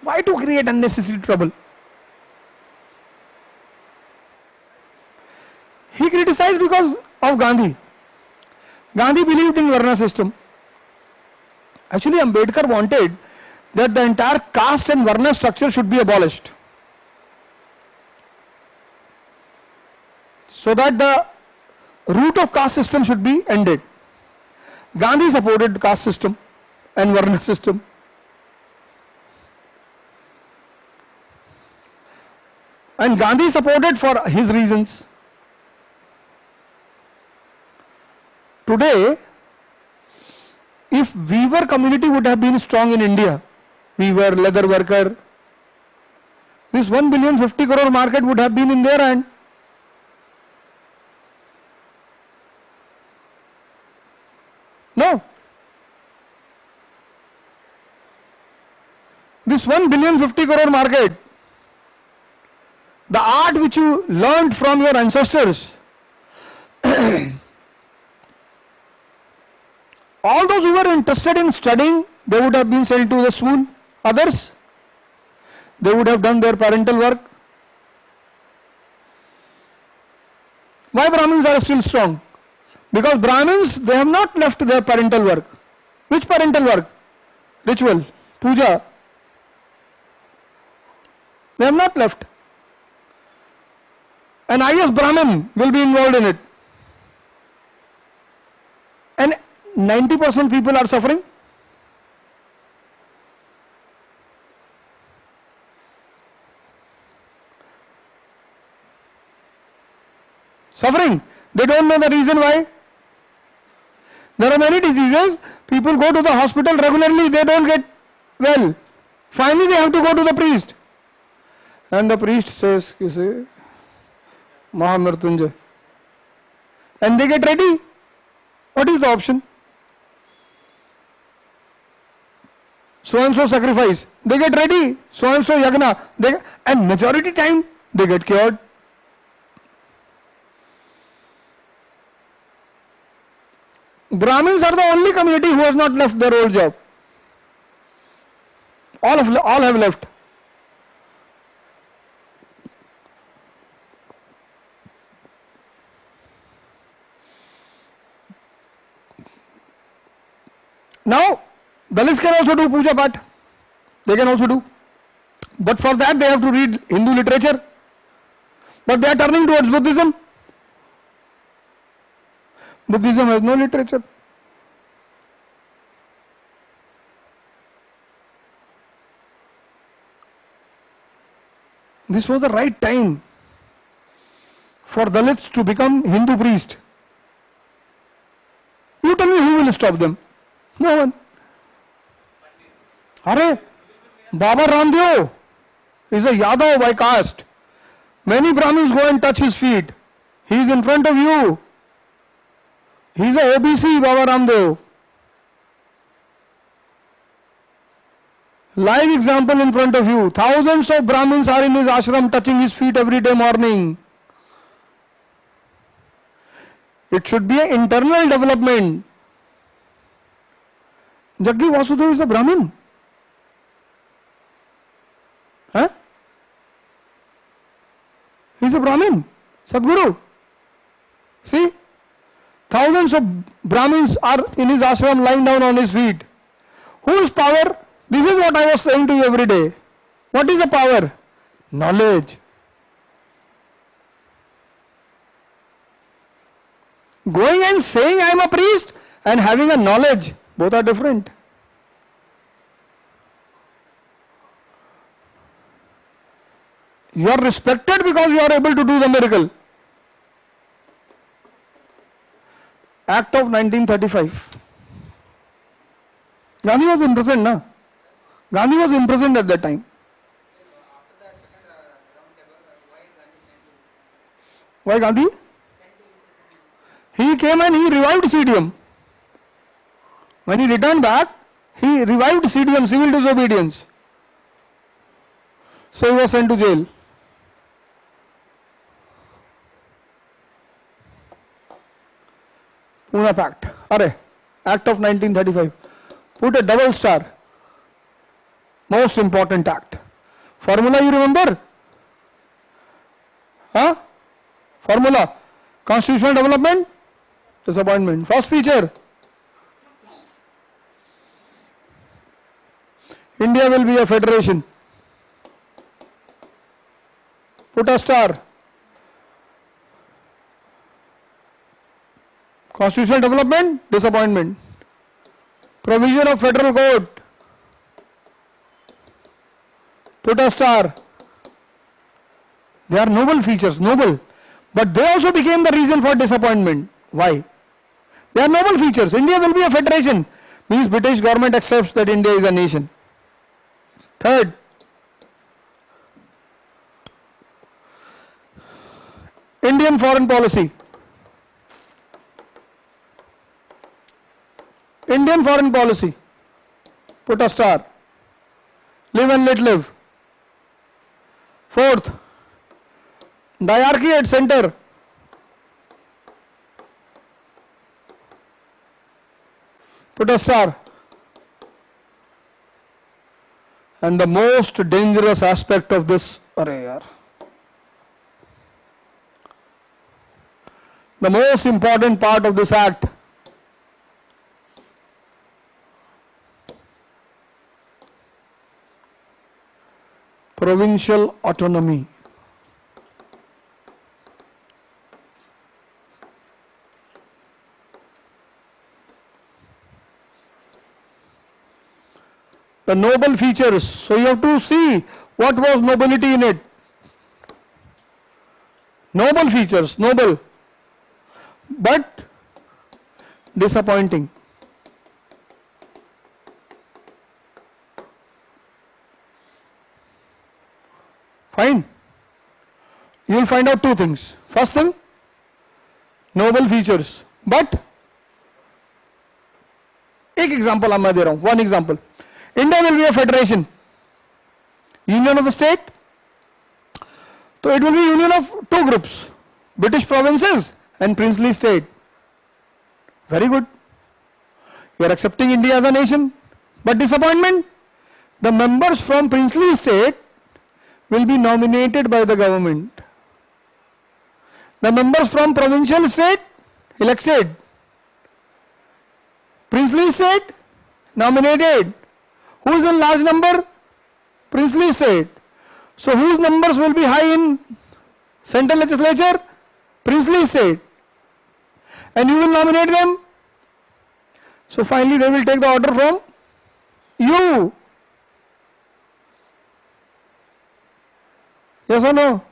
Why to create unnecessary trouble? He criticized because of Gandhi. Gandhi believed in Varna system. Actually, Ambedkar wanted that the entire caste and Varna structure should be abolished, so that the root of caste system should be ended. Gandhi supported caste system and Varna system. And Gandhi supported for his reasons. Today, if weaver community would have been strong in India, weaver, leather worker, this 1,050 crore market would have been in their hand. No. This 1,050 crore market, the art which you learned from your ancestors, all those who were interested in studying, they would have been sent to the school. Others, they would have done their parental work. Why Brahmins are still strong? Because Brahmins, they have not left their parental work. Which parental work? Ritual, puja. They have not left. An IS Brahmin will be involved in it. And 90% people are suffering. Suffering. They don't know the reason why. There are many diseases, people go to the hospital regularly, they don't get well. Finally they have to go to the priest. And the priest says, Mahamrityunjay. And they get ready. What is the option? So and so sacrifice. They get ready. So and so yagna. And majority time they get cured. Brahmins are the only community who has not left their old job. All have left. Now, Dalits can also do puja path. They can also do. But for that they have to read Hindu literature. But they are turning towards Buddhism. Buddhism has no literature. This was the right time for Dalits to become Hindu priest. You tell me who will stop them? No one. Are Baba Ramdev is a Yadav by caste. Many Brahmins go and touch his feet. He is in front of you. He is a OBC, Baba Ramdev. Live example in front of you. Thousands of Brahmins are in his ashram touching his feet every day morning. It should be an internal development. Jaggi Vasudev is a Brahmin. Huh? He is a Brahmin. Sadguru. See? Thousands of Brahmins are in his ashram lying down on his feet. Who is power? This is what I was saying to you every day. What is the power? Knowledge. Going and saying I am a priest and having a knowledge, both are different. You are respected because you are able to do the miracle. Act of 1935. Gandhi was imprisoned, na? Gandhi was imprisoned at that time. Why Gandhi? He came and he revived CDM. When he returned back, he revived CDM, civil disobedience. So he was sent to jail. Pune Pact. Arre, Act of 1935. Put a double star. Most important act. Formula you remember? Huh? Formula. Constitutional development. Disappointment. First feature. India will be a federation. Put a star. Constitutional development, disappointment. Provision of federal court. Put a star. They are noble features, noble. But they also became the reason for disappointment. Why? They are noble features. India will be a federation. Means British government accepts that India is a nation. Third, Indian foreign policy. Indian foreign policy. Put a star. Live and let live. Fourth, diarchy at center. Put a star. And the most dangerous aspect of this array, the most important part of this act, provincial autonomy. The noble features. So you have to see what was nobility in it. Noble features, noble, but disappointing. Fine. You will find out two things. First thing, noble features, but एक example मैं दे रहा हूँ. One example. India will be a federation, union of a state. So it will be union of two groups, British provinces and princely state. Very good. You are accepting India as a nation, but disappointment. The members from princely state will be nominated by the government. The members from provincial state elected. Princely state nominated. Who is in large number? Princely state. So whose numbers will be high in central legislature? Princely state. And you will nominate them. So finally they will take the order from you. Yes or no?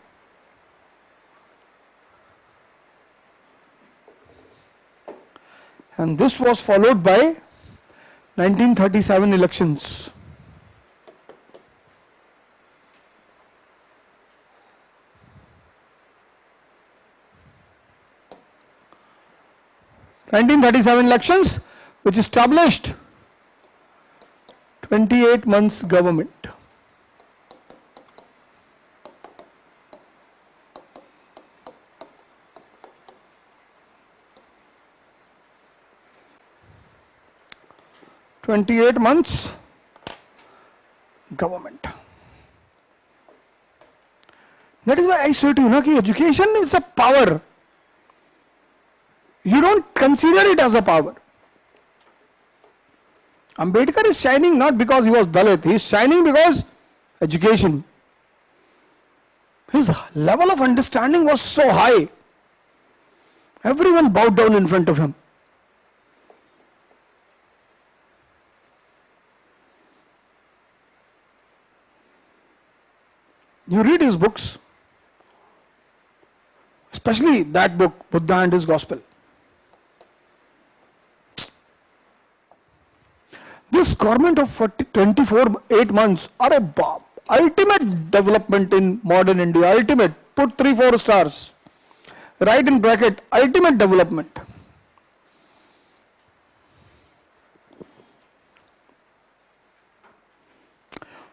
And this was followed by 1937 elections. Elections which established 28 months government. "28 months government." That is why I say to you, that education is a power. You don't consider it as a power. Ambedkar is shining not because he was Dalit, he is shining because education. His level of understanding was so high. Everyone bowed down in front of him. You read his books, especially that book, Buddha and His Gospel. This government of 24 8 months are a ultimate development in modern India. Ultimate. Put 3-4 stars. Write in bracket, ultimate development.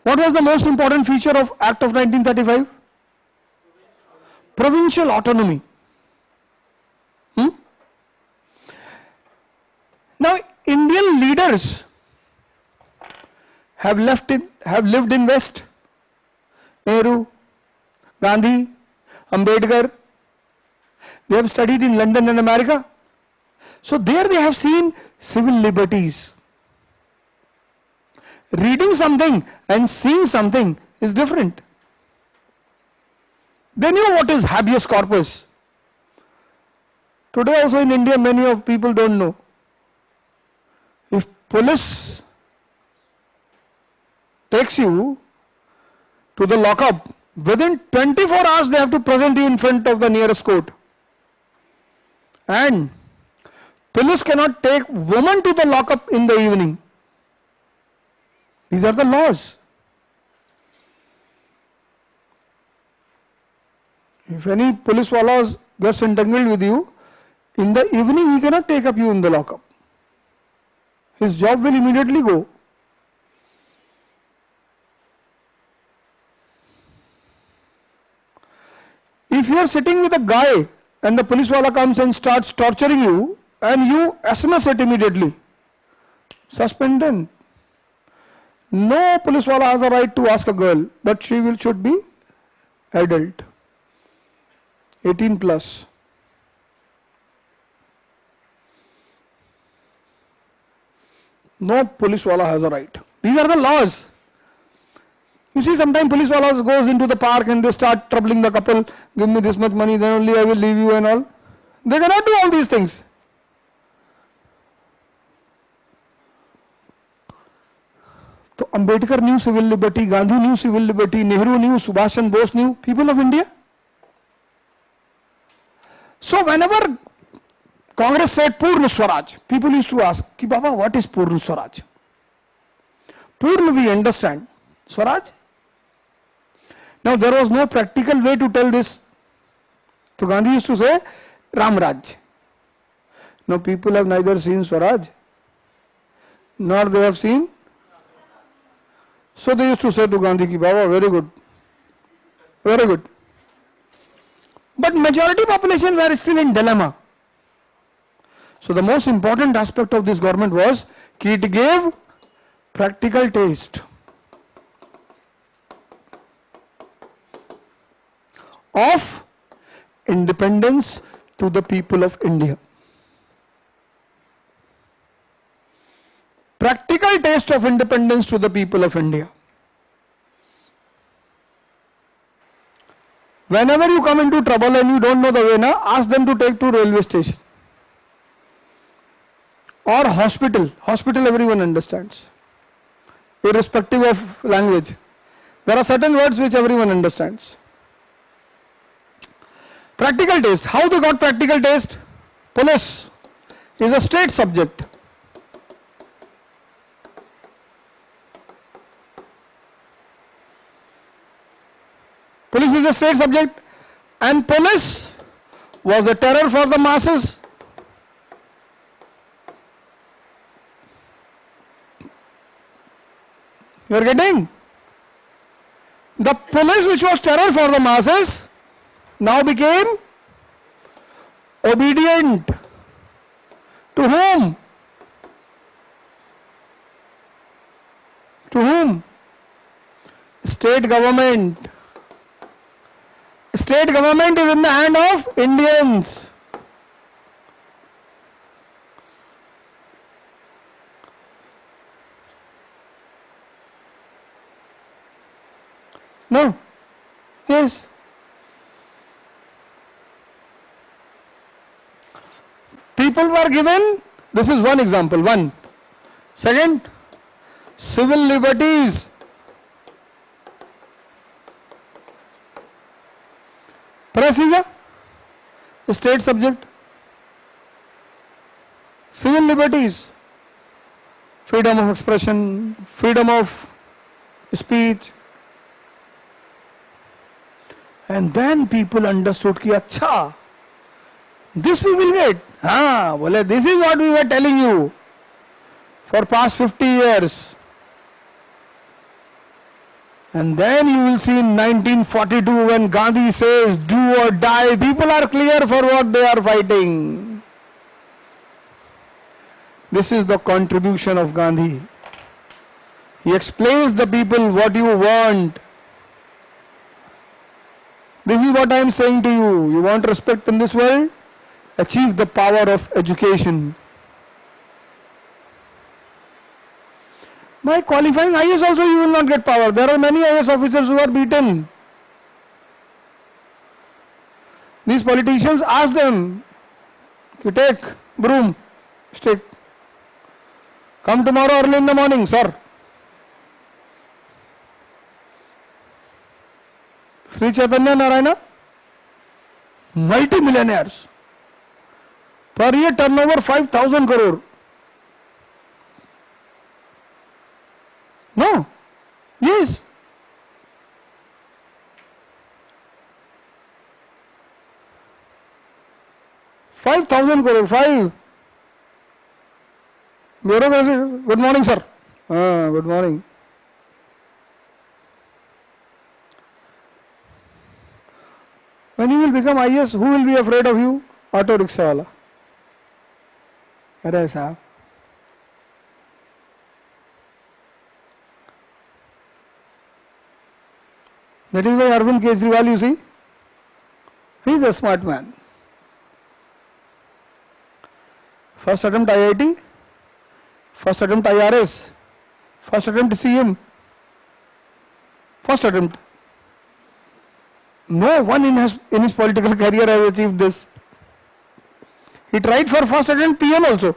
What was the most important feature of Act of 1935? Provincial autonomy. Now, Indian leaders have lived in West. Nehru, Gandhi, Ambedkar. They have studied in London and America. So there they have seen civil liberties. Reading something and seeing something is different. They knew what is habeas corpus. Today also in India many of people don't know. If police takes you to the lockup, within 24 hours they have to present you in front of the nearest court. And police cannot take women to the lockup in the evening. These are the laws. If any police wala gets entangled with you, in the evening he cannot take up you in the lockup. His job will immediately go. If you are sitting with a guy and the police wala comes and starts torturing you and you SMS it immediately, suspended. No police wala has a right to ask a girl, but should be adult, 18 plus. No police wala has a right. These are the laws. You see, sometimes police wala goes into the park and they start troubling the couple. Give me this much money, then only I will leave you and all. They cannot do all these things. So Ambedkar knew civil liberty, Gandhi knew civil liberty, Nehru knew, Subhash Chandra Bose knew, people of India. So whenever Congress said Purna Swaraj, people used to ask, Ki Baba, what is Purna Swaraj? Purna we understand, Swaraj? Now there was no practical way to tell this. So Gandhi used to say Ram Raj. Now people have neither seen Swaraj nor they have seen. So they used to say to Gandhi ki Baba, very good, very good. But majority population were still in dilemma. So the most important aspect of this government was that it gave practical taste of independence to the people of India. Practical taste of independence to the people of India. Whenever you come into trouble and you don't know the way now, ask them to take to railway station or hospital. Hospital everyone understands, irrespective of language. There are certain words which everyone understands. Practical taste. How they got practical taste? Police is a state subject. Police is a state subject, and police was a terror for the masses. You are getting? The police which was terror for the masses now became obedient. To whom? To whom? State government. State government is in the hand of Indians. No? Yes. People were given, this is one example, one. Second, civil liberties. Press is a state subject. Civil liberties, freedom of expression, freedom of speech. And then people understood कि अच्छा, this we will get. हाँ, बोले this is what we were telling you for past 50 years. And then you will see in 1942 when Gandhi says do or die, people are clear for what they are fighting. This is the contribution of Gandhi. He explains the people what you want. This is what I am saying to you. You want respect in this world? Achieve the power of education. By qualifying IAS also you will not get power. There are many IAS officers who are beaten. These politicians ask them, you take broom, stick. Come tomorrow early in the morning, sir. Sri Chaitanya Narayana, multi-millionaires. Per year turnover 5,000 crore. No. Yes. ₹5,000 crore. 5. Bureaucracy. Good morning, sir. Good morning. When you will become IAS, who will be afraid of you? Auto rickshaw wala. अरे साहब, that is why Arvind Kejriwal, you see, he is a smart man. First attempt IIT, first attempt IRS, first attempt CM, first attempt. No one in his political career has achieved this. He tried for first attempt PM also.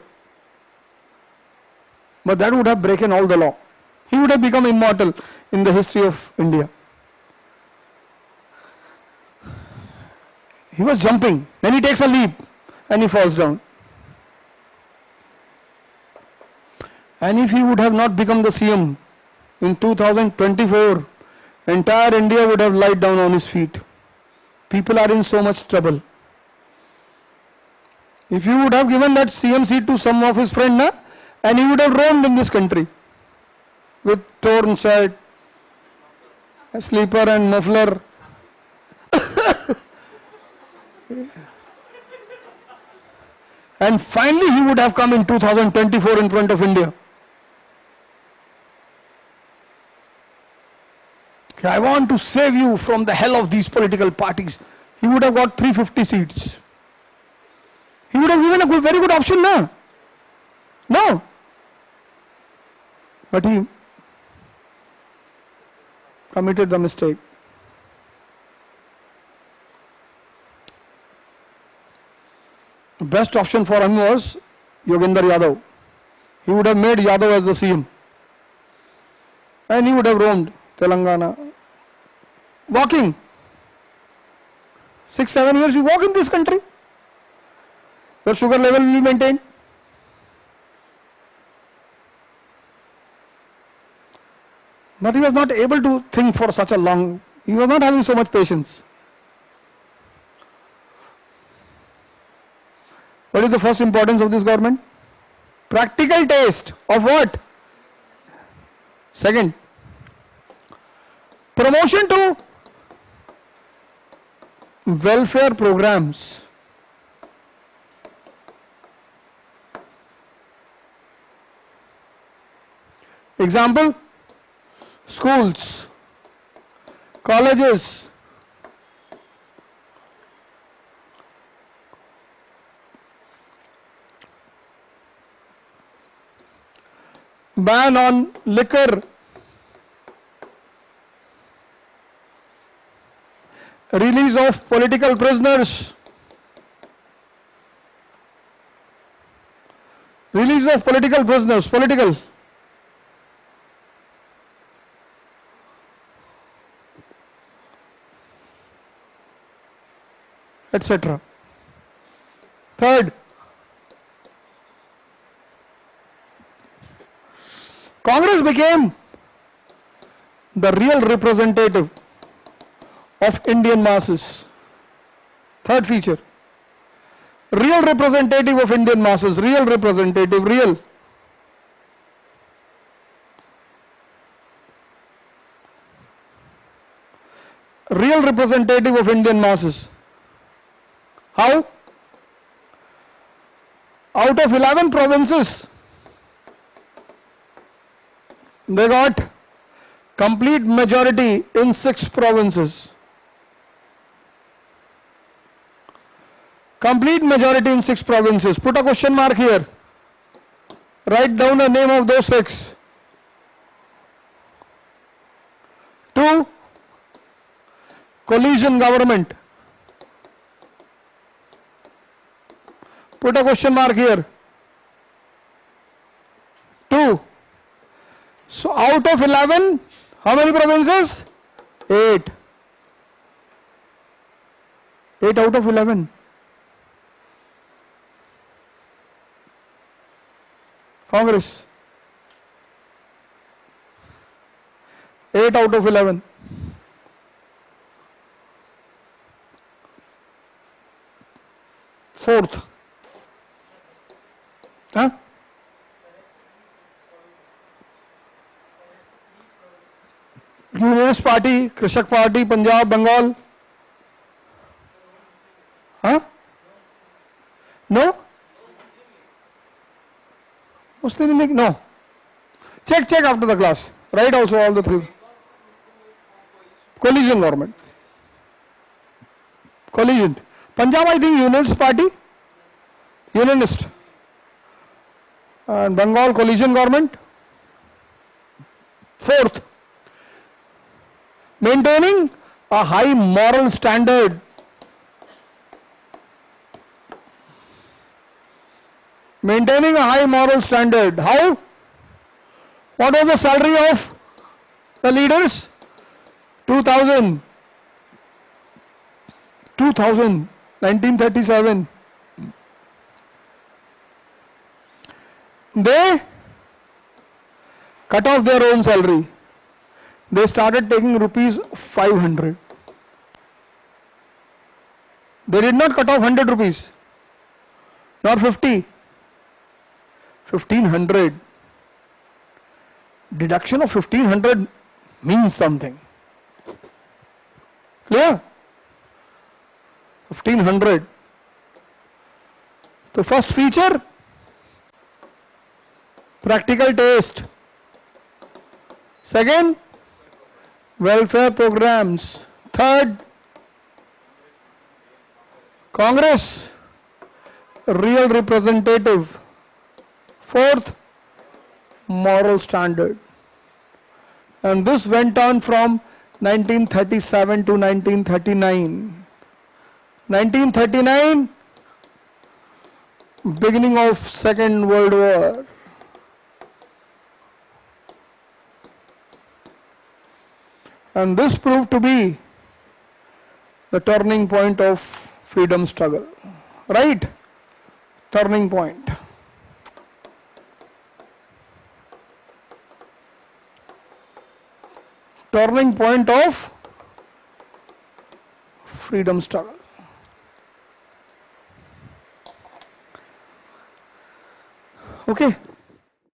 But that would have broken all the law. He would have become immortal in the history of India. He was jumping, then he takes a leap and he falls down. And if he would have not become the CM in 2024, entire India would have lied down on his feet. People are in so much trouble. If you would have given that CM seat to some of his friends, and he would have roamed in this country with torn shirt, a sleeper and muffler. And finally he would have come in 2024 in front of India. Okay, I want to save you from the hell of these political parties. He would have got 350 seats. He would have given a very good option, no? No. But he committed the mistake. The best option for him was Yogendra Yadav. He would have made Yadav as the CM. And he would have roamed Telangana. Walking. 6-7 years you walk in this country. Your sugar level will be maintained. But he was not able to think for such a long, he was not having so much patience. What is the first importance of this government? Practical taste of what? Second, promotion to welfare programs. Example, schools, colleges, ban on liquor, release of political prisoners, Release of political prisoners, political. Etc. Third, Congress became the real representative of Indian masses. Third feature, real representative of Indian masses, real representative, real. Real representative of Indian masses. How? Out of 11 provinces, they got complete majority in 6 provinces. Complete majority in 6 provinces. Put a question mark here. Write down the name of those 6. 2. Coalition government. Put a question mark here. 2. So out of 11, how many provinces? 8. 8 out of 11. Congress. 8 out of 11. Fourth. Huh? Unionist Party, Krishak Party, Punjab, Bengal. Huh? No? Muslim League? No. Check after the class. Write also all the 3. Coalition government. Coalition. Punjab, I think Unionist Party. Unionist. And Bengal, coalition government. Fourth, maintaining a high moral standard. Maintaining a high moral standard. How? What was the salary of the leaders? 2000. 1937. They cut off their own salary. They started taking rupees 500. They did not cut off 100 rupees, nor 50. 1500. Deduction of 1500 means something. Clear? 1500. The first feature, practical taste. Second, welfare programs. Third, Congress, real representative. Fourth, moral standard. And this went on from 1937 to 1939. 1939, beginning of Second World War. And this proved to be the turning point of freedom struggle. Right? Turning point. Turning point of freedom struggle. Okay.